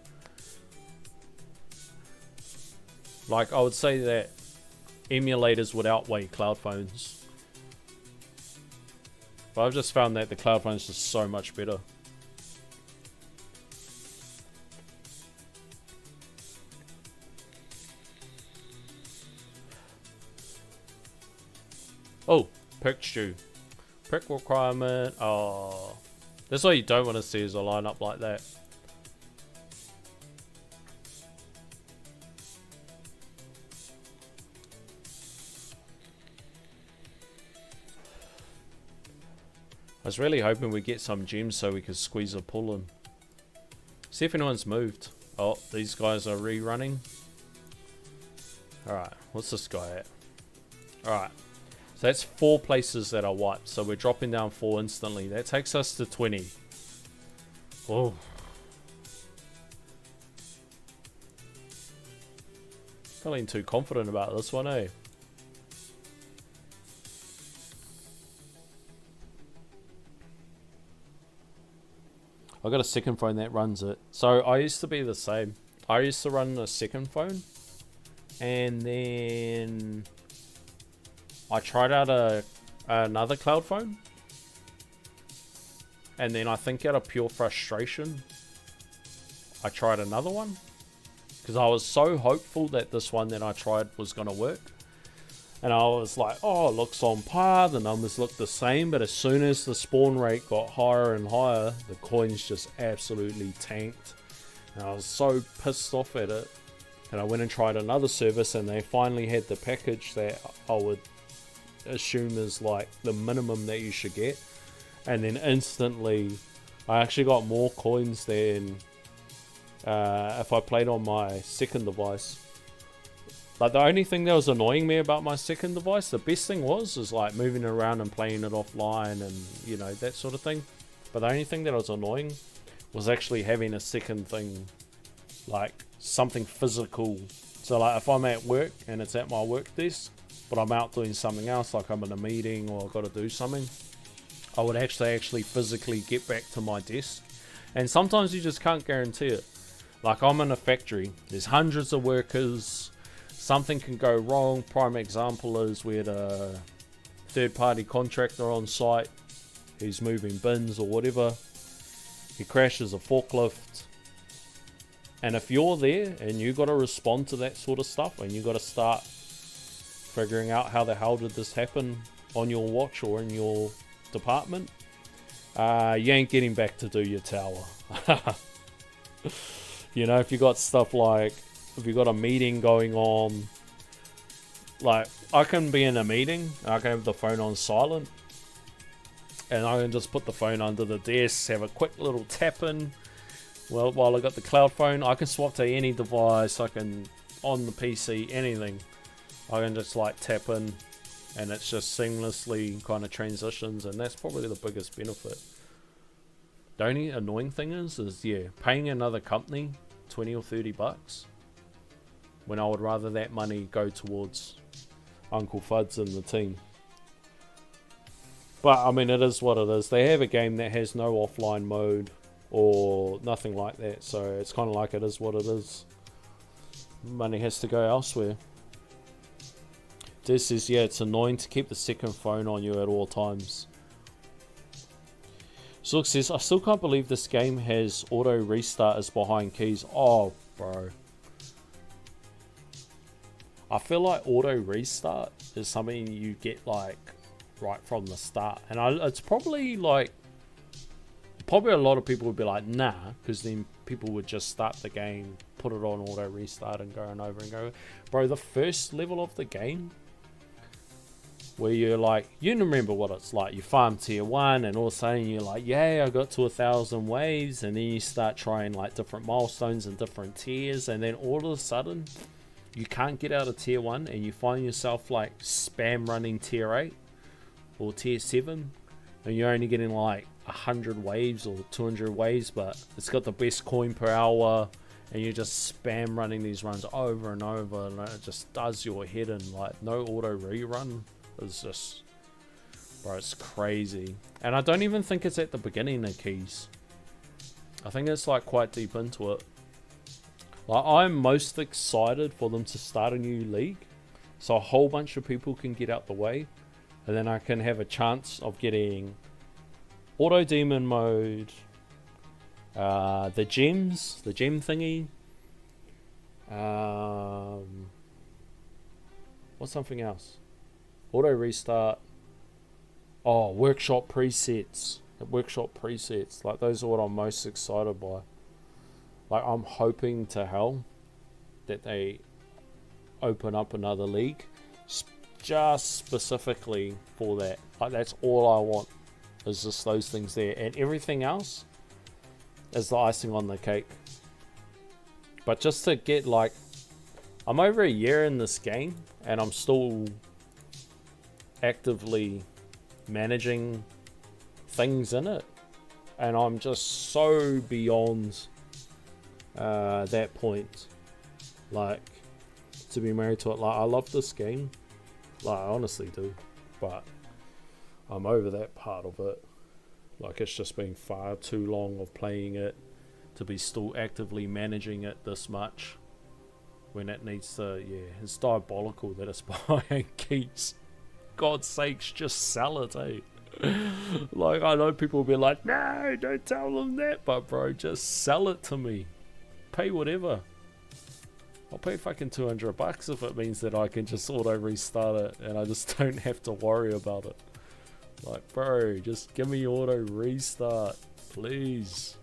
A: Like, I would say that emulators would outweigh cloud phones. But I've just found that the cloud phone's just so much better. Oh, perk stew. Perk requirement. Oh, that's what you don't want to see, is a lineup like that. I was really hoping we'd get some gems so we could squeeze a pull in. See if anyone's moved. Oh, these guys are rerunning. Alright, what's this guy at? Alright, so that's 4 places that are wiped. So we're dropping down 4 instantly. That takes us to 20. Oh. Feeling too confident about this one, eh? I got a second phone that runs it. So I used to be the same. I used to run a second phone, and then I tried out another cloud phone, and then I think out of pure frustration, I tried another one, because I was so hopeful that this one that I tried was going to work. And I was like, oh, it looks on par, the numbers look the same, but as soon as the spawn rate got higher and higher, the coins just absolutely tanked. And I was so pissed off at it. And I went and tried another service, and they finally had the package that I would assume is like the minimum that you should get. And then instantly, I actually got more coins than if I played on my second device. Like, the only thing that was annoying me about my second device, the best thing was like moving around and playing it offline and, you know, that sort of thing. But the only thing that was annoying was actually having a second thing, like something physical. So like if I'm at work and it's at my work desk, but I'm out doing something else, like I'm in a meeting or I've got to do something, I would actually physically get back to my desk. And sometimes you just can't guarantee it. Like, I'm in a factory, there's hundreds of workers. Something can go wrong. Prime example is we had a third-party contractor on site. He's moving bins or whatever. He crashes a forklift. And if you're there and you got to respond to that sort of stuff, and you got to start figuring out how the hell did this happen on your watch or in your department, you ain't getting back to do your tower. You know, if you got stuff like, if you got a meeting going on, like, I can be in a meeting and I can have the phone on silent, and I can just put the phone under the desk, have a quick little tap in. Well, while I got the cloud phone, I can swap to any device. I can, on the PC, anything. I can just like tap in, and it's just seamlessly kind of transitions, and that's probably the biggest benefit. The only annoying thing is yeah, paying another company $20 or $30 when I would rather that money go towards Uncle Fuds and the team. But I mean, it is what it is. They have a game that has no offline mode or nothing like that, so it's kind of like it is what it is. Money has to go elsewhere. This is, yeah, it's annoying to keep the second phone on you at all times. So it says, I still can't believe this game has auto restart as behind keys. Oh, bro. I feel like auto restart is something you get like right from the start. And it's probably like, probably a lot of people would be like, nah, because then people would just start the game, put it on auto restart and going over and go. Bro, the first level of the game, where you're like, you remember what it's like. You farm tier 1 and all of a sudden you're like, yeah, I got to 1,000 waves, and then you start trying like different milestones and different tiers, and then all of a sudden you can't get out of tier 1 and you find yourself like spam running tier 8 or tier 7, and you're only getting like 100 waves or 200 waves, but it's got the best coin per hour, and you just spam running these runs over and over, and it just does your head in. Like, no auto rerun. It's just, bro, it's crazy. And I don't even think it's at the beginning of keys. I think it's like quite deep into it. Like, I'm most excited for them to start a new league, so a whole bunch of people can get out the way, and then I can have a chance of getting auto demon mode, the gems, the gem thingy, what's something else? Auto restart. Oh, workshop presets. Workshop presets. Like, those are what I'm most excited by. Like, I'm hoping to hell that they open up another league just specifically for that. Like, that's all I want, is just those things there. And everything else is the icing on the cake. But just to get, like, I'm over a year in this game, and I'm still actively managing things in it, and I'm just so beyond that point, like, to be married to it. Like, I love this game, like, I honestly do, but I'm over that part of it. Like, it's just been far too long of playing it to be still actively managing it this much. When it needs to, yeah, it's diabolical that it's buying keys. God's sakes, just sell it, eh? Like, I know people will be like, no, don't tell them that. But, bro, just sell it to me. Pay whatever. I'll pay fucking $200 if it means that I can just auto restart it and I just don't have to worry about it. Like, bro, just give me auto restart, please.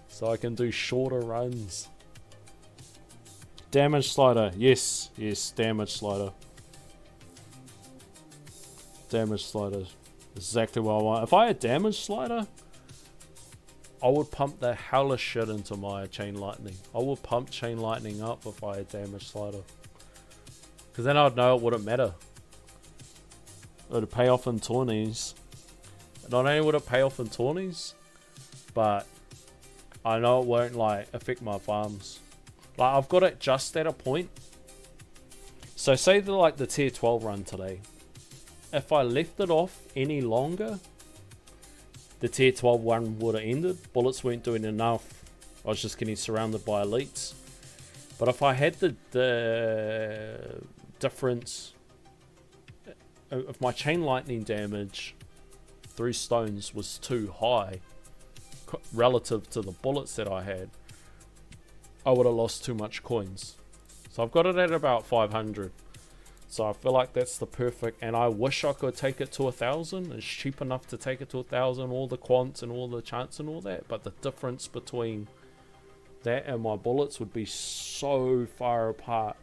A: So I can do shorter runs. Damage slider. Yes, yes, damage slider. Damage slider. Exactly what I want. If I had damage slider, I would pump the hell of shit into my chain lightning. I would pump chain lightning up if I had damage slider. Because then I'd know it wouldn't matter. It would pay off in tourneys. Not only would it pay off in tourneys, but I know it won't like affect my farms. Like, I've got it just at a point. So say the tier 12 run today. If I left it off any longer, the tier 12 one would have ended. Bullets weren't doing enough. I was just getting surrounded by elites. But if I had the difference, if my chain lightning damage through stones was too high relative to the bullets that I had, I would have lost too much coins. So I've got it at about 500. So I feel like that's the perfect, and I wish I could take it to 1,000. It's cheap enough to take it to 1,000, all the quants and all the chants and all that, but the difference between that and my bullets would be so far apart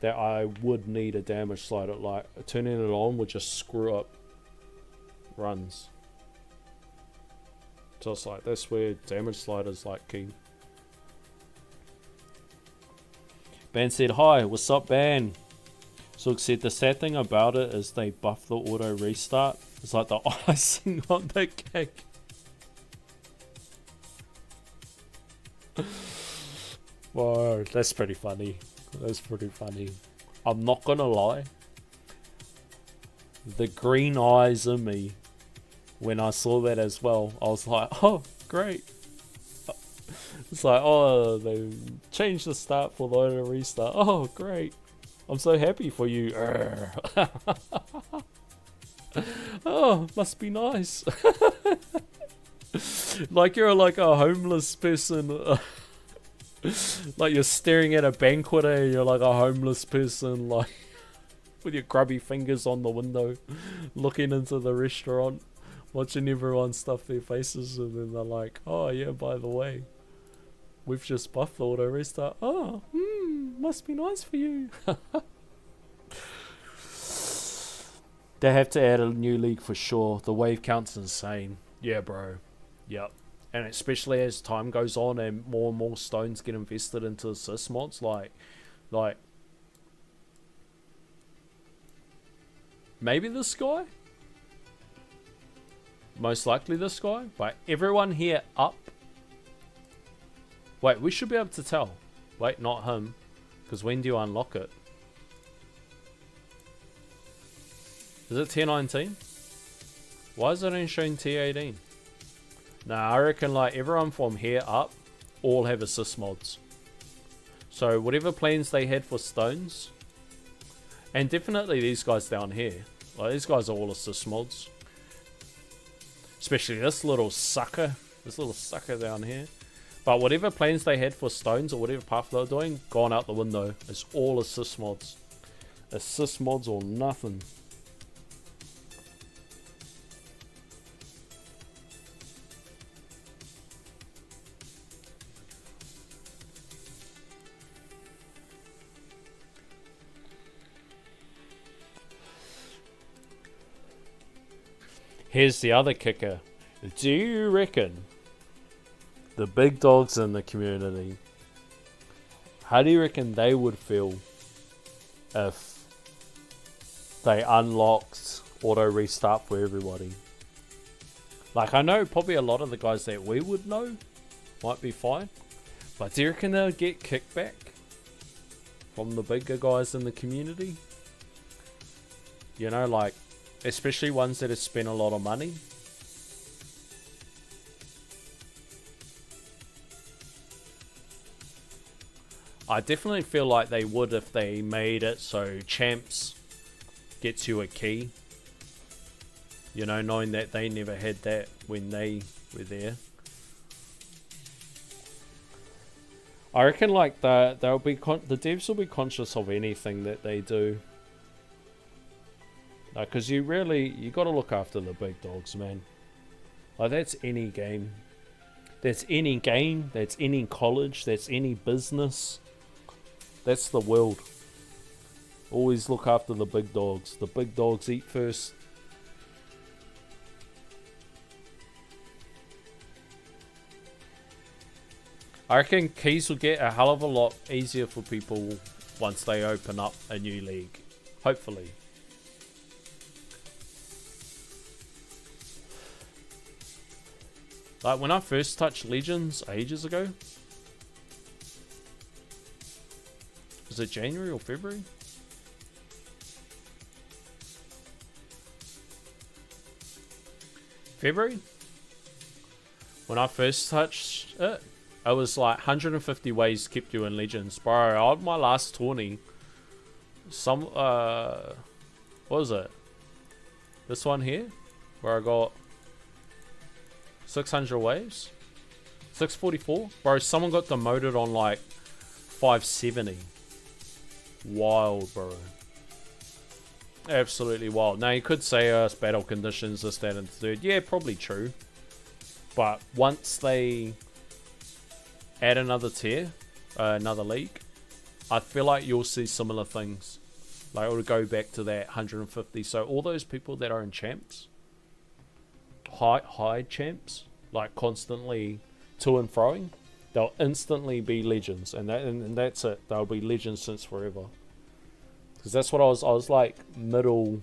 A: that I would need a damage slider. Like, turning it on would just screw up runs. So it's like, that's where damage sliders like key. Ban said, hi, what's up, Ban? So said, the sad thing about it is they buff the auto restart. It's like the icing on the cake. Whoa, that's pretty funny. That's pretty funny. I'm not gonna lie. The green eyes in me, when I saw that as well, I was like, oh, great. It's like, oh, they changed the start for the auto restart. Oh, great. I'm so happy for you. Oh, must be nice. Like you're like a homeless person. Like you're staring at a banquet and you're like a homeless person, like with your grubby fingers on the window, looking into the restaurant, watching everyone stuff their faces, and then they're like, oh yeah, by the way, we've just buffed the auto restart. Oh, must be nice for you. They have to add a new league for sure. The wave count's insane. Yeah, bro. Yep. And especially as time goes on and more stones get invested into the sys mods, like maybe this guy? Most likely this guy? But everyone here up. Wait, we should be able to tell. Wait, not him. Because when do you unlock it? Is it tier 19? Why is it only showing tier 18? Nah, I reckon like everyone from here up all have assist mods. So whatever plans they had for stones, and definitely these guys down here, like these guys are all assist mods. Especially this little sucker down here. But whatever plans they had for stones or whatever path they were doing, gone out the window. It's all assist mods. Assist mods or nothing. Here's the other kicker. Do you reckon the big dogs in the community, how do you reckon they would feel if they unlocked auto restart for everybody? Like, I know probably a lot of the guys that we would know might be fine, but do you reckon they'll get kickback from the bigger guys in the community? You know, like, especially ones that have spent a lot of money. I definitely feel like they would if they made it so champs gets you a key. You know, knowing that they never had that when they were there. I reckon like the devs will be conscious of anything that they do. Because you got to look after the big dogs, man. Like that's any game. That's any game. That's any college. That's any business. That's the world. Always look after the big dogs. The big dogs eat first. I reckon keys will get a hell of a lot easier for people once they open up a new league. Hopefully. Like when I first touched Legends ages ago. Was it January or February? February? When I first touched it. It was like 150 waves kept you in Legends. Bro, on my last tourney, what was it? This one here? Where I got 600 waves? 644? Bro, someone got demoted on like 570. Wild, bro. Absolutely wild. Now, you could say it's battle conditions, this, that, and the third. Yeah, probably true. But once they add another tier, another league, I feel like you'll see similar things. Like it'll go back to that 150. So all those people that are in champs, high champs, like constantly to and froing, they'll instantly be legends, and that's it. They'll be legends since forever. Because that's what I was like middle.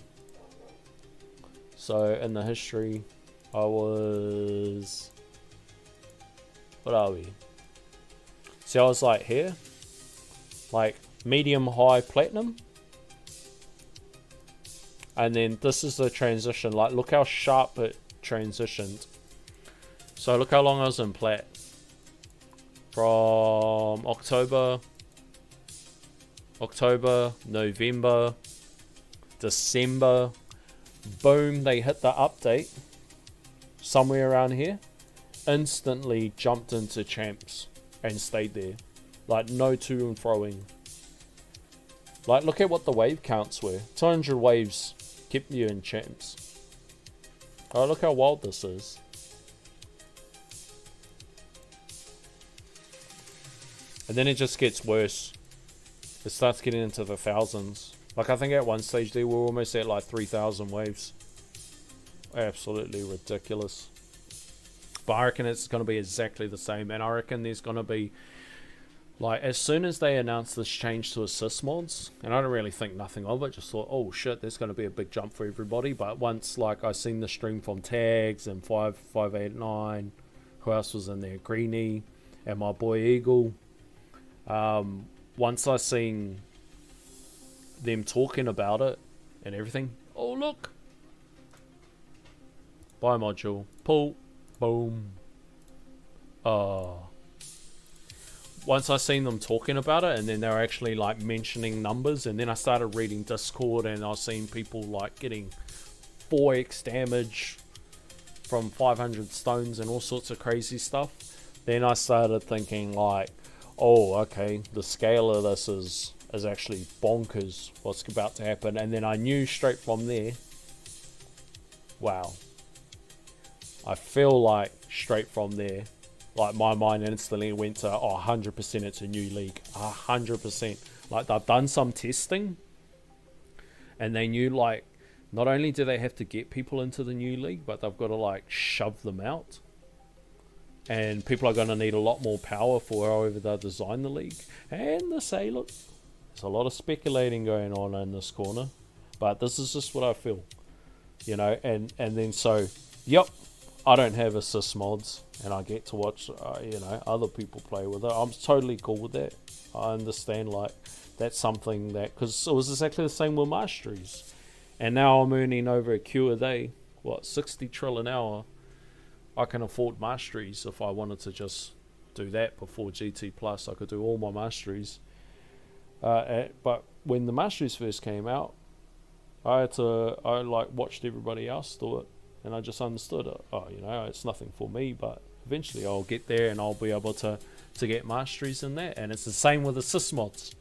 A: So in the history, I was. What are we? See, I was like here, like medium, high, platinum. And then this is the transition. Like, look how sharp it transitioned. So look how long I was in plat. From October, November, December. Boom, they hit the update. Somewhere around here. Instantly jumped into champs. And stayed there. Like, no to and froing. Like, look at what the wave counts were. 200 waves kept you in champs. Oh, look how wild this is. And then it just gets worse. It starts getting into the thousands. Like, I think at one stage there, we were almost at like 3,000 waves. Absolutely ridiculous. But I reckon it's going to be exactly the same. And I reckon there's going to be, like, as soon as they announce this change to assist mods, and I don't really think nothing of it, just thought, oh shit, there's going to be a big jump for everybody. But once, like, I seen the stream from Tags and 589, who else was in there? Greenie and my boy Eagle. Once I seen them talking about it and everything, oh look, buy module, pull. Boom. Once I seen them talking about it, and then they were actually like mentioning numbers, and then I started reading Discord, and I was seeing people like getting 4x damage from 500 stones and all sorts of crazy stuff. Then I started thinking like, oh, okay, the scale of this is actually bonkers. What's about to happen? And then I knew straight from there. Wow. I feel like straight from there, like my mind instantly went to, oh, 100% it's a new league. 100%. Like they've done some testing and they knew like, not only do they have to get people into the new league, but they've got to like shove them out. And people are going to need a lot more power for however they design the league. And they say, look, there's a lot of speculating going on in this corner, but this is just what I feel, you know, and then so, yep. I don't have assist mods, and I get to watch, you know, other people play with it. I'm totally cool with that. I understand, like, that's something that, because it was exactly the same with masteries. And now I'm earning over a Q a day, 60 trill an hour. I can afford masteries if I wanted to just do that before GT Plus. I could do all my masteries, But when the Masteries first came out, I like watched everybody else do it, and I just understood it. Oh, it's nothing for me, but eventually I'll get there and I'll be able to get Masteries in that. And it's the same with the Sys mods.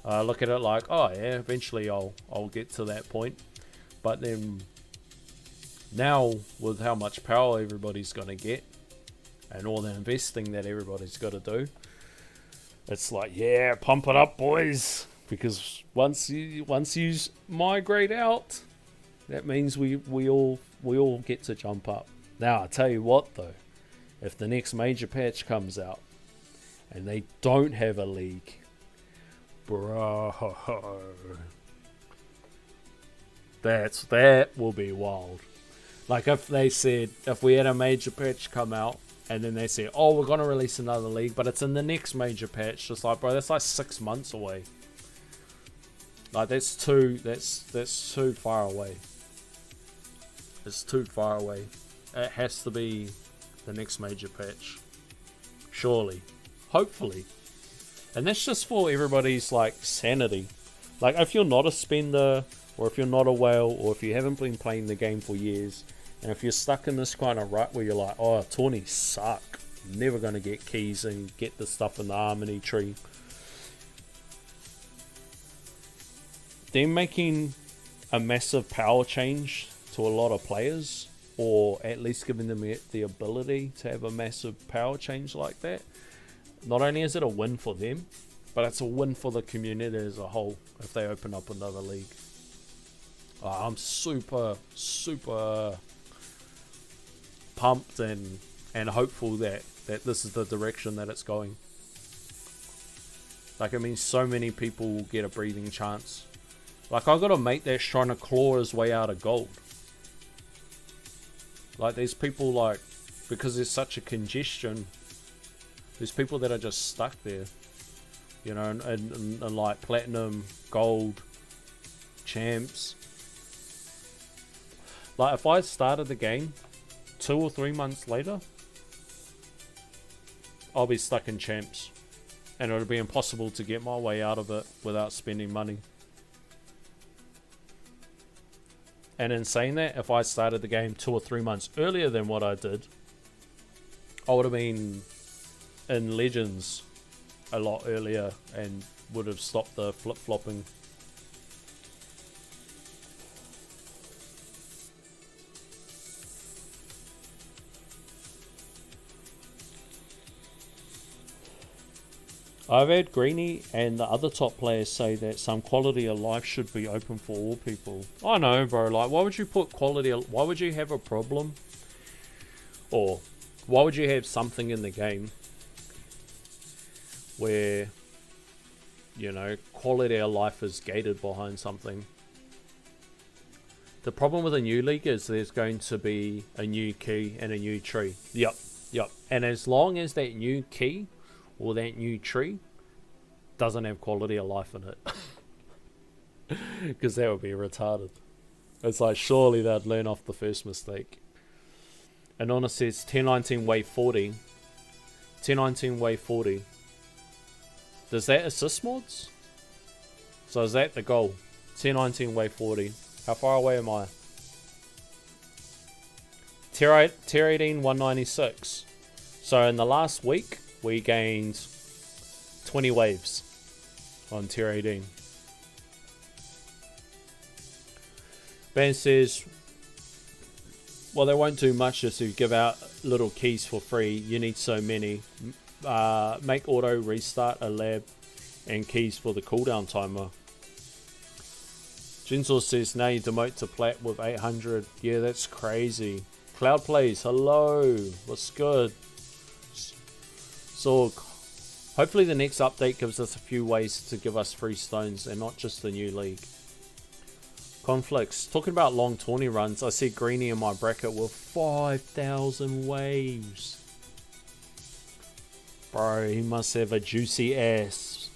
A: I look at it like, oh yeah, eventually I'll get to that point. But then now with how much power everybody's gonna get and all the investing that everybody's got to do, it's like, yeah, pump it up, boys. Because once you migrate out, that means we all get to jump up. Now I tell you what though, if the next major patch comes out and they don't have a league, bro, that will be wild. Like if we had a major patch come out and then they say, oh, we're gonna release another league, but it's in the next major patch, just like, bro, that's like 6 months away. Like that's too far away. It's too far away. It has to be the next major patch. Surely. Hopefully. And that's just for everybody's like sanity. Like if you're not a spender, or if you're not a whale, or if you haven't been playing the game for years, and if you're stuck in this kind of rut where you're like, oh, tourneys suck, I'm never going to get keys and get the stuff in the Harmony tree. They're making a massive power change to a lot of players, or at least giving them the ability to have a massive power change like that. Not only is it a win for them, but it's a win for the community as a whole if they open up another league. I'm super pumped and hopeful that this is the direction that it's going. Like, it means so many people will get a breathing chance. Like, I got a mate that's trying to claw his way out of gold. Like, there's people like, because there's such a congestion, there's people that are just stuck there. And like platinum, gold, champs. Like, if I started the game 2 or 3 months later, I'll be stuck in champs. And it'll be impossible to get my way out of it without spending money. And in saying that, if I started the game 2 or 3 months earlier than what I did, I would have been in Legends a lot earlier and would have stopped the flip-flopping. I've had Greeny and the other top players say that some quality of life should be open for all people. I know, bro. Like, why would you put why would you have a problem? Or why would you have something in the game where, quality of life is gated behind something? The problem with a new league is there's going to be a new key and a new tree. Yep. And as long as that new key or that new tree doesn't have quality of life in it, because that would be retarded. It's like, surely they'd learn off the first mistake. Anonymous says 1019 wave 40. 1019 wave 40. Does that assist mods? So is that the goal? 1019 wave 40. How far away am I? Tier 18 196. So in the last week we gained 20 waves on tier 18. Ben says, well, they won't do much just to give out little keys for free. You need so many. Make auto restart a lab and keys for the cooldown timer. Jinzor says, now you demote to plat with 800. Yeah, that's crazy. Cloud Plays, hello. What's good? So, hopefully the next update gives us a few ways to give us free stones and not just the new league. Conflicts. Talking about long tourney runs, I see Greeny in my bracket with 5,000 waves. Bro, he must have a juicy ass.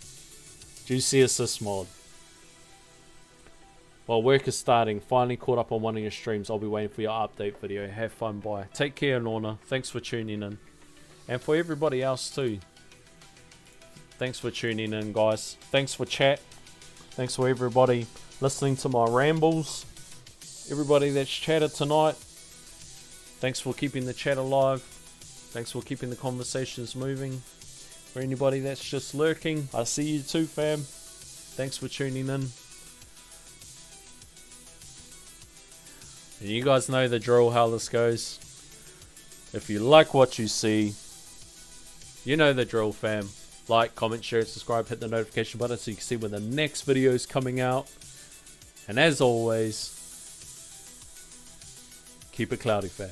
A: Juicy assist mod. Well, work is starting. Finally caught up on one of your streams. I'll be waiting for your update video. Have fun, bye. Take care, Lorna. Thanks for tuning in. And for everybody else too. Thanks for tuning in, guys. Thanks for chat. Thanks for everybody listening to my rambles. Everybody that's chatted tonight, thanks for keeping the chat alive. Thanks for keeping the conversations moving. For anybody that's just lurking, I see you too, fam. Thanks for tuning in. And you guys know the drill, how this goes. If you like what you see, you know the drill, fam. Like, comment, share, subscribe, hit the notification button so you can see when the next video is coming out. And as always, keep it cloudy, fam.